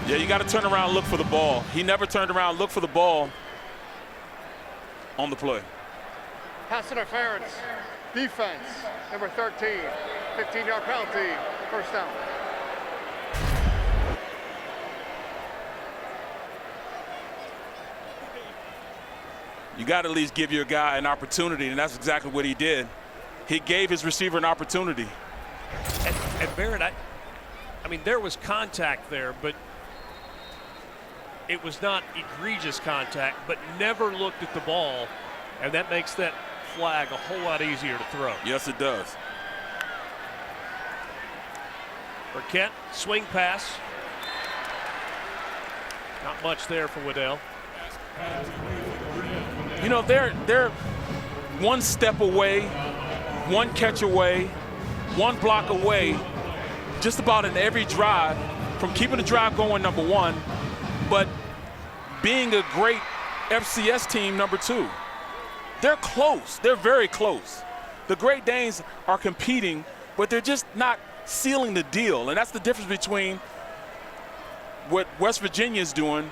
Yeah, you got to turn around and look for the ball. He never turned around and looked for the ball on the play. Pass interference. Defense. Number 13. 15-yard penalty. First down. You got to at least give your guy an opportunity, and that's exactly what he did. He gave his receiver an opportunity. And Barrett, I mean, there was contact there, but it was not egregious contact, but never looked at the ball, and that makes that flag a whole lot easier to throw. Yes, it does. Burkett, swing pass. Not much there for Waddell. You know, they're one step away, one catch away, one block away, just about in every drive from keeping the drive going, number one, but being a great FCS team, number two. They're close. They're very close. The Great Danes are competing, but they're just not sealing the deal, and that's the difference between what West Virginia is doing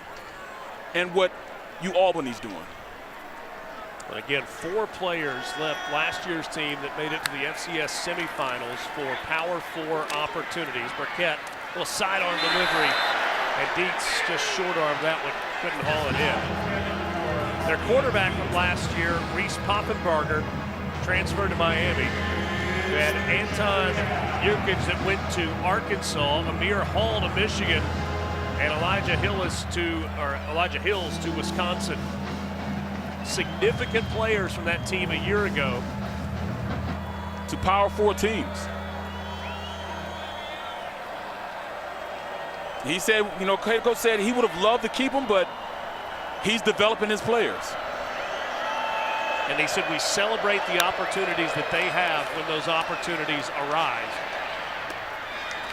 and what Albany's doing. And again, 4 players left last year's team that made it to the FCS semifinals for Power 4 opportunities. Burkett, little sidearm delivery, and Dietz just short-armed that one, couldn't haul it in. Their quarterback from last year, Reese Poffenbarger, transferred to Miami. We had Anton Yukins that went to Arkansas, Amir Hall to Michigan, and Elijah Hills to Wisconsin. Significant players from that team a year ago. To Power 4 teams. He said, you know, Coach said he would have loved to keep them, but he's developing his players. And he said we celebrate the opportunities that they have when those opportunities arise.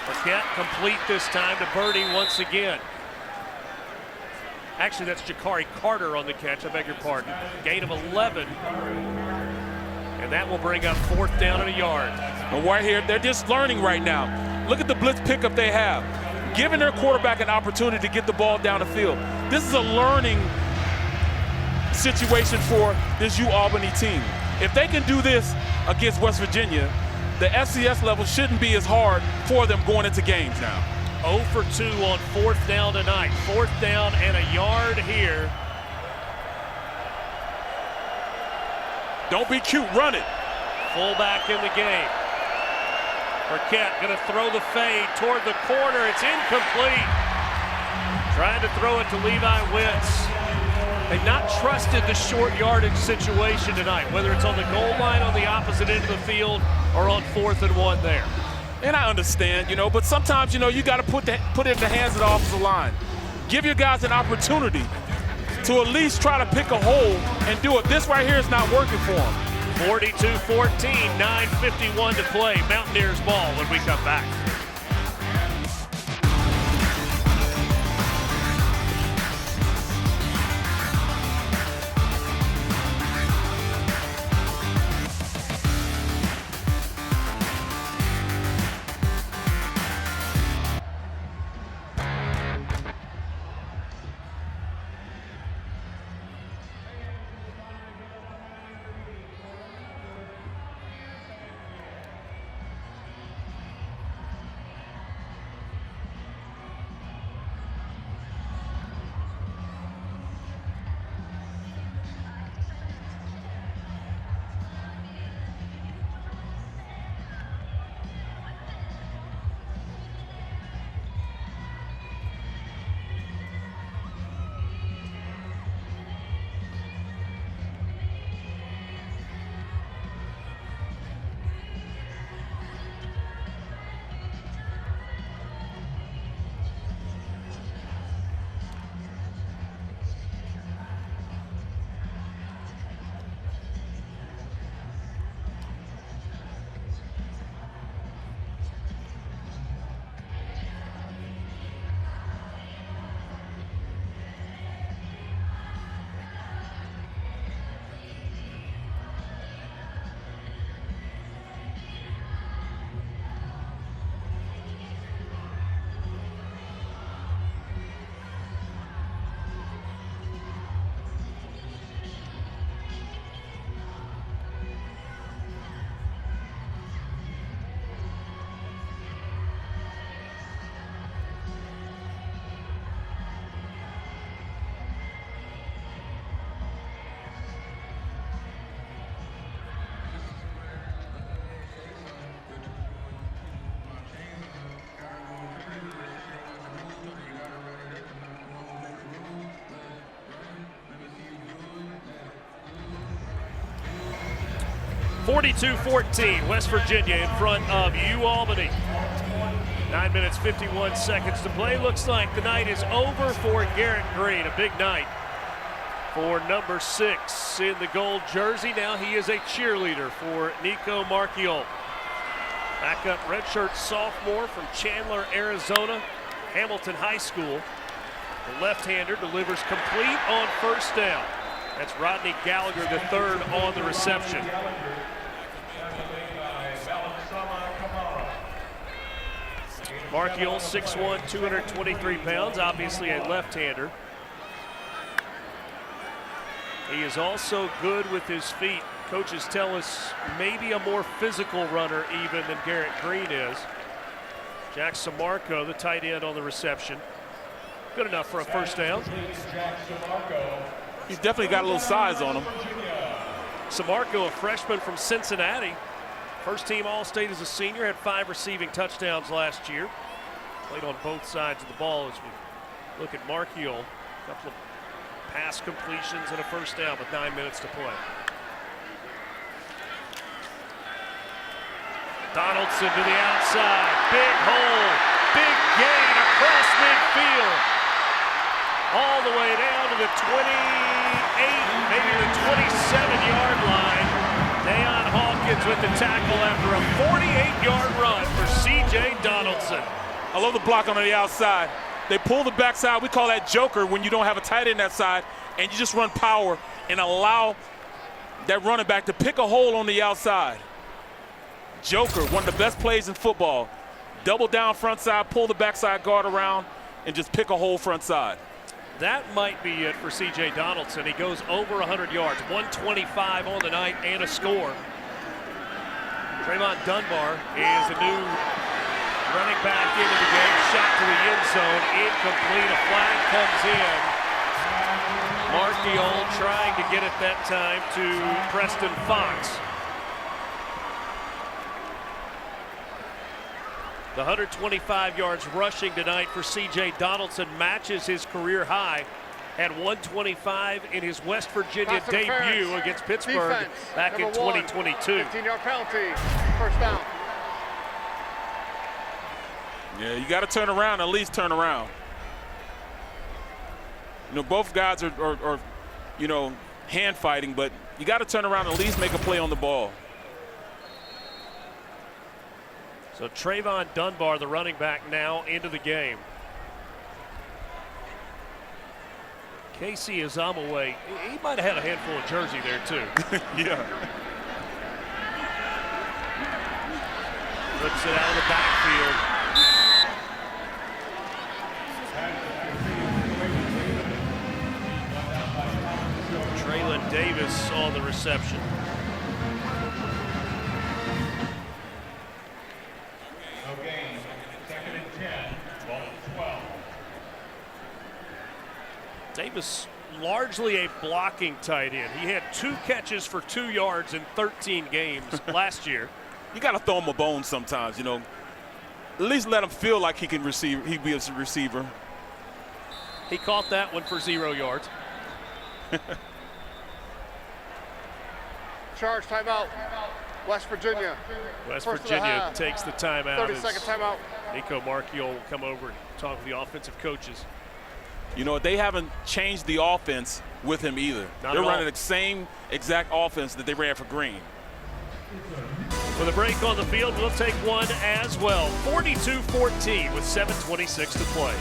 Burkett complete this time to Birdie once again. Actually, that's Jakari Carter on the catch, I beg your pardon. Gain of 11. And that will bring up 4th down and a yard. And right here, they're just learning right now. Look at the blitz pickup they have. Giving their quarterback an opportunity to get the ball down the field. This is a learning situation for this Albany team. If they can do this against West Virginia, the FCS level shouldn't be as hard for them going into games now. 0 for 2 on 4th down tonight. 4th down and a yard here. Don't be cute, run it. Fullback in the game. Burkett going to throw the fade toward the corner. It's incomplete. Trying to throw it to Levi Wentz. They've not trusted the short yardage situation tonight, whether it's on the goal line on the opposite end of the field or on 4th and 1 there. And I understand, but sometimes, you got to put it in the hands of the offensive line. Give your guys an opportunity to at least try to pick a hole and do it. This right here is not working for them. 42-14, 9:51 to play. Mountaineers ball when we come back. (42-14), West Virginia in front of Albany. 9 minutes, 51 seconds to play. Looks like the night is over for Garrett Greene. A big night for number 6 in the gold jersey. Now he is a cheerleader for Nico Marchiol. Backup redshirt sophomore from Chandler, Arizona, Hamilton High School. The left-hander delivers complete on first down. That's Rodney Gallagher, the third on the reception. Marchiol, 6'1", 223 pounds, obviously a left-hander. He is also good with his feet. Coaches tell us maybe a more physical runner even than Garrett Greene is. Jack Samarco, the tight end on the reception. Good enough for a first down. He's definitely got a little size on him. Samarco, a freshman from Cincinnati. First team All-State as a senior, had 5 receiving touchdowns last year. Played on both sides of the ball as we look at Marchiol. A couple of pass completions and a first down with 9 minutes to play. Donaldson to the outside, big hole, big gain across midfield. All the way down to the 28, maybe the 27-yard line. Deion Hawkins with the tackle after a 48-yard run for C.J. Donaldson. I love the block on the outside. They pull the backside. We call that joker when you don't have a tight end that side, and you just run power and allow that running back to pick a hole on the outside. Joker, one of the best plays in football. Double down front side, pull the backside guard around, and just pick a hole front side. That might be it for C.J. Donaldson. He goes over 100 yards, 125 on the night and a score. Trayvon Dunbar is the new running back into the game. Shot to the end zone, incomplete. A flag comes in. Marchiol trying to get it that time to Preston Fox. The 125 yards rushing tonight for C.J. Donaldson matches his career high Had 125 in his West Virginia Pass debut interference. against Pittsburgh Defense, back in number 1, 2022. 15-yard penalty, first down. Yeah, you got to turn around, at least turn around. You know, both guys are you know, hand fighting, but you got to turn around and at least make a play on the ball. So Trayvon Dunbar, the running back, now into the game. Casey Azamaway, he might have had a handful of jersey there too. Yeah. Flips it out of the backfield. Traylon Davis on the reception. No gain. 2nd and 10. Ball at 12. Davis, largely a blocking tight end. He had 2 catches for 2 yards in 13 games last year. You got to throw him a bone sometimes, you know. At least let him feel like he can receive. He be a receiver. He caught that one for 0 yards. Charge timeout, West Virginia. West First of the Virginia half. takes the timeout. 30-second timeout. Nico Marchiol will come over and talk with the offensive coaches. You know, they haven't changed the offense with him either. Not They're at all. running the same exact offense that they ran for Greene. For the break on the field, we'll take one as well. 42-14 with 7:26 to play.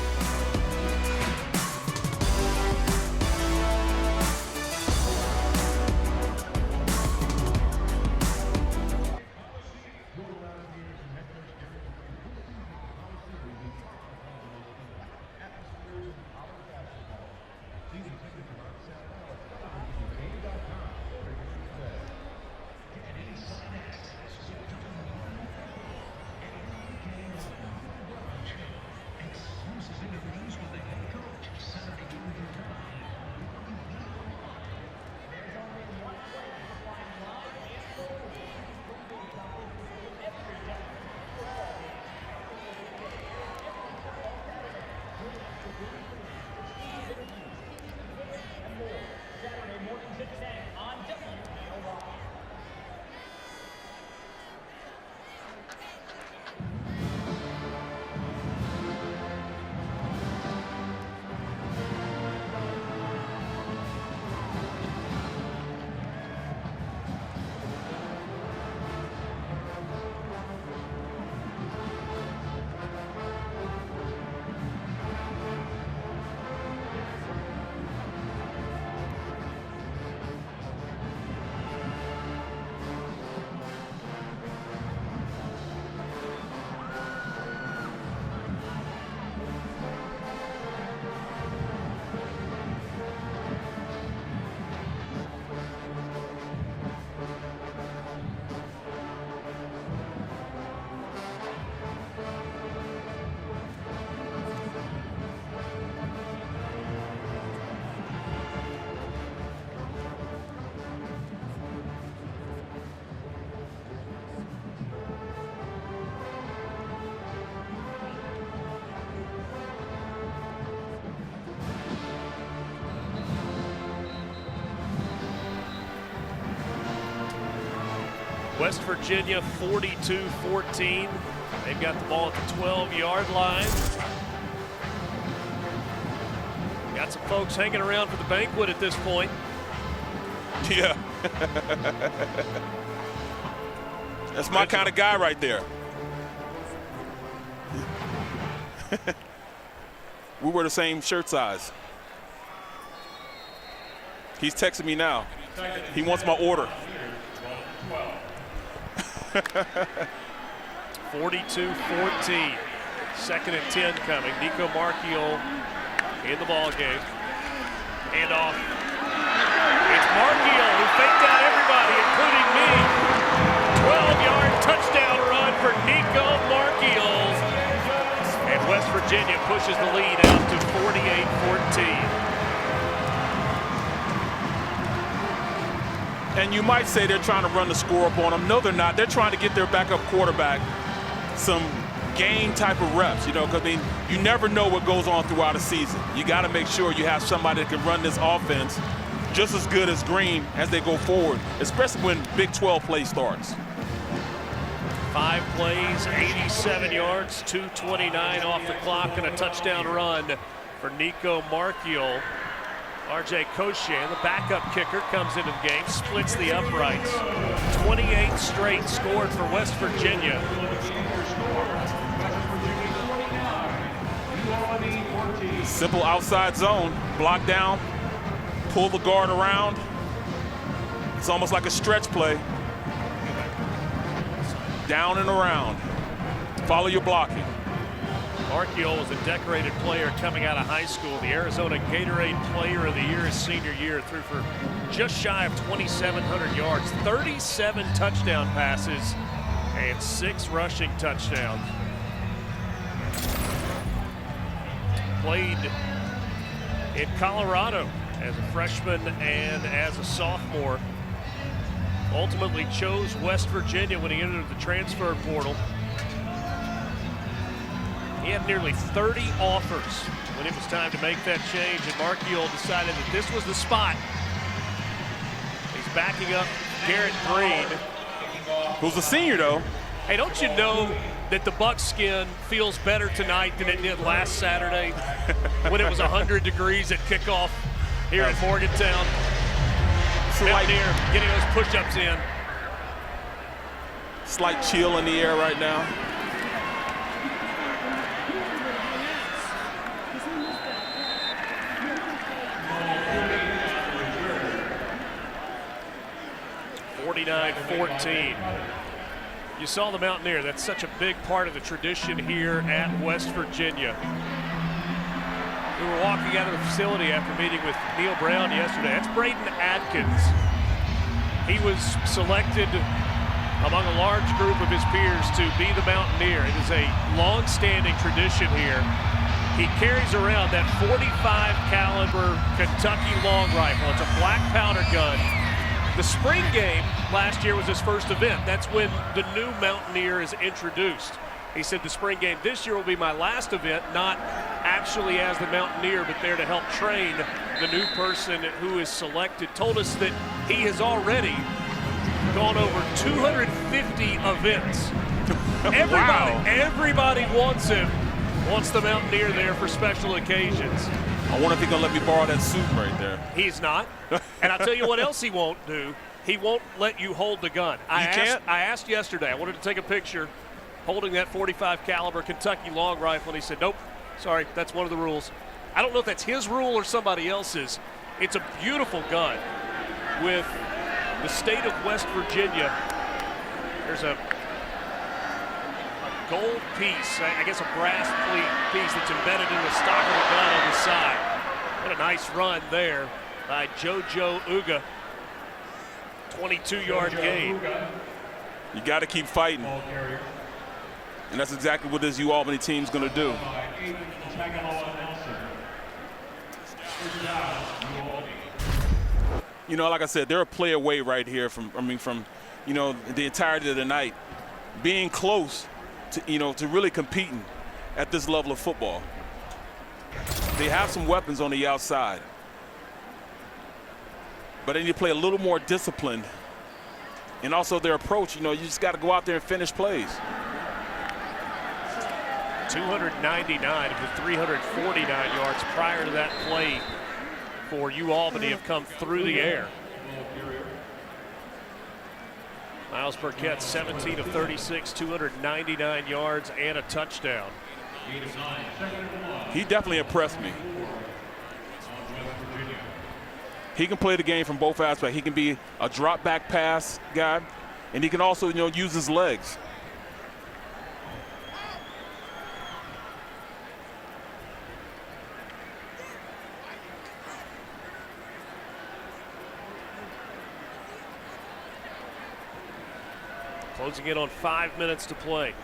West Virginia 42-14. They've got the ball at the 12-yard line. Got some folks hanging around for the banquet at this point. Yeah. That's my kind of guy right there. We were the same shirt size. He's texting me now. He wants my order. 42-14. 2nd and 10 coming. Nico Marchiol in the ball game. Hand off. It's Marchiol who faked out everybody, including me. 12-yard touchdown run for Nico Marchiol. And West Virginia pushes the lead out to 48-14. And you might say they're trying to run the score up on them. No, they're not. They're trying to get their backup quarterback some game type of reps, you know, because I mean, you never know what goes on throughout a season. You got to make sure you have somebody that can run this offense just as good as Greene as they go forward, especially when Big 12 play starts. 5 plays, 87 yards, 2:29 off the clock, and a touchdown run for Nico Marchiol. RJ Koshan, the backup kicker, comes into the game, splits the uprights. 28 straight scored for West Virginia. Simple outside zone, block down, pull the guard around. It's almost like a stretch play. Down and around. Follow your blocking. Marchiol was a decorated player coming out of high school. The Arizona Gatorade Player of the Year his senior year. Threw for just shy of 2,700 yards, 37 touchdown passes, and 6 rushing touchdowns. Played in Colorado as a freshman and as a sophomore. Ultimately chose West Virginia when he entered the transfer portal. He had nearly 30 offers when it was time to make that change, and Marchiol decided that this was the spot. He's backing up Garrett Greene. Who's a senior, though. Hey, don't you know that the buckskin feels better tonight than it did last Saturday when it was 100 degrees at kickoff here in Morgantown? Mountaineer getting those push-ups in. Slight chill in the air right now. (49-14). You saw the Mountaineer. That's such a big part of the tradition here at West Virginia. We were walking out of the facility after meeting with Neil Brown yesterday. That's Braden Adkins. He was selected among a large group of his peers to be the Mountaineer. It is a long-standing tradition here. He carries around that .45 caliber Kentucky long rifle. It's a black powder gun. The spring game last year was his first event. That's when the new Mountaineer is introduced. He said the spring game this year will be my last event, not actually as the Mountaineer, but there to help train the new person who is selected. Told us that he has already gone over 250 events. Everybody wants him, wants the Mountaineer there for special occasions. I wonder if he's gonna let me borrow that suit right there. He's not. And I'll tell you what else he won't do. He won't let you hold the gun. I asked yesterday, I wanted to take a picture holding that .45 caliber Kentucky long rifle, and he said, nope, sorry, that's one of the rules. I don't know if that's his rule or somebody else's. It's a beautiful gun with the state of West Virginia. There's a gold piece, I guess a brass piece that's embedded in the stock of the gun on the side. What a nice run there by JoJo Uga. 22-yard gain. You got to keep fighting. And that's exactly what this Albany team's going to do. You know, like I said, they're a play away right here from you know, the entirety of the night. Being close to, you know, to really competing at this level of football. They have some weapons on the outside. But they need to play a little more disciplined. And also their approach, you know, you just got to go out there and finish plays. 299 of the 349 yards prior to that play for Albany have come through the air. Miles Burkett, 17 of 36, 299 yards and a touchdown. He definitely impressed me. He can play the game from both aspects. He can be a drop back pass guy, and he can also, you know, use his legs. Closing in on 5 minutes to play.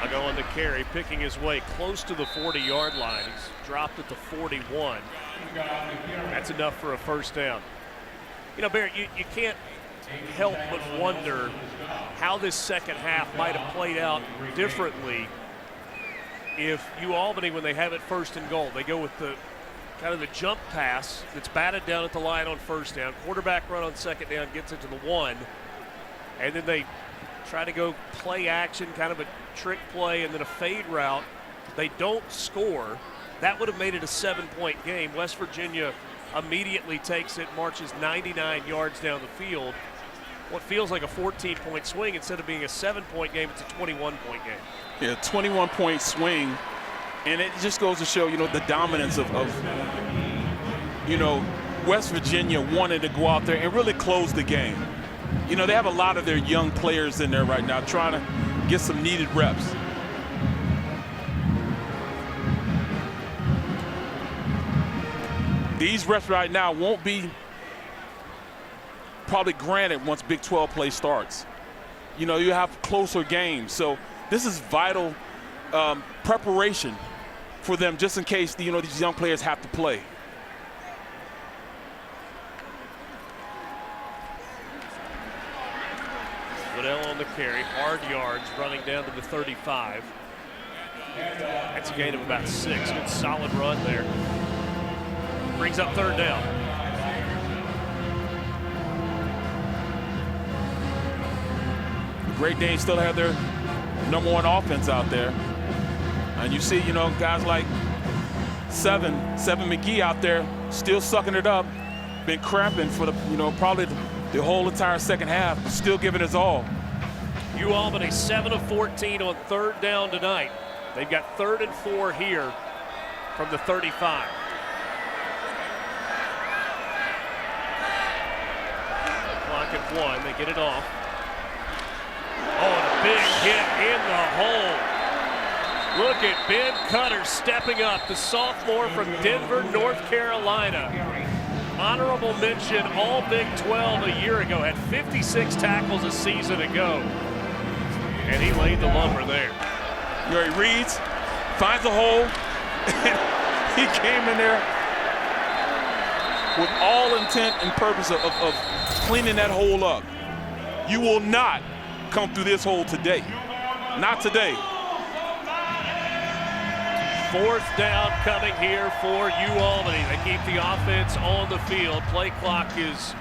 I'll go on the carry, picking his way close to the 40-yard line. He's dropped at the 41. That's enough for a first down. You know, Barrett, you can't help but wonder how this second half might have played out differently if Albany, when they have it 1st and goal, they go with the kind of the jump pass that's batted down at the line on 1st down, quarterback run on 2nd down, gets it to the 1, and then they try to go play action, kind of a trick play, and then a fade route. They don't score. That would have made it a 7-point game. West Virginia immediately takes it, marches 99 yards down the field. What feels like a 14-point swing, instead of being a 7-point game, it's a 21-point game. Yeah, 21-point swing, and it just goes to show, the dominance of West Virginia wanted to go out there and really close the game. They have a lot of their young players in there right now trying to get some needed reps. These reps right now won't be probably granted once Big 12 play starts. You have closer games. So this is vital preparation for them, just in case, these young players have to play. Liddell on the carry, hard yards, running down to the 35. That's a gain of about 6. Good solid run there. Brings up 3rd down. The Great Danes still have their #1 offense out there. And you see, guys like Seven McGee out there still sucking it up, been cramping for probably the whole entire second half, still giving his all. Albany 7 of 14 on 3rd down tonight. They've got 3rd and 4 here from the 35. Clock at 1, they get it off. Oh, and a big hit in the hole. Look at Ben Cutter stepping up, the sophomore from Denver, North Carolina. Honorable mention, all Big 12 a year ago, had 56 tackles a season ago. And he laid the lumber there. He reads, finds a hole, and he came in there with all intent and purpose of cleaning that hole up. You will not come through this hole today. Not today. 4th down coming here for Albany. They keep the offense on the field. Play clock is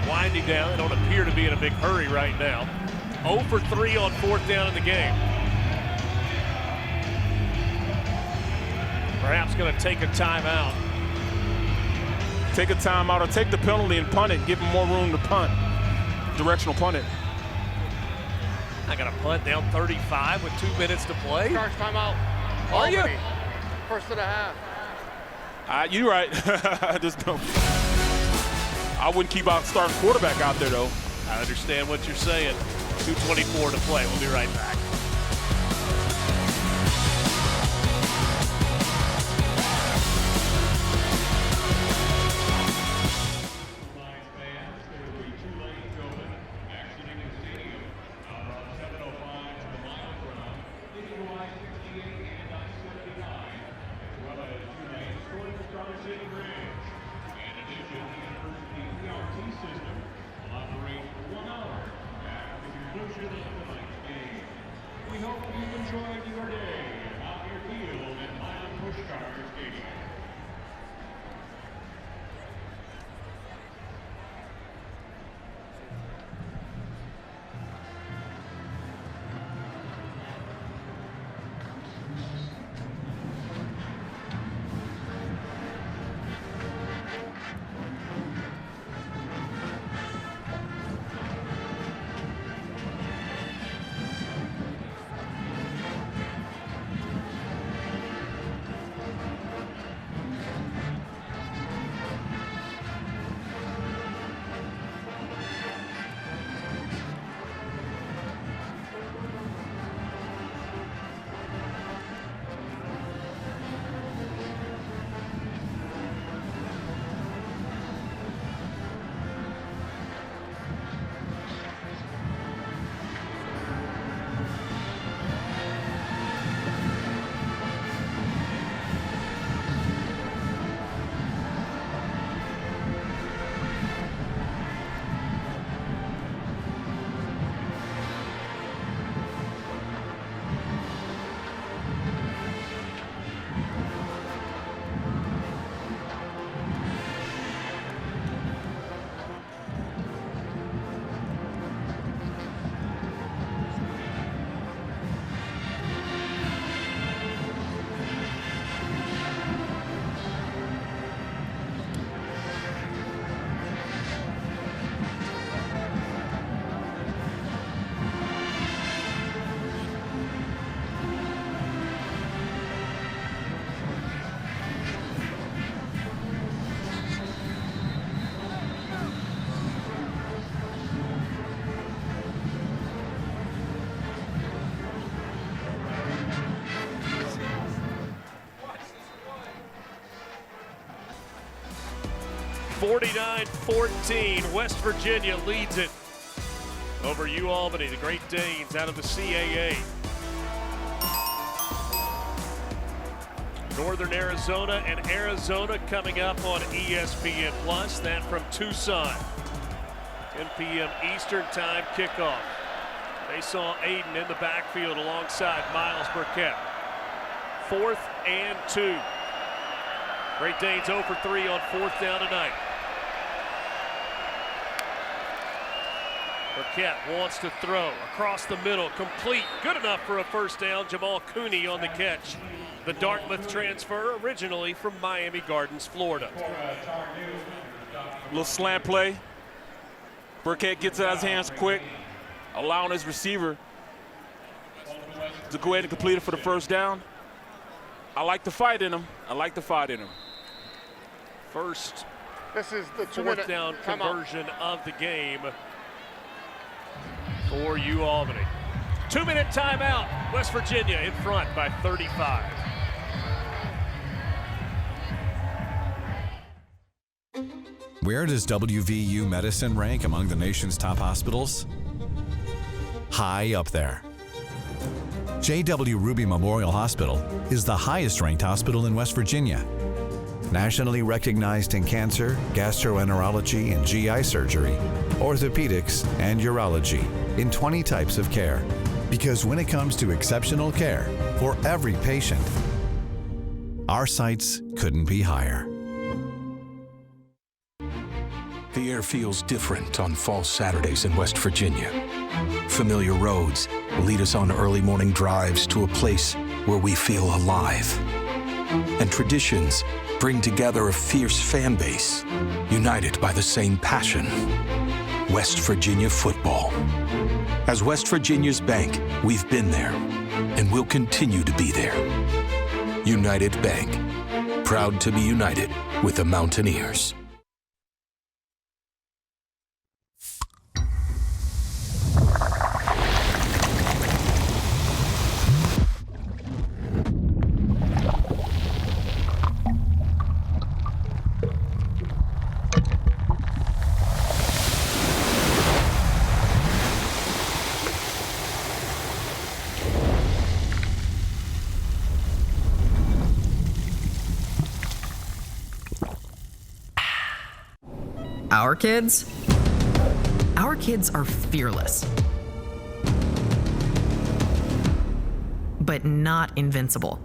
winding down. They don't appear to be in a big hurry right now. 0 for 3 on 4th down in the game. Perhaps going to take a timeout. Take a timeout or take the penalty and punt it. Give them more room to punt. Directional punt it. I got a punt down 35 with 2 minutes to play. Charge timeout. Are you? First of the half. You're right. I wouldn't keep out starting quarterback out there, though. I understand what you're saying. 2:24 to play. We'll be right back. We hope you've enjoyed your day out your field at Mount Pushkar Stadium. 49-14, West Virginia leads it over Albany, the Great Danes out of the CAA. Northern Arizona and Arizona coming up on ESPN+. That from Tucson. 10 p.m. Eastern Time kickoff. They saw Aiden in the backfield alongside Miles Burkett. 4th and 2. Great Danes 0 for 3 on 4th down tonight. Burkett wants to throw across the middle, complete, good enough for a first down. Jamal Cooney on the catch. The Dartmouth transfer, originally from Miami Gardens, Florida. Little slant play. Burkett gets it out of his hands quick, allowing his receiver to go ahead and complete it for the first down. I like the fight in him. First, This is the 4th down conversion of the game for Albany. 2-minute timeout. West Virginia in front by 35. Where does WVU Medicine rank among the nation's top hospitals? High up there. J.W. Ruby Memorial Hospital is the highest ranked hospital in West Virginia. Nationally recognized in cancer, gastroenterology and GI surgery, orthopedics, and urology in 20 types of care. Because when it comes to exceptional care for every patient, our sights couldn't be higher. The air feels different on fall Saturdays in West Virginia. Familiar roads lead us on early morning drives to a place where we feel alive. And traditions bring together a fierce fan base, united by the same passion: West Virginia football. As West Virginia's bank, we've been there, and we'll continue to be there. United Bank, proud to be united with the Mountaineers. Our kids are fearless, but not invincible.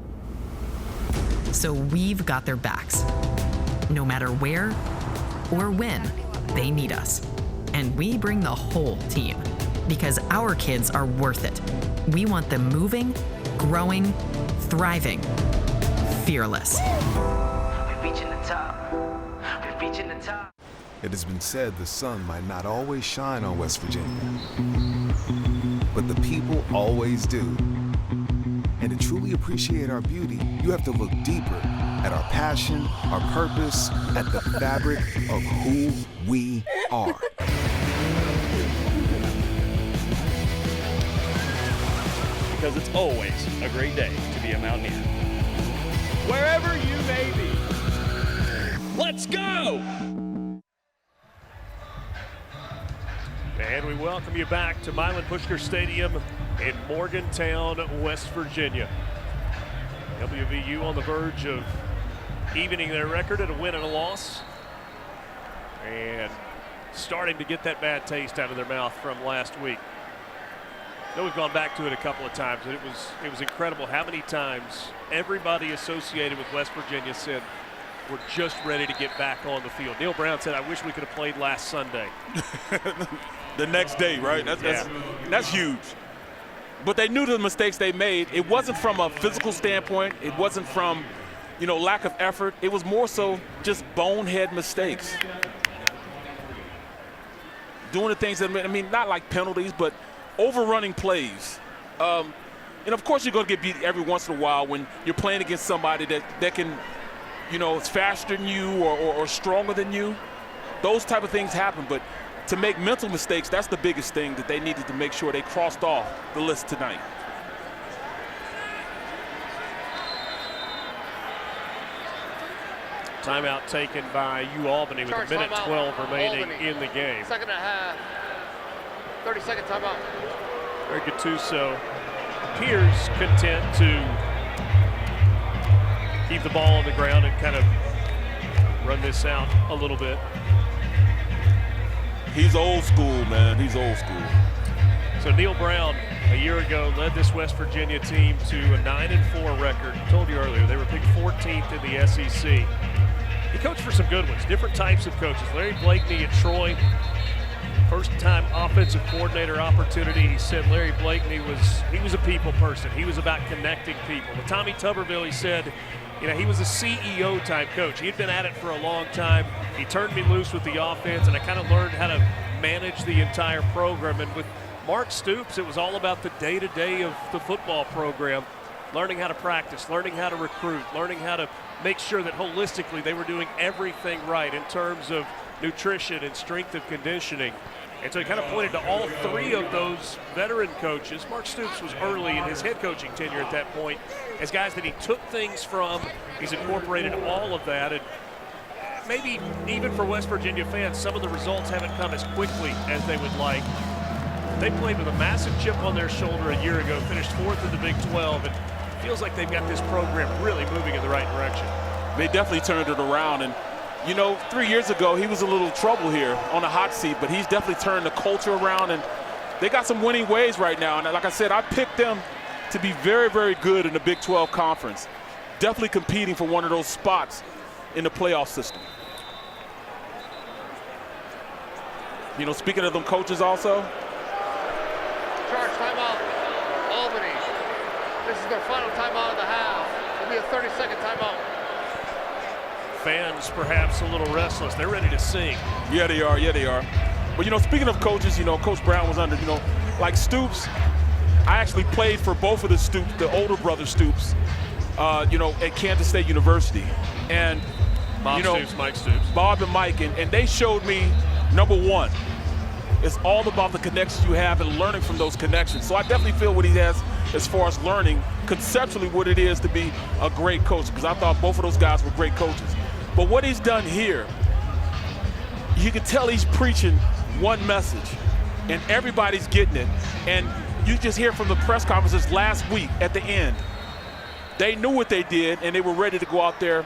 So we've got their backs, no matter where or when they need us. And we bring the whole team, because our kids are worth it. We want them moving, growing, thriving, fearless. We're reaching the top. We're reaching the top. It has been said the sun might not always shine on West Virginia, but the people always do. And to truly appreciate our beauty, you have to look deeper at our passion, our purpose, at the fabric of who we are. Because it's always a great day to be a Mountaineer. Wherever you may be, let's go! And we welcome you back to Milan Pushker Stadium in Morgantown, West Virginia. WVU on the verge of evening their record at a win and a loss, and starting to get that bad taste out of their mouth from last week. I know we've gone back to it a couple of times, and it was incredible how many times everybody associated with West Virginia said, we're just ready to get back on the field. Neil Brown said, I wish we could have played last Sunday. The next day, right? That's huge. But they knew the mistakes they made. It wasn't from a physical standpoint. It wasn't from, lack of effort. It was more so just bonehead mistakes. Doing the things that, not like penalties, but overrunning plays. And of course you're going to get beat every once in a while when you're playing against somebody that can, is faster than you or stronger than you. Those type of things happen, but to make mental mistakes, that's the biggest thing that they needed to make sure they crossed off the list tonight. Timeout taken by Albany with Charge a minute timeout. 12 remaining Albany. in the game. Second and a half. 30-second timeout. Very Gattuso appears content to keep the ball on the ground and kind of run this out a little bit. He's old school, man. He's old school. So Neil Brown, a year ago, led this West Virginia team to a 9-4 record. I told you earlier, they were picked 14th in the SEC. He coached for some good ones, different types of coaches. Larry Blakeney at Troy, first-time offensive coordinator opportunity. He said Larry Blakeney was a people person. He was about connecting people. With Tommy Tuberville, he said, he was a CEO type coach. He had been at it for a long time. He turned me loose with the offense, and I kind of learned how to manage the entire program. And with Mark Stoops, it was all about the day-to-day of the football program, learning how to practice, learning how to recruit, learning how to make sure that holistically they were doing everything right in terms of nutrition and strength and conditioning. And so he kind of pointed to all three of those veteran coaches. Mark Stoops was early in his head coaching tenure at that point as guys that he took things from. He's incorporated all of that. And maybe even for West Virginia fans, some of the results haven't come as quickly as they would like. They played with a massive chip on their shoulder a year ago, finished 4th in the Big 12, and feels like they've got this program really moving in the right direction. They definitely turned it around. And 3 years ago, he was a little trouble here on the hot seat, but he's definitely turned the culture around, and they got some winning ways right now. And like I said, I picked them to be very, very good in the Big 12 Conference, definitely competing for one of those spots in the playoff system. Speaking of them coaches also. Charge timeout. Albany. This is their final timeout of the half. It'll be a 30-second timeout. Fans perhaps a little restless. They're ready to sing. Yeah, they are. Yeah, they are. But, speaking of coaches, Coach Brown was under, like Stoops. I actually played for both of the Stoops, the older brother Stoops, at Kansas State University. And, Bob Stoops, Mike Stoops. Bob and Mike. And they showed me, number one, it's all about the connections you have and learning from those connections. So I definitely feel what he has as far as learning conceptually what it is to be a great coach, because I thought both of those guys were great coaches. But what he's done here, you can tell he's preaching one message, and everybody's getting it. And you just hear from the press conferences last week at the end, they knew what they did, and they were ready to go out there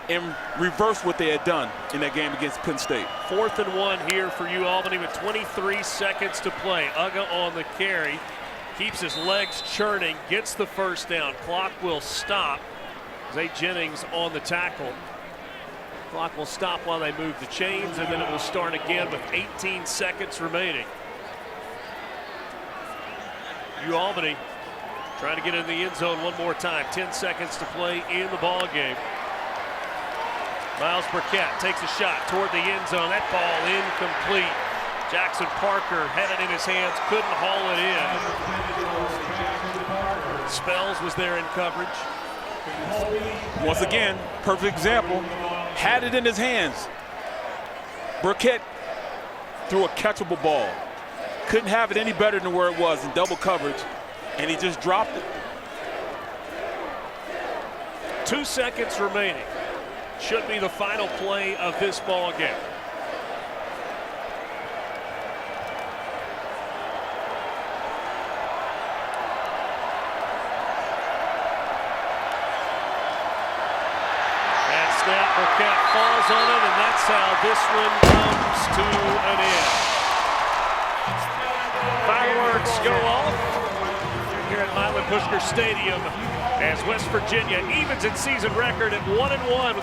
and reverse what they had done in that game against Penn State. 4th and 1 here for Albany with 23 seconds to play. Uga on the carry, keeps his legs churning, gets the first down. Clock will stop. Zay Jennings on the tackle. Clock will stop while they move the chains, and then it will start again with 18 seconds remaining. Albany trying to get in the end zone one more time. 10 seconds to play in the ball game. Miles Burkett takes a shot toward the end zone. That ball incomplete. Jackson Parker had it in his hands, couldn't haul it in. Spells was there in coverage. Once again, perfect example. Had it in his hands. Burkett threw a catchable ball. Couldn't have it any better than where it was in double coverage, and he just dropped it. 2 seconds remaining. Should be the final play of this ball game. And snap, Burkett falls on it, and that's how this one comes to an end. Fireworks go off here at Milan Puskar Stadium as West Virginia evens its season record at 1-1.